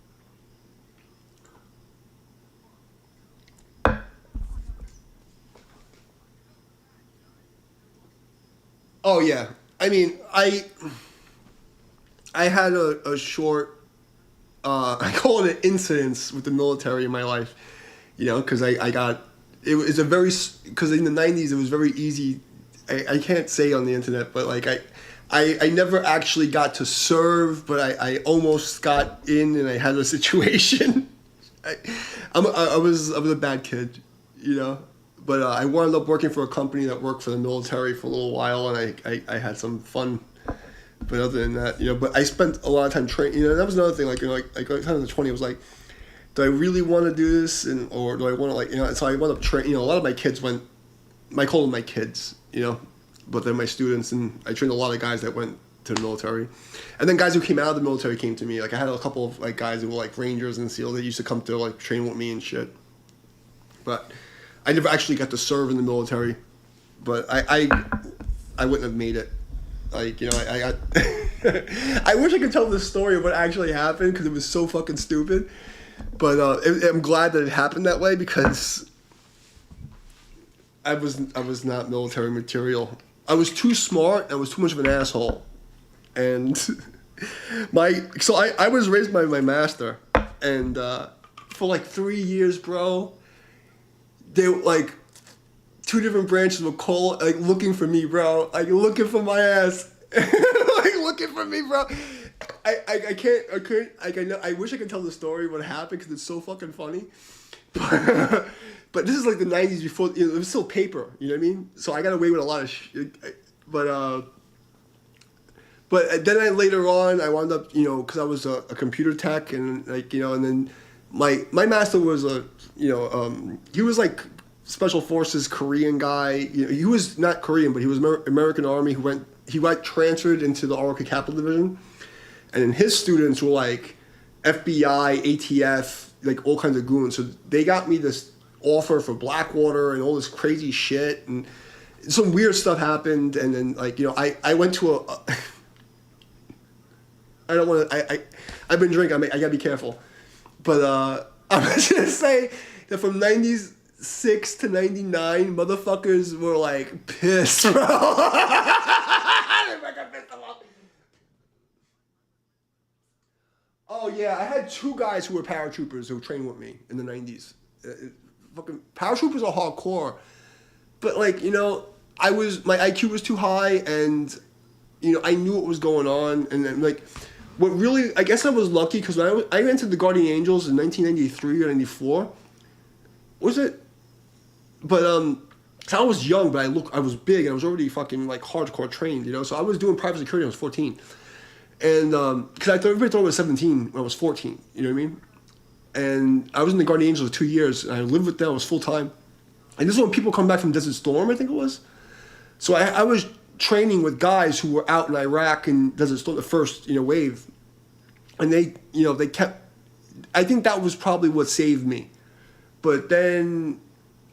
Oh yeah, I mean, I had a short, I call it an incidents with the military in my life, you know, because I got, it was a very, because in the 90s it was very easy, I can't say on the internet, but like I never actually got to serve, but I almost got in and I had a situation. I was a bad kid, you know. But I wound up working for a company that worked for the military for a little while, and I had some fun. But other than that, you know, but I spent a lot of time training. You know, that was another thing. Like, you know, like kind of in the 20s, I was like, do I really want to do this, or do I want to, like, you know? And so I wound up training. You know, a lot of my kids went. I call them my kids, you know, but they're my students, and I trained a lot of guys that went to the military, and then guys who came out of the military came to me. Like I had a couple of like guys who were like Rangers and SEALs that used to come to like train with me and shit, but I never actually got to serve in the military, but I wouldn't have made it. Like, you know, I got... I wish I could tell the story of what actually happened because it was so fucking stupid. But I'm glad that it happened that way because I was not military material. I was too smart. I was too much of an asshole. And I was raised by my master. And for like 3 years, bro... They like 2 different branches would call like looking for me, bro. Like looking for my ass, like looking for me, bro. I can't. I wish I could tell the story what happened because it's so fucking funny. But this is like the 90s before, you know, it was still paper. You know what I mean? So I got away with a lot of shit. But then later on I wound up, you know, because I was a computer tech and like, you know, and then my master was he was like special forces Korean guy. You know, he was not Korean, but he was American Army he got transferred into the Oracle Capital Division, and then his students were like FBI, ATF, like all kinds of goons. So they got me this offer for Blackwater and all this crazy shit, and some weird stuff happened. And then like, you know, I went to I don't want to. I've been drinking. I gotta be careful. But I'm just gonna say that from 96 to 99, motherfuckers were like pissed, bro. Oh yeah, I had 2 guys who were paratroopers who trained with me in the 90s. Fucking paratroopers are hardcore, but like, you know, my IQ was too high, and you know, I knew what was going on, and then like. What really, I guess I was lucky because when I entered the Guardian Angels in 1993 or 94, was it? But I was young, but I was big, and I was already fucking like hardcore trained, you know. So I was doing private security when I was 14, and because everybody thought I was 17 when I was 14, you know what I mean? And I was in the Guardian Angels for 2 years, and I lived with them. I was full time, and this is when people come back from Desert Storm, I think it was. So I was training with guys who were out in Iraq and Desert Storm, the first, you know, wave, and they, you know, they kept. I think that was probably what saved me, but then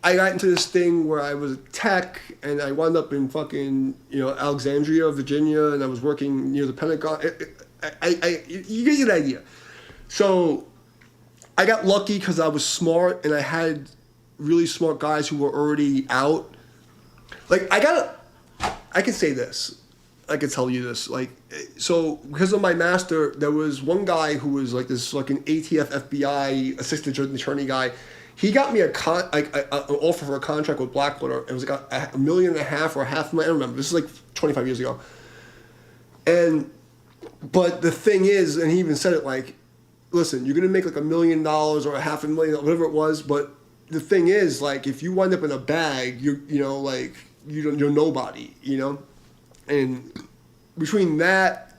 I got into this thing where I was tech, and I wound up in fucking, you know, Alexandria, Virginia, and I was working near the Pentagon. You get the idea. So I got lucky because I was smart, and I had really smart guys who were already out. Like I can say this. I can tell you this. Like, so because of my master, there was one guy who was like this, like an ATF FBI assistant attorney guy. He got me an offer for a contract with Blackwater. It was like $1.5 million or $500,000. I don't remember. This is like 25 years ago. But the thing is, and he even said it like, listen, you're gonna make like $1 million or $500,000, whatever it was. But the thing is, like, if you wind up in a bag, you're nobody, you know. And between that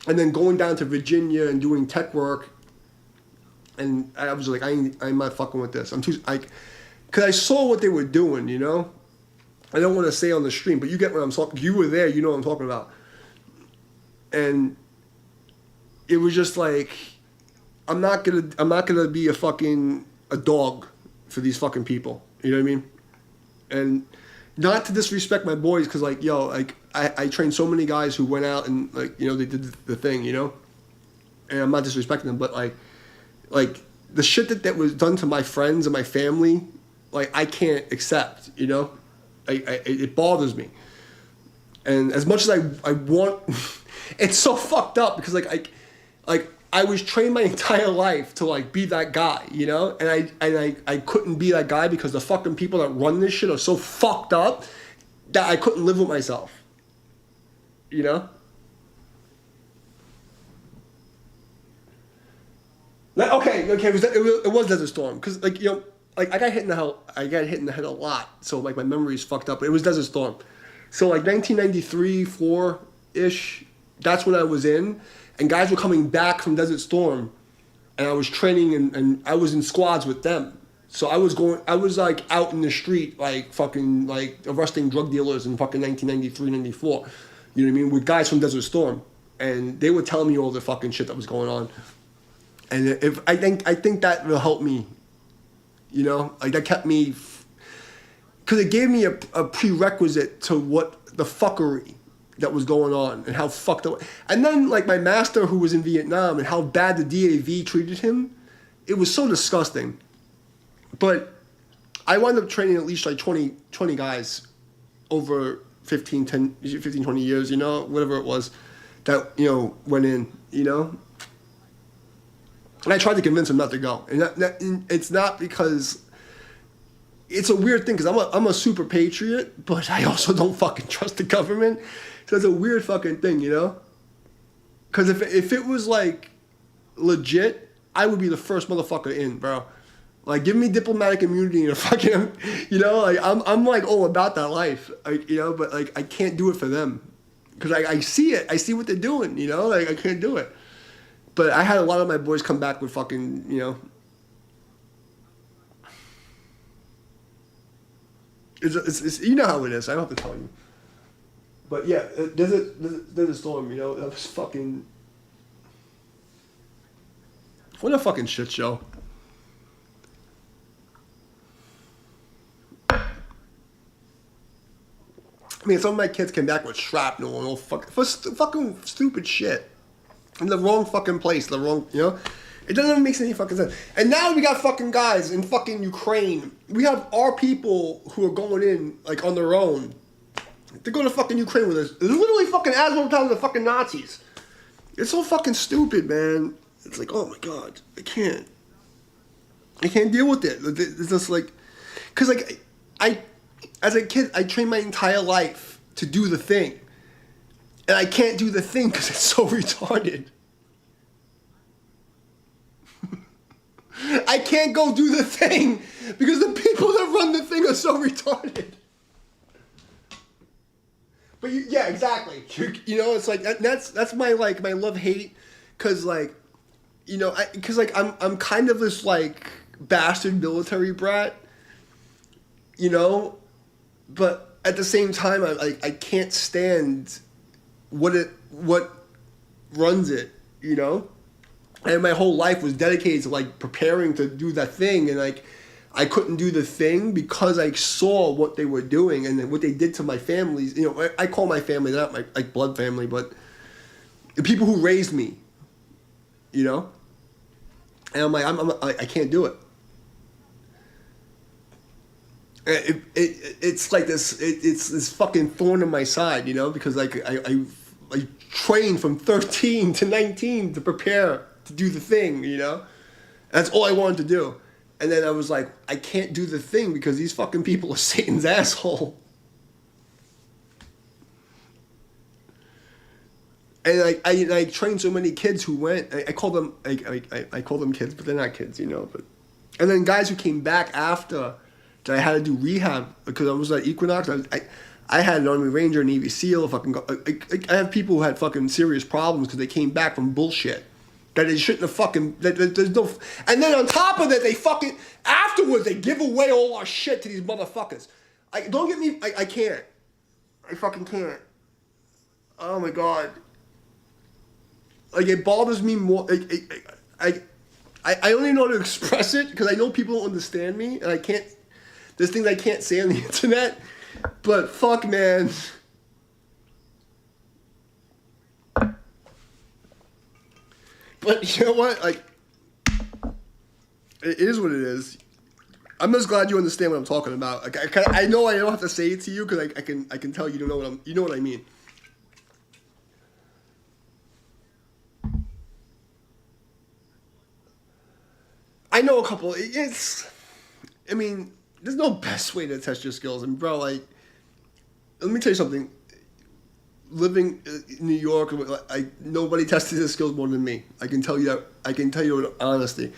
and then going down to Virginia and doing tech work, And I was like, I'm not fucking with this. I'm too like, cause I saw what they were doing, you know. I don't want to say on the stream, but you get what I'm talking. You were there, you know what I'm talking about. And it was just like, I'm not gonna be a dog for these fucking people. You know what I mean? And not to disrespect my boys, cause like, yo, like I trained so many guys who went out and like, you know, they did the thing, you know. And I'm not disrespecting them, but like the shit that was done to my friends and my family, like I can't accept, you know. It bothers me. And as much as I want, it's so fucked up because like I was trained my entire life to like be that guy, you know, and I couldn't be that guy because the fucking people that run this shit are so fucked up that I couldn't live with myself, you know. Like, okay, it was Desert Storm because like, you know, like I got hit in the head a lot, so like my memory is fucked up. But it was Desert Storm, so like 1993, 4-ish, that's when I was in, and guys were coming back from Desert Storm, and I was training and I was in squads with them. So I was like out in the street like fucking like arresting drug dealers in fucking 1993, 94, you know what I mean, with guys from Desert Storm, and they were telling me all the fucking shit that was going on. And if I think that will help me, you know, like that kept me, because it gave me a prerequisite to what the fuckery that was going on and how fucked up. And then like my master who was in Vietnam and how bad the DAV treated him, it was so disgusting. But I wound up training at least like 20 guys over 15, 20 years, you know, whatever it was, that, you know, went in, you know. And I tried to convince him not to go. And it's not because... It's a weird thing, because I'm a super patriot, but I also don't fucking trust the government. So it's a weird fucking thing, you know? Because if it was, like, legit, I would be the first motherfucker in, bro. Like, give me diplomatic immunity and a fucking... You know, like, I'm like, all about that life. Like, you know, but, like, I can't do it for them. Because I see it. I see what they're doing, you know? Like, I can't do it. But I had a lot of my boys come back with fucking, you know. It's you know how it is. I don't have to tell you. But yeah, there's a storm, you know. That was fucking. What a fucking shit show. I mean, some of my kids came back with shrapnel and all fucking stupid shit. In the wrong fucking place, you know? It doesn't even make any fucking sense. And now we got fucking guys in fucking Ukraine. We have our people who are going in, like, on their own. They're going to fucking Ukraine with us. It's literally fucking as well times the fucking Nazis. It's so fucking stupid, man. It's like, oh my God, I can't deal with it. It's just like, because, like, as a kid, I trained my entire life to do the thing. And I can't do the thing because it's so retarded. I can't go do the thing because the people that run the thing are so retarded. But yeah, exactly. You know, it's like that's my like my love-hate, because like, you know, because like I'm kind of this like bastard military brat, you know, but at the same time I can't stand what runs it, you know? And my whole life was dedicated to like preparing to do that thing, and like I couldn't do the thing because I saw what they were doing and what they did to my families. You know, I call my family, they're not my like blood family, but the people who raised me, you know? And I'm like, I can't do it. It's like this, it's this fucking thorn in my side, you know, because like I trained from 13 to 19 to prepare to do the thing, you know? That's all I wanted to do. And then I was like, I can't do the thing because these fucking people are Satan's asshole. And I trained so many kids who went, I call them, I call them kids, but they're not kids, you know? But and then guys who came back after that I had to do rehab because I was at Equinox. I had an Army Ranger, Navy SEAL. I have people who had fucking serious problems because they came back from bullshit. That they shouldn't have fucking, there's no, and then on top of that, they fucking, afterwards, they give away all our shit to these motherfuckers. Don't get me, I can't. I fucking can't. Oh my God. Like, it bothers me more, I only know how to express it, because I know people don't understand me, and I can't, there's things I can't say on the internet, but fuck, man. But you know what? Like, it is what it is. I'm just glad you understand what I'm talking about. Like, I know I don't have to say it to you because I can tell you don't know you know what I mean. I know a couple. I mean, there's no best way to test your skills. And bro, like, let me tell you something. Living in New York, nobody tested his skills more than me. I can tell you that. I can tell you in honesty.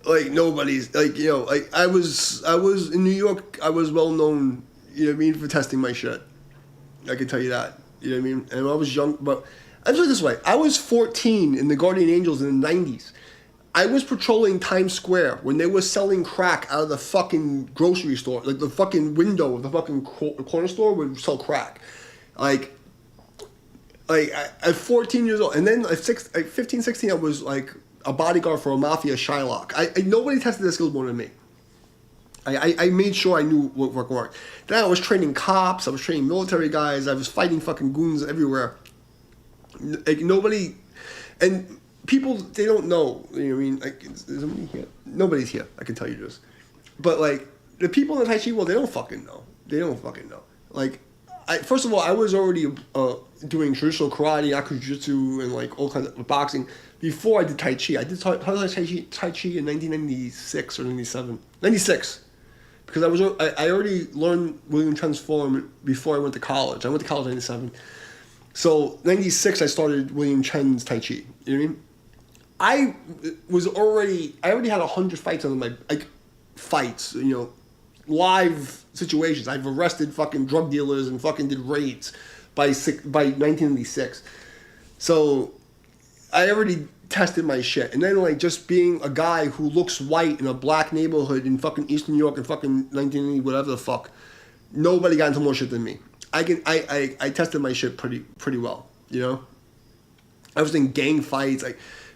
Like, nobody's, like, you know, like, I was in New York, I was well known, you know what I mean, for testing my shit. I can tell you that. You know what I mean? And I was young, but I'll put it this way. I was 14 in the Guardian Angels in the 90s. I was patrolling Times Square when they were selling crack out of the fucking grocery store. Like, the fucking window of the fucking corner store would sell crack. Like at 14 years old, and then at 15, 16, I was like a bodyguard for a mafia Shylock. Nobody tested their skills more than me. I made sure I knew what worked. Then I was training cops, I was training military guys, I was fighting fucking goons everywhere. Like, nobody, and people, they don't know, you know what I mean? Like, is somebody here? Nobody's here, I can tell you this. But, like, the people in the Tai Chi world, they don't fucking know. They don't fucking know. Like, first of all, I was already doing traditional karate, jiu-jitsu, and like all kinds of boxing before I did Tai Chi. I did Tai Chi in 1996 or 97. 96. Because I already learned William Chen's form before I went to college. I went to college in 97. So 96 I started William Chen's Tai Chi. You know what I mean? I already had 100 fights under my, like, fights, you know, live situations. I've arrested fucking drug dealers and fucking did raids by 1996. So I already tested my shit. And then, like, just being a guy who looks white in a black neighborhood in fucking East New York in fucking 1980, whatever the fuck, nobody got into more shit than me. I tested my shit pretty well, you know? I was in gang fights.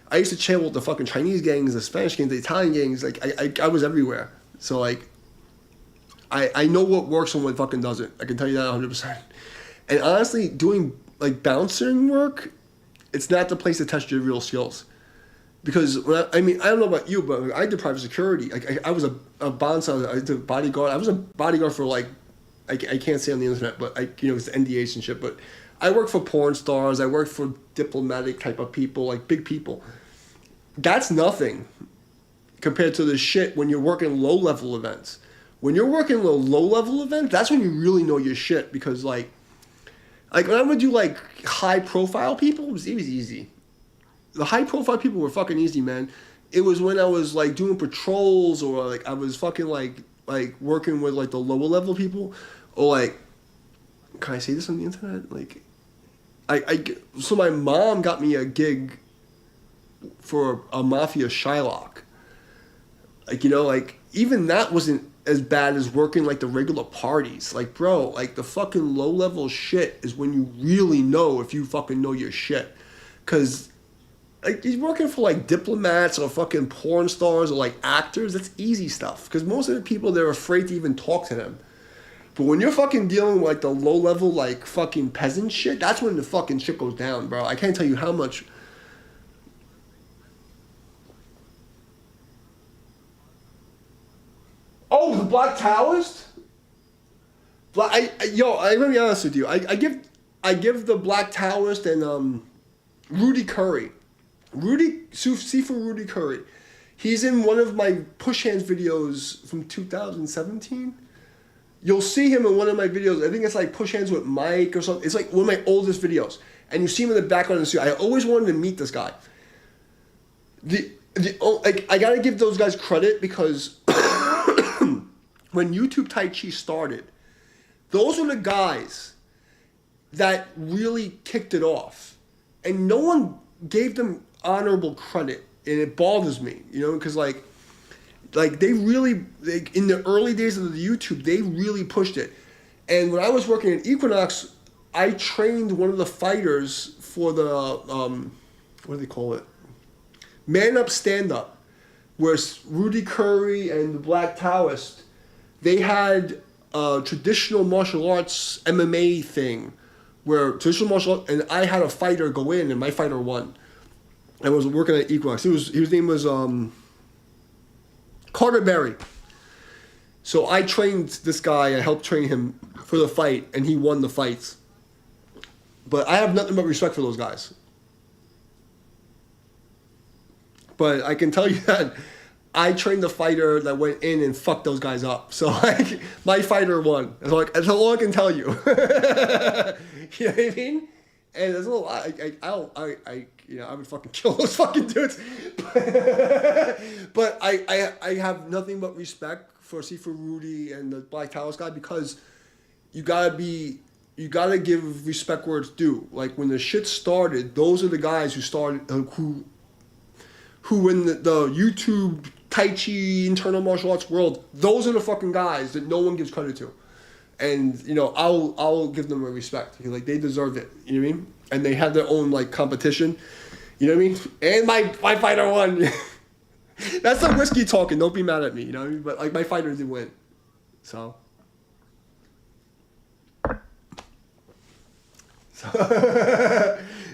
I used to chill with the fucking Chinese gangs, the Spanish gangs, the Italian gangs. Like, I was everywhere. So, like, I know what works and what fucking doesn't. I can tell you that 100%. And honestly, doing, like, bouncing work, it's not the place to test your real skills. Because, I don't know about you, but I did private security. Like, I was a bouncer, I did bodyguard. I was a bodyguard for, like, I can't say on the internet, but, you know, it's NDAs and shit. But I worked for porn stars. I worked for diplomatic type of people, like, big people. That's nothing compared to the shit when you're working low-level events. When you're working a low-level event, that's when you really know your shit. Because, like when I would do, like, high-profile people, it was easy. The high-profile people were fucking easy, man. It was when I was, like, doing patrols or, like, I was fucking, like working with, like, the lower-level people. Or, like, can I say this on the internet? Like, so my mom got me a gig for a mafia Shylock. Like, you know, like, even that wasn't as bad as working, like, the regular parties. Like, bro, like, the fucking low-level shit is when you really know if you fucking know your shit. Because, like, he's working for, like, diplomats or fucking porn stars or, like, actors. That's easy stuff. Because most of the people, they're afraid to even talk to them. But when you're fucking dealing with, like, the low-level, like, fucking peasant shit, that's when the fucking shit goes down, bro. I can't tell you how much. Oh, the Black Taoist? I'm gonna be honest with you. I give the Black Taoist and Rudy Curry. Sifu Rudy Curry. He's in one of my push hands videos from 2017. You'll see him in one of my videos. I think it's like push hands with Mike or something. It's like one of my oldest videos. And you see him in the background of the suit. I always wanted to meet this guy. I gotta give those guys credit because when YouTube Tai Chi started, those were the guys that really kicked it off. And no one gave them honorable credit, and it bothers me, you know, because like they really, like, in the early days of the YouTube, they really pushed it. And when I was working at Equinox, I trained one of the fighters for the what do they call it? Man Up Stand Up, where Rudy Curry and the Black Taoist, they had a traditional martial arts MMA thing, where traditional martial arts, and I had a fighter go in, and my fighter won. I was working at Equinox. His name was Carter Berry. So I trained this guy. I helped train him for the fight, and he won the fights. But I have nothing but respect for those guys. But I can tell you that I trained the fighter that went in and fucked those guys up. So like, my fighter won. That's all I can tell you. You know what I mean? And there's a little, I would fucking kill those fucking dudes. But I have nothing but respect for Sifu Rudy and the Black Taoist guy, because you gotta give respect where it's due. Like, when the shit started, those are the guys who started, who in the YouTube Tai Chi internal martial arts world, those are the fucking guys that no one gives credit to. And, you know, I'll give them a respect. Like, they deserve it. You know what I mean? And they have their own, like, competition. You know what I mean? And my fighter won. That's the whiskey talking. Don't be mad at me. You know what I mean? But, like, my fighter did win. So.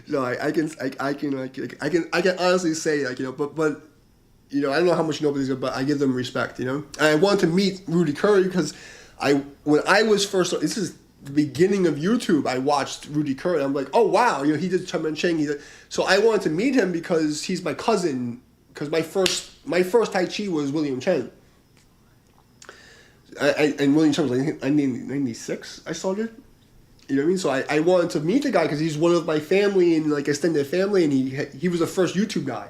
No, I can honestly say, like, you know, but you know, I don't know how much you know about these guys, but I give them respect, you know. And I wanted to meet Rudy Curry because when I was first, this is the beginning of YouTube, I watched Rudy Curry. And I'm like, oh wow, you know, he did Chen Cheng. So I wanted to meet him because he's my cousin. Because my first Tai Chi was William Chen. And William Chen was, I think, 96. I started. You know what I mean? So I wanted to meet the guy because he's one of my family and, like, extended family, and he was the first YouTube guy.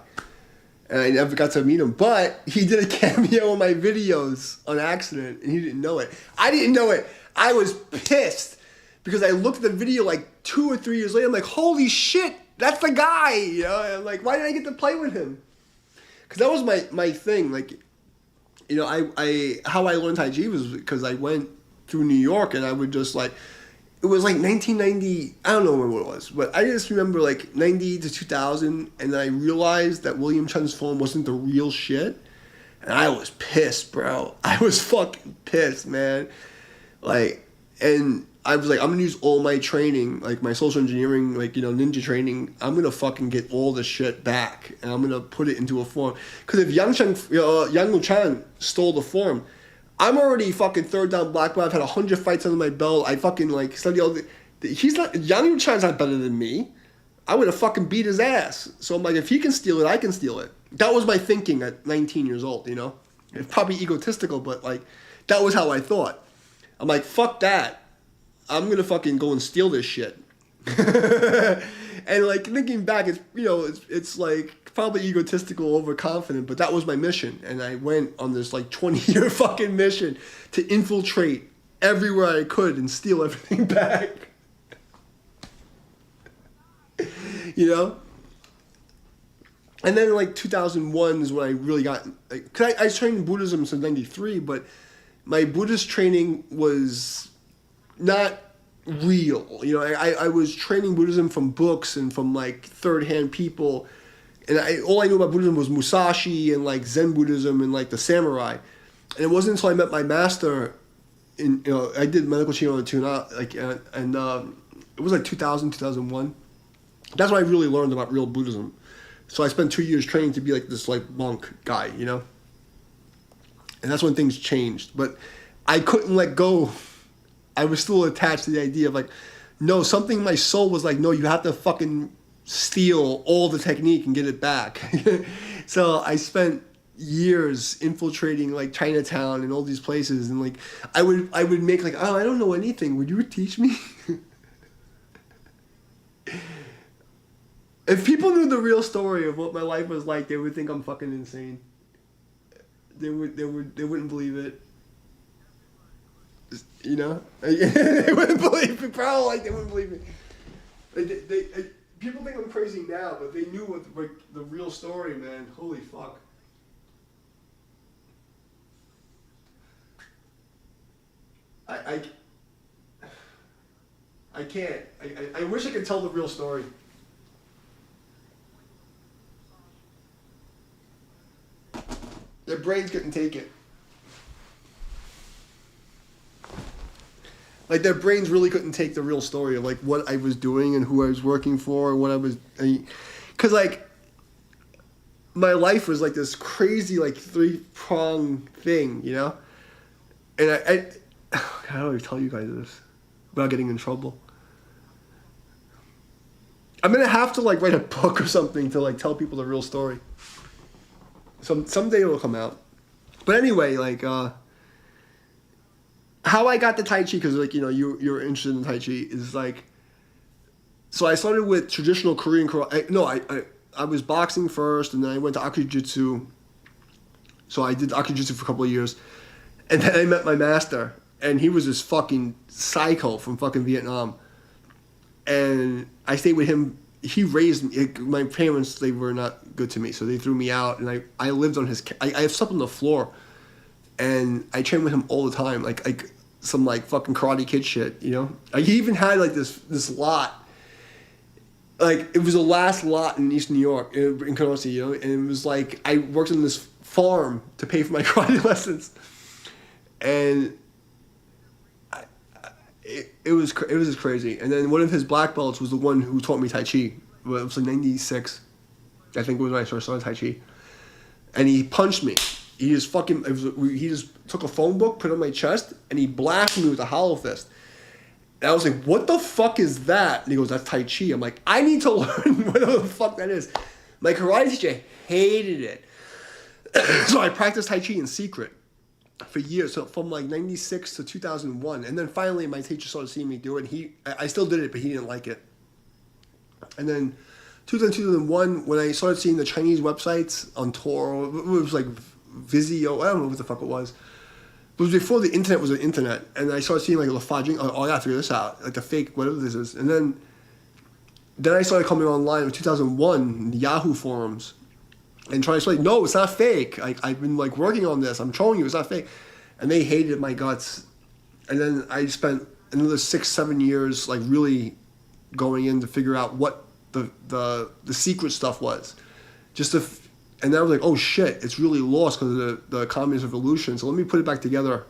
And I never got to meet him. But he did a cameo in my videos on accident, and he didn't know it. I didn't know it. I was pissed because I looked at the video like 2 or 3 years later. I'm like, holy shit, that's the guy. You know? And I'm like, why did I get to play with him? Because that was my thing. Like, you know, how I learned Tai Chi was because I went through New York, and I would just, like, it was like 1990, I don't know when it was, but I just remember like 90 to 2000, and then I realized that William Chen's phone wasn't the real shit, and I was pissed, bro. I was fucking pissed, man. Like, and I was like, I'm gonna use all my training, like my social engineering, like, you know, ninja training, I'm gonna fucking get all this shit back, and I'm gonna put it into a form. Because if Yang Luchan stole the form, I'm already fucking third down black belt. I've had 100 fights under my belt. I fucking, like, study all the... He's not... Yang Chan's not better than me. I would have fucking beat his ass. So I'm like, if he can steal it, I can steal it. That was my thinking at 19 years old, you know? It's probably egotistical, but, like, that was how I thought. I'm like, fuck that. I'm gonna fucking go and steal this shit. And, like, thinking back, it's, you know, it's like... probably egotistical, overconfident, but that was my mission. And I went on this like 20-year fucking mission to infiltrate everywhere I could and steal everything back. You know? And then like 2001 is when I really got, like, cause I trained in Buddhism since 93, but my Buddhist training was not real. You know, I was training Buddhism from books and from like third-hand people. And all I knew about Buddhism was Musashi and, like, Zen Buddhism and, like, the samurai. And it wasn't until I met my master in, you know, I did medical training on the tuna, like, and it was like 2000, 2001. That's when I really learned about real Buddhism. So I spent 2 years training to be, like, this, like, monk guy, you know? And that's when things changed. But I couldn't let go. I was still attached to the idea of, like, no, something in my soul was like, no, you have to fucking steal all the technique and get it back. So I spent years infiltrating like Chinatown and all these places, and like I would make like, oh, I don't know anything, would you teach me? If people knew the real story of what my life was like, they would think I'm fucking insane. They wouldn't believe it. You know? They wouldn't believe it, bro. Like, they wouldn't believe it. people think I'm crazy now, but they knew what the real story, man. Holy fuck. I can't. I wish I could tell the real story. Their brains couldn't take it. Like, their brains really couldn't take the real story of, like, what I was doing and who I was working for and what I was... Because, like, my life was, like, this crazy, like, three-pronged thing, you know? And how do I tell you guys this without getting in trouble? I'm going to have to, like, write a book or something to, like, tell people the real story. Someday it'll come out. But anyway, like, how I got the Tai Chi, because, like, you know, you're interested in Tai Chi, is, like, so I started with traditional Korean karate. I was boxing first, and then I went to Akujutsu. So I did Akujutsu for a couple of years. And then I met my master, and he was this fucking psycho from fucking Vietnam. And I stayed with him. He raised me. My parents, they were not good to me, so they threw me out, and I lived on his... I slept on the floor, and I trained with him all the time, like some, like, fucking Karate Kid shit, you know? He even had, like, this lot. Like, it was the last lot in East New York, in Kenosha, you know? And it was like, I worked on this farm to pay for my karate lessons. And it was just crazy. And then one of his black belts was the one who taught me Tai Chi. It was like 96, I think it was when I first started Tai Chi. And he punched me. He just took a phone book, put it on my chest, and he blasted me with a hollow fist. And I was like, what the fuck is that? And he goes, that's Tai Chi. I'm like, I need to learn whatever the fuck that is. My karate teacher hated it. So I practiced Tai Chi in secret for years, so from like 96 to 2001. And then finally my teacher started seeing me do it, and I still did it, but he didn't like it. And then 2001, when I started seeing the Chinese websites on Toro, it was like Vizio, I don't know what the fuck it was. It was before the internet was an internet, and I started seeing like Lafajing, oh, I gotta figure this out, like the fake, whatever this is. And then I started coming online in 2001, the Yahoo forums, and trying to say, no, it's not fake. I've been like working on this. I'm showing you it's not fake. And they hated my guts. And then I spent another 6-7 years like really going in to figure out what the secret stuff was. And then I was like, oh shit, it's really lost because of the communist revolution. So let me put it back together.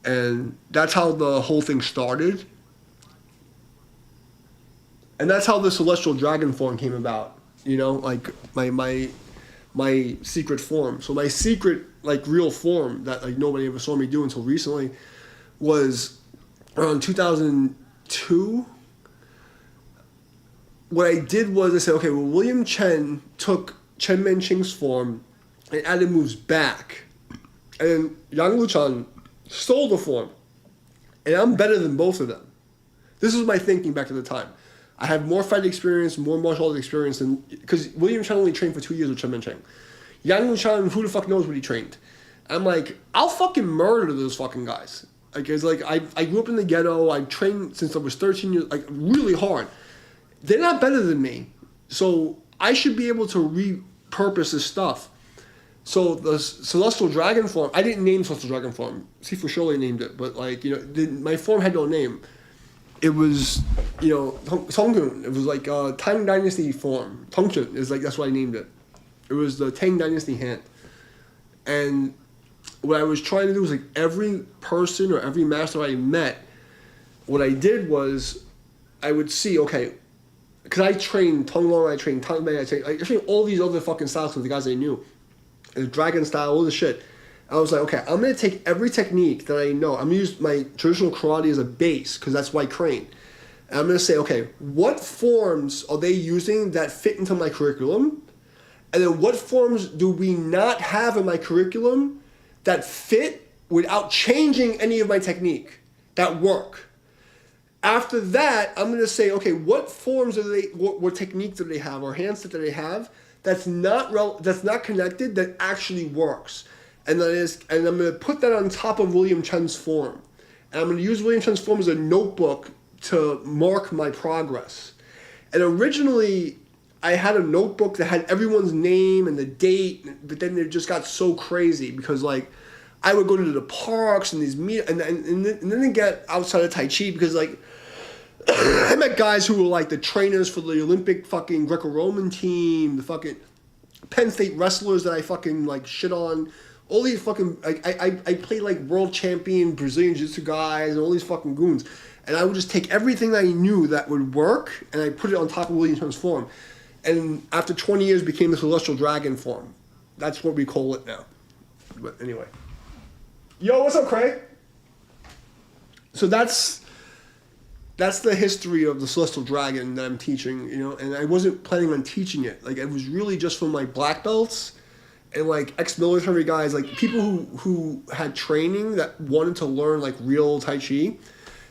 And that's how the whole thing started. And that's how the Celestial Dragon form came about. You know, like my secret form. So my secret, like, real form that, like, nobody ever saw me do until recently was around 2002. What I did was I said, okay, well, William Chen took Chen Menqing's form and added moves back. And Yang Luchan stole the form. And I'm better than both of them. This was my thinking back at the time. I have more fight experience, more martial arts experience than... Because William Chen only trained for 2 years with Chen Menqing. Yang Luchan, who the fuck knows what he trained? I'm like, I'll fucking murder those fucking guys. Like, it's like, I grew up in the ghetto. I trained since I was 13 years, like, really hard. They're not better than me. So I should be able to repurpose this stuff. So the Celestial Dragon form, I didn't name Celestial Dragon form. Sifu Shirley named it, but, like, you know, my form had no name. It was, you know, Tongchun. It was like Tang Dynasty form. Tongchun is like, that's what I named it. It was the Tang Dynasty hand. And what I was trying to do was, like, every person or every master I met, what I did was I would see, okay, because I trained Tong Long, I trained Tang Bei, I trained all these other fucking styles with the guys I knew. The dragon style, all this shit. I was like, okay, I'm going to take every technique that I know. I'm going to use my traditional karate as a base, because that's why I train. And I'm going to say, okay, what forms are they using that fit into my curriculum? And then what forms do we not have in my curriculum that fit without changing any of my technique, that work? After that, I'm going to say, okay, what forms what techniques do they have, or hands do they have that's not connected, that actually works? And I'm going to put that on top of William Chen's form. And I'm going to use William Chen's form as a notebook to mark my progress. And And originally, I had a notebook that had everyone's name and the date, but then it just got so crazy because like I would go to the parks and these and then they get outside of Tai Chi because like I met guys who were like the trainers for the Olympic fucking Greco-Roman team, the fucking Penn State wrestlers that I fucking like shit on. All these fucking I played like world champion Brazilian Jiu-Jitsu guys and all these fucking goons. And I would just take everything that I knew that would work and I put it on top of William Turner's form. And after 20 years became the Celestial Dragon form. That's what we call it now. But anyway. Yo, what's up, Craig? So that's the history of the Celestial Dragon that I'm teaching, you know, and I wasn't planning on teaching it. Like, it was really just for my black belts and, like, ex-military guys, like, people who had training that wanted to learn, like, real Tai Chi.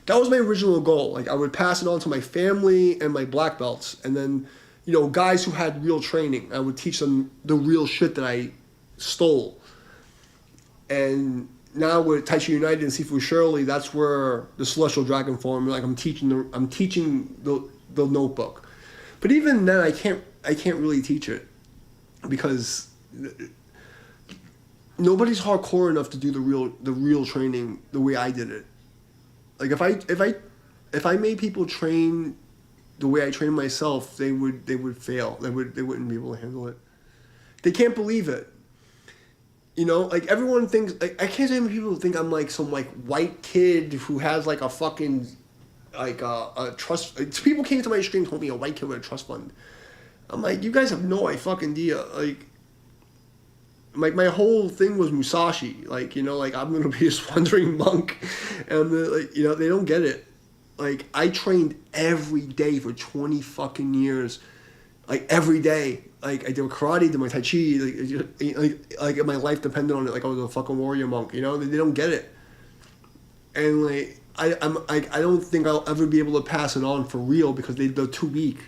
That was my original goal. Like, I would pass it on to my family and my black belts, and then, you know, guys who had real training, I would teach them the real shit that I stole. And now with Tai Chi United and Sifu Shirley, that's where the Celestial Dragon form, like I'm teaching the notebook. But even then I can't really teach it because nobody's hardcore enough to do the real training the way I did it. Like if I made people train the way I train myself, they would fail. They wouldn't be able to handle it. They can't believe it. You know, like everyone thinks, like I can't say many people think I'm like some like white kid who has like a fucking like a trust. People came to my stream and told me a white kid with a trust fund. I'm like, you guys have no idea. Like my whole thing was Musashi. Like, you know, like I'm gonna be this wandering monk, and like, you know, they don't get it. Like I trained every day for 20 fucking years, like every day. Like I did karate, did my Tai Chi, like my life depended on it. Like I was a fucking warrior monk, you know. They don't get it, and like I don't think I'll ever be able to pass it on for real because they're too weak.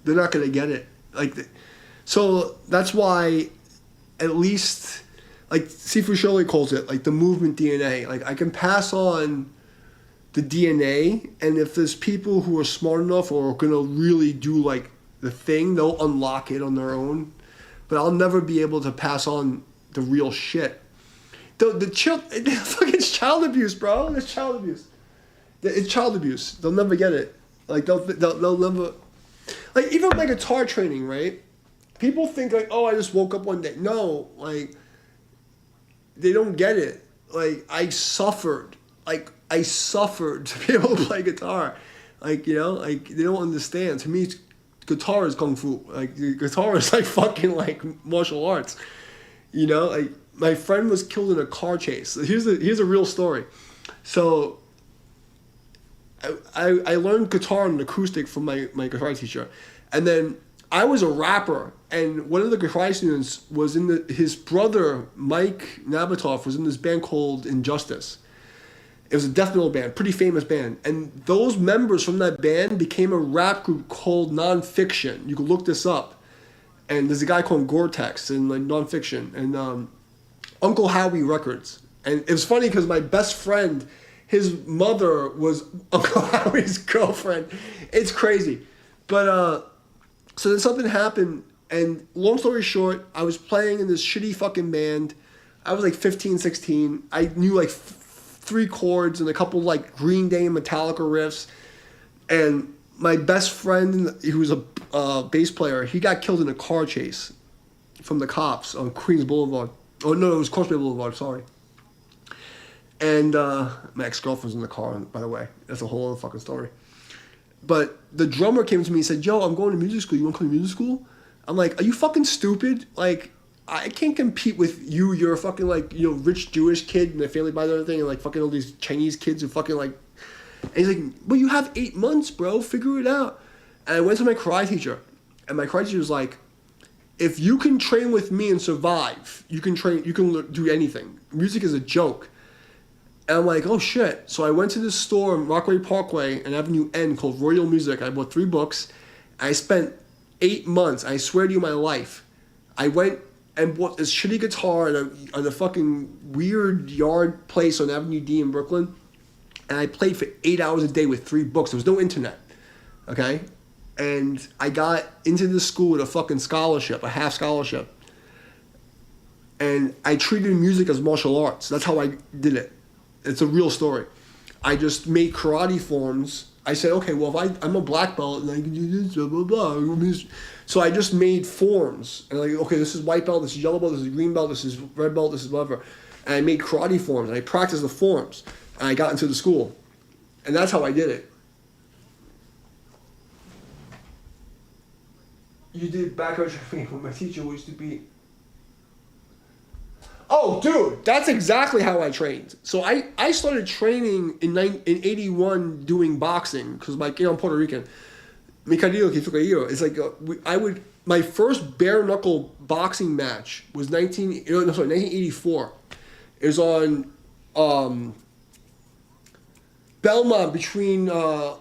They're not gonna get it. So that's why, at least, like Sifu Shirley calls it, like the movement DNA. Like I can pass on the DNA, and if there's people who are smart enough or are gonna really do like the thing, they'll unlock it on their own. But I'll never be able to pass on the real shit. It's child abuse, bro. It's child abuse. It's child abuse. They'll never get it. Like they'll never. Like even my guitar training, right? People think like, oh, I just woke up one day. No, like they don't get it. Like I suffered. Like I suffered to be able to play guitar. Like, you know, like they don't understand. To me, guitar is kung fu. Like guitar is like fucking like martial arts. You know, like my friend was killed in a car chase. Here's a real story. So I learned guitar and acoustic from my guitar teacher, and then I was a rapper, and one of the guitar students was his brother Mike Nabatoff was in this band called Injustice. It was a death metal band, pretty famous band. And those members from that band became a rap group called Nonfiction. You can look this up. And there's a guy called Gore-Tex in like Nonfiction and Uncle Howie Records. And it was funny because my best friend, his mother was Uncle Howie's girlfriend. It's crazy. But so then something happened, and long story short, I was playing in this shitty fucking band. I was like 15, 16. I knew like 3 chords and a couple like Green Day and Metallica riffs, and my best friend, who was a bass player, he got killed in a car chase from the cops on Queens Boulevard. Oh no, it was Causeway Boulevard. Sorry. And my ex-girlfriend was in the car, by the way. That's a whole other fucking story. But the drummer came to me and said, "Yo, I'm going to music school. You want to come to music school?" I'm like, "Are you fucking stupid? Like, I can't compete with you. You're a fucking, like, you know, rich Jewish kid and a family buys everything, and like fucking all these Chinese kids who fucking like." And he's like, "Well, you have 8 months, bro. Figure it out." And I went to my karate teacher, and my karate teacher was like, "If you can train with me and survive, you can train. You can do anything. Music is a joke." And I'm like, "Oh shit!" So I went to this store in Rockaway Parkway and Avenue N called Royal Music. I bought 3 books. I spent 8 months. I swear to you, my life. I went and bought this shitty guitar at a fucking weird yard place on Avenue D in Brooklyn. And I played for 8 hours a day with 3 books. There was no internet. okay? And I got into this school with a fucking scholarship, a half scholarship. And I treated music as martial arts. That's how I did it. It's a real story. I just made karate forms. I said, okay, well, if I'm a black belt and I can do this, blah, blah, blah. So I just made forms. And like, okay, this is white belt, this is yellow belt, this is green belt, this is red belt, this is whatever. And I made karate forms. And I practiced the forms. And I got into the school. And that's how I did it. You did backward training when my teacher used to be. Oh, dude, that's exactly how I trained. So I started training in 81 doing boxing because I'm Puerto Rican. It's like my first bare knuckle boxing match was 1984. It was on Belmont between Autumn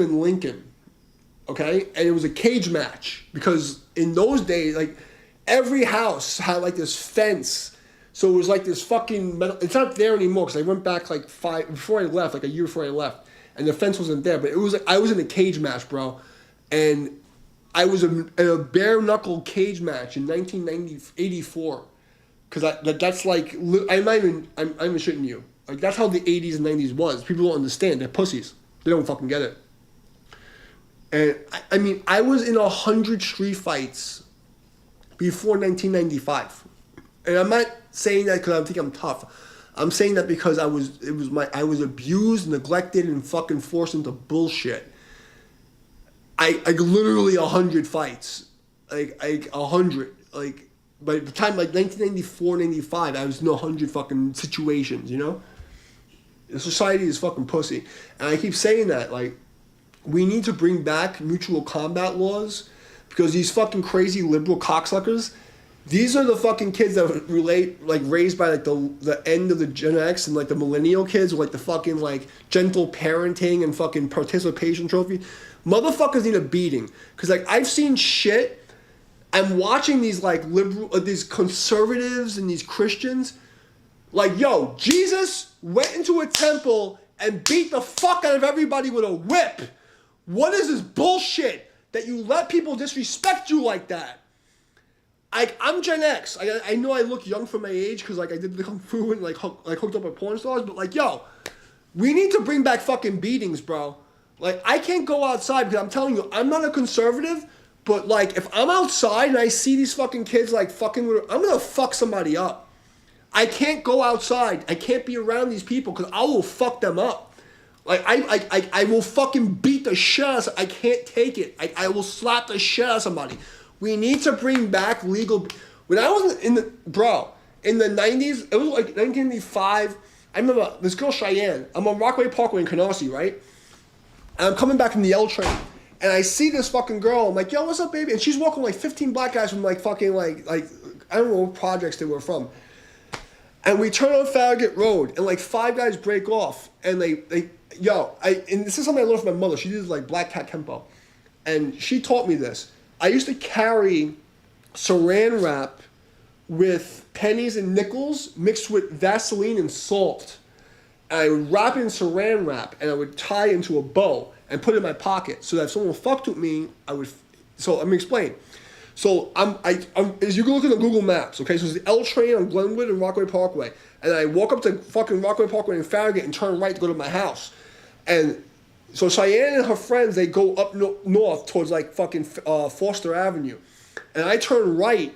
and Lincoln. Okay, and it was a cage match because in those days, like every house had like this fence. So it was like this fucking metal. It's not there anymore because I went back like before I left, like a year before I left, and the fence wasn't there. But it was like I was in a cage match, bro, and I was in a bare knuckle cage match in 1984, because that's like I'm not even shitting you. Like that's how the 80s and 90s was. People don't understand. They're pussies. They don't fucking get it. And I mean, I was in 100 street fights before 1995. And I'm not saying that because I think I'm tough. I'm saying that because I was abused, neglected, and fucking forced into bullshit. I literally 100 fights, like 100. Like by the time like 1994, 95, I was in 100 fucking situations. You know, the society is fucking pussy, and I keep saying that like we need to bring back mutual combat laws because these fucking crazy liberal cocksuckers. These are the fucking kids that raised by like the end of the Gen X and like the millennial kids with like the fucking like gentle parenting and fucking participation trophy. Motherfuckers need a beating. Cause like I've seen shit. I'm watching these like liberal, these conservatives and these Christians. Like, yo, Jesus went into a temple and beat the fuck out of everybody with a whip. What is this bullshit that you let people disrespect you like that? I'm Gen X. I know I look young for my age because like I did the kung fu and like hooked up with porn stars, but like yo, we need to bring back fucking beatings, bro. Like I can't go outside because I'm telling you, I'm not a conservative, but like if I'm outside and I see these fucking kids like fucking with, I'm gonna fuck somebody up. I can't go outside. I can't be around these people because I will fuck them up. Like I will fucking beat the shit out of. I can't take it. I will slap the shit out of somebody. We need to bring back legal. When I was in the 90s, it was like 1995. I remember this girl Cheyenne. I'm on Rockaway Parkway in Canarsie, right? And I'm coming back from the L train, and I see this fucking girl. I'm like, yo, what's up, baby? And she's walking like 15 black guys from like fucking like I don't know what projects they were from. And we turn on Farragut Road, and like 5 guys break off, and and this is something I learned from my mother. She did like Black Cat Kempo, and she taught me this. I used to carry saran wrap with pennies and nickels mixed with Vaseline and salt. And I would wrap it in saran wrap and I would tie it into a bow and put it in my pocket so that if someone fucked with me, I would. So let me explain. So I'm as you can look at the Google Maps, okay? So it's the L train on Glenwood and Rockaway Parkway, and I walk up to fucking Rockaway Parkway in Farragut and turn right to go to my house, and. So Cheyenne and her friends, they go up north towards like fucking Foster Avenue. And I turn right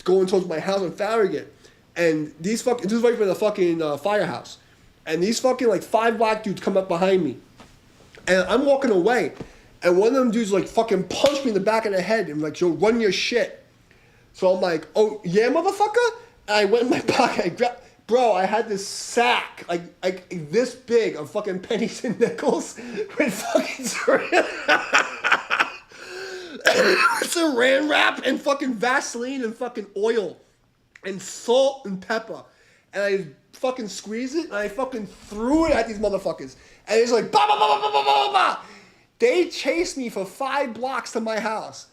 going towards my house in Farragut. And this is right by the fucking firehouse. And these fucking like 5 black dudes come up behind me. And I'm walking away. And one of them dudes like fucking punched me in the back of the head and like, yo, run your shit. So I'm like, oh yeah, motherfucker? And I went in my pocket, I grabbed. Bro, I had this sack, like this big of fucking pennies and nickels with fucking saran wrap and fucking Vaseline and fucking oil and salt and pepper. And I fucking squeezed it and I fucking threw it at these motherfuckers. And it's like, bah, bah, bah, bah, bah, bah, bah. They chased me for 5 blocks to my house.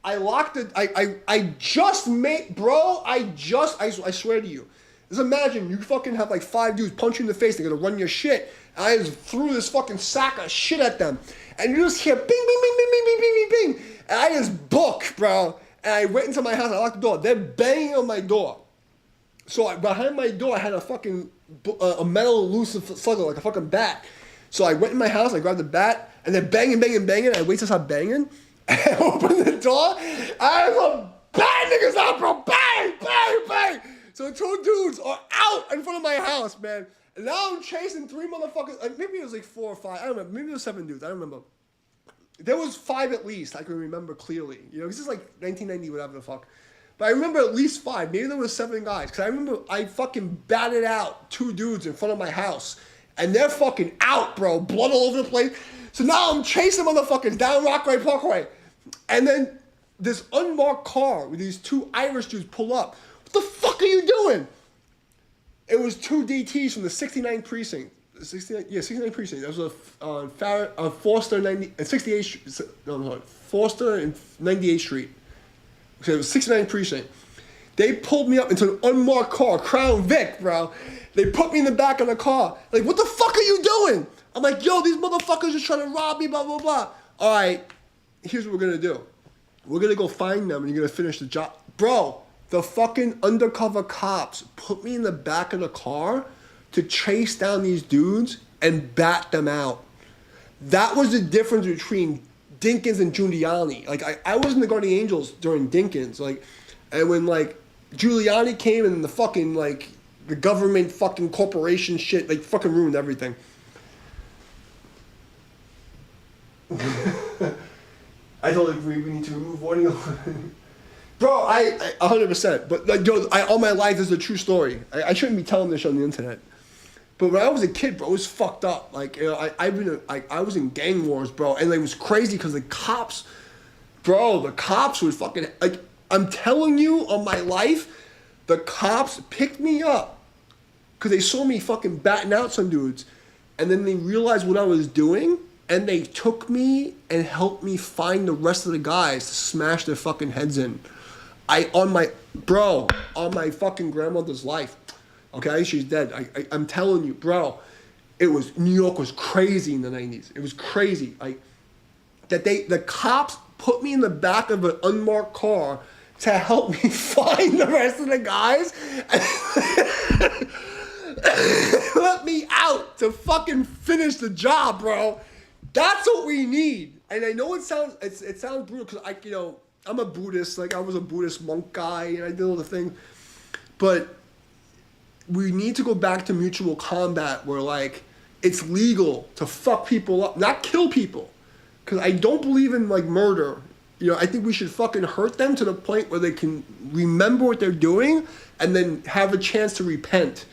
I locked it, I just made, bro, I swear to you. Just imagine you fucking have like 5 dudes punch you in the face. They're gonna run your shit. And I just threw this fucking sack of shit at them. And you just hear bing, bing, bing, bing, bing, bing, bing, bing, bing. And I just book, bro. And I went into my house, I locked the door. They're banging on my door. So behind my door, I had a fucking, a metal elusive slugger, like a fucking bat. So I went in my house, I grabbed the bat, and they're banging, banging, banging, and I wait to stop banging. And I opened the door, I was like, bang niggas out, bro, bang, bang, bang. So 2 dudes are out in front of my house, man. And now I'm chasing 3 motherfuckers, like maybe it was like 4 or 5, I don't remember, maybe it was 7 dudes, I don't remember. There was 5 at least, I can remember clearly. You know, this is like 1990, whatever the fuck. But I remember at least 5, maybe there was 7 guys. Because I remember I fucking batted out 2 dudes in front of my house. And they're fucking out, bro, blood all over the place. So now I'm chasing motherfuckers down Rockaway Parkway. And then this unmarked car with these 2 Irish dudes pull up. What the fuck are you doing? It was 2 DTs from the 69th precinct. 69th precinct. That was on Forster 90 and 68th Street. No, I'm sorry, Forster and 98th Street. So it was 69th precinct. They pulled me up into an unmarked car, Crown Vic, bro. They put me in the back of the car. Like, what the fuck are you doing? I'm like, yo, these motherfuckers are trying to rob me, blah, blah, blah. All right, here's what we're going to do. We're going to go find them, and you're going to finish the job. Bro, the fucking undercover cops put me in the back of the car to chase down these dudes and bat them out. That was the difference between Dinkins and Giuliani. Like, I was in the Guardian Angels during Dinkins. Like, and when, like, Giuliani came and the fucking, like, the government fucking corporation shit, like, fucking ruined everything. I totally agree. We need to remove warning. Bro, I 100%. But, like, yo, all my life is a true story. I shouldn't be telling this on the internet. But when I was a kid, bro, it was fucked up. Like, you know, I was in gang wars, bro. And, like, it was crazy because the cops would fucking, like, I'm telling you, on my life, the cops picked me up because they saw me fucking batting out some dudes. And then they realized what I was doing, and they took me and helped me find the rest of the guys to smash their fucking heads in. On my fucking grandmother's life. Okay, she's dead. I'm telling you, bro, New York was crazy in the 90s. It was crazy. The cops put me in the back of an unmarked car to help me find the rest of the guys and let me out to fucking finish the job, bro. That's what we need. And I know it sounds brutal because I'm a Buddhist. Like, I was a Buddhist monk guy and I did all the things. But we need to go back to mutual combat where, like, it's legal to fuck people up, not kill people. Because I don't believe in, like, murder. You know, I think we should fucking hurt them to the point where they can remember what they're doing and then have a chance to repent.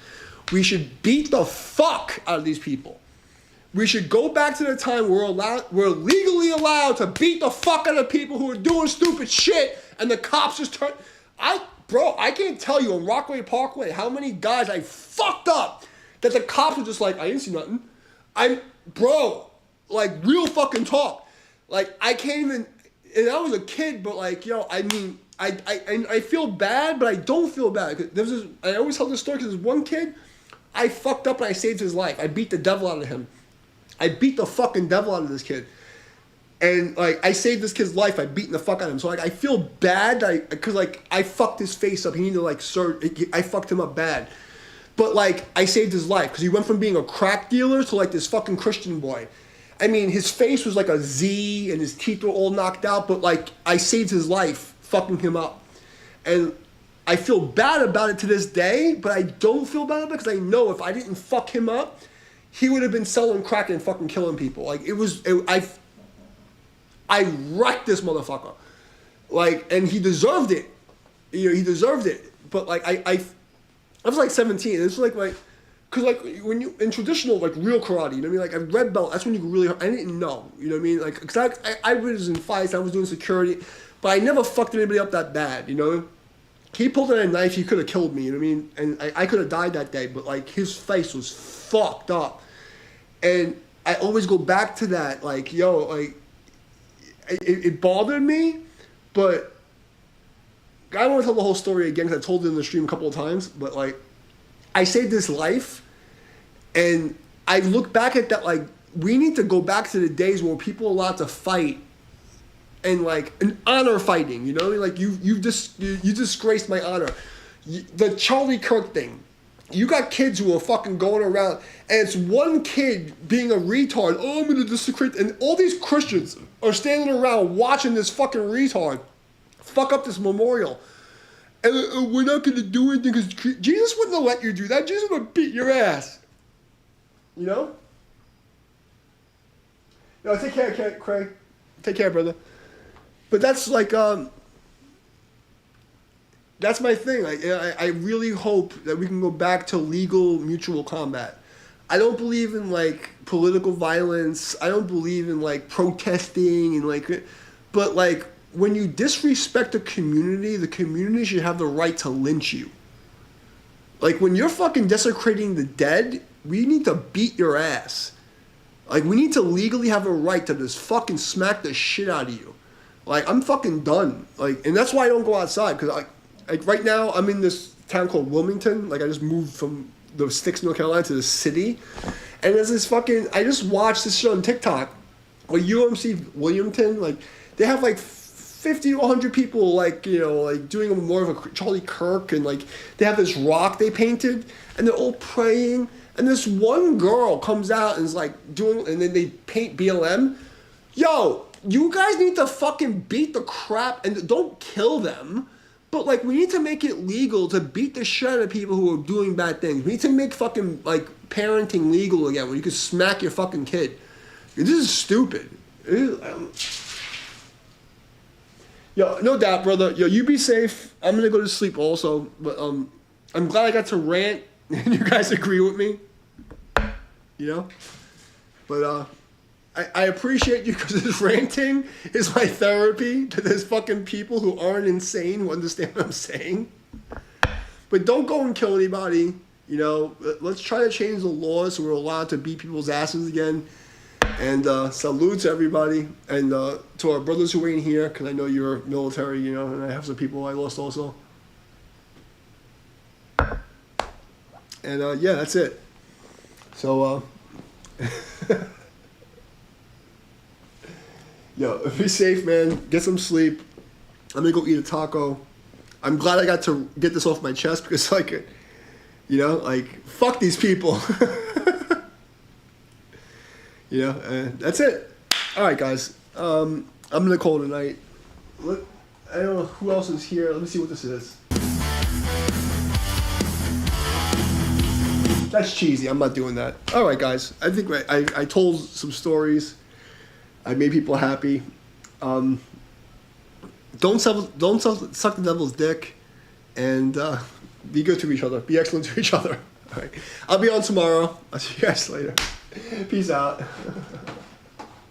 We should beat the fuck out of these people. We should go back to the time we're legally allowed to beat the fuck out of people who are doing stupid shit, and the cops just turn. I can't tell you on Rockaway Parkway how many guys I fucked up that the cops were just like, I didn't see nothing. Like, real fucking talk. Like, I can't even. And I was a kid, but, like, I mean, I feel bad, but I don't feel bad. I always tell this story because there's one kid, I fucked up and I saved his life. I beat the devil out of him. I beat the fucking devil out of this kid. And, like, I saved this kid's life by beating the fuck out of him. So, like, I feel bad because, like, I fucked his face up. He needed to, like, I fucked him up bad. But, like, I saved his life because he went from being a crack dealer to, like, this fucking Christian boy. I mean, his face was like a Z and his teeth were all knocked out, but, like, I saved his life fucking him up. And I feel bad about it to this day, but I don't feel bad about it because I know if I didn't fuck him up, he would have been selling crack and fucking killing people. Like, I wrecked this motherfucker. Like, and he deserved it. You know, he deserved it. But, like, I was like 17. It's like, because, like, when you, in traditional, like, real karate, you know what I mean? Like, a red belt, that's when you really, I didn't know, you know what I mean? Like, because I was in fights, I was doing security, but I never fucked anybody up that bad, you know? He pulled out a knife, he could have killed me, you know what I mean? And I could have died that day, but, like, his face was fucked up. And I always go back to that, like, like, it bothered me, but I don't want to tell the whole story again because I told it in the stream a couple of times, but, like, I saved his life, and I look back at that, like, we need to go back to the days where people are allowed to fight and like an honor fighting, you know, like you disgraced my honor. The Charlie Kirk thing. You got kids who are fucking going around, and it's one kid being a retard. Oh, I'm gonna desecrate, and all these Christians are standing around watching this fucking retard fuck up this memorial. And we're not gonna do anything because Jesus wouldn't have let you do that. Jesus would have beat your ass. You know? No, take care, Craig. Take care, brother. But that's like, that's my thing. Like, I really hope that we can go back to legal mutual combat. I don't believe in like political violence. I don't believe in like protesting and like, but like when you disrespect the community should have the right to lynch you. Like when you're fucking desecrating the dead, we need to beat your ass. Like we need to legally have a right to just fucking smack the shit out of you. Like I'm fucking done. Like, and that's why I don't go outside because like right now I'm in this town called Wilmington. Like I just moved from the sticks, North Carolina to the city, and there's this fucking. I just watched this shit on TikTok, where UMC Wilmington, like they have like 50 to 100 people, like you know, like doing more of a Charlie Kirk, and like they have this rock they painted, and they're all praying, and this one girl comes out and is like doing, and then they paint BLM. Yo, you guys need to fucking beat the crap and don't kill them. But, like, we need to make it legal to beat the shit out of people who are doing bad things. We need to make fucking, like, parenting legal again where you can smack your fucking kid. This is stupid. Yo, no doubt, brother. Yo, you be safe. I'm going to go to sleep also. But I'm glad I got to rant and you guys agree with me. You know? But, I appreciate you because this ranting is my therapy to these fucking people who aren't insane, who understand what I'm saying. But don't go and kill anybody. You know, let's try to change the laws so we're allowed to beat people's asses again. And salute to everybody. And to our brothers who ain't here, because I know you're military, you know, and I have some people I lost also. And yeah, that's it. So, yo, be safe, man. Get some sleep. I'm gonna go eat a taco. I'm glad I got to get this off my chest because, like, you know, like, fuck these people. You know, that's it. All right, guys. I'm gonna call it a night. I don't know who else is here. Let me see what this is. That's cheesy. I'm not doing that. All right, guys. I think I told some stories. I made people happy. Don't suck the devil's dick, and be good to each other. Be excellent to each other. All right. I'll be on tomorrow. I'll see you guys later. Peace out.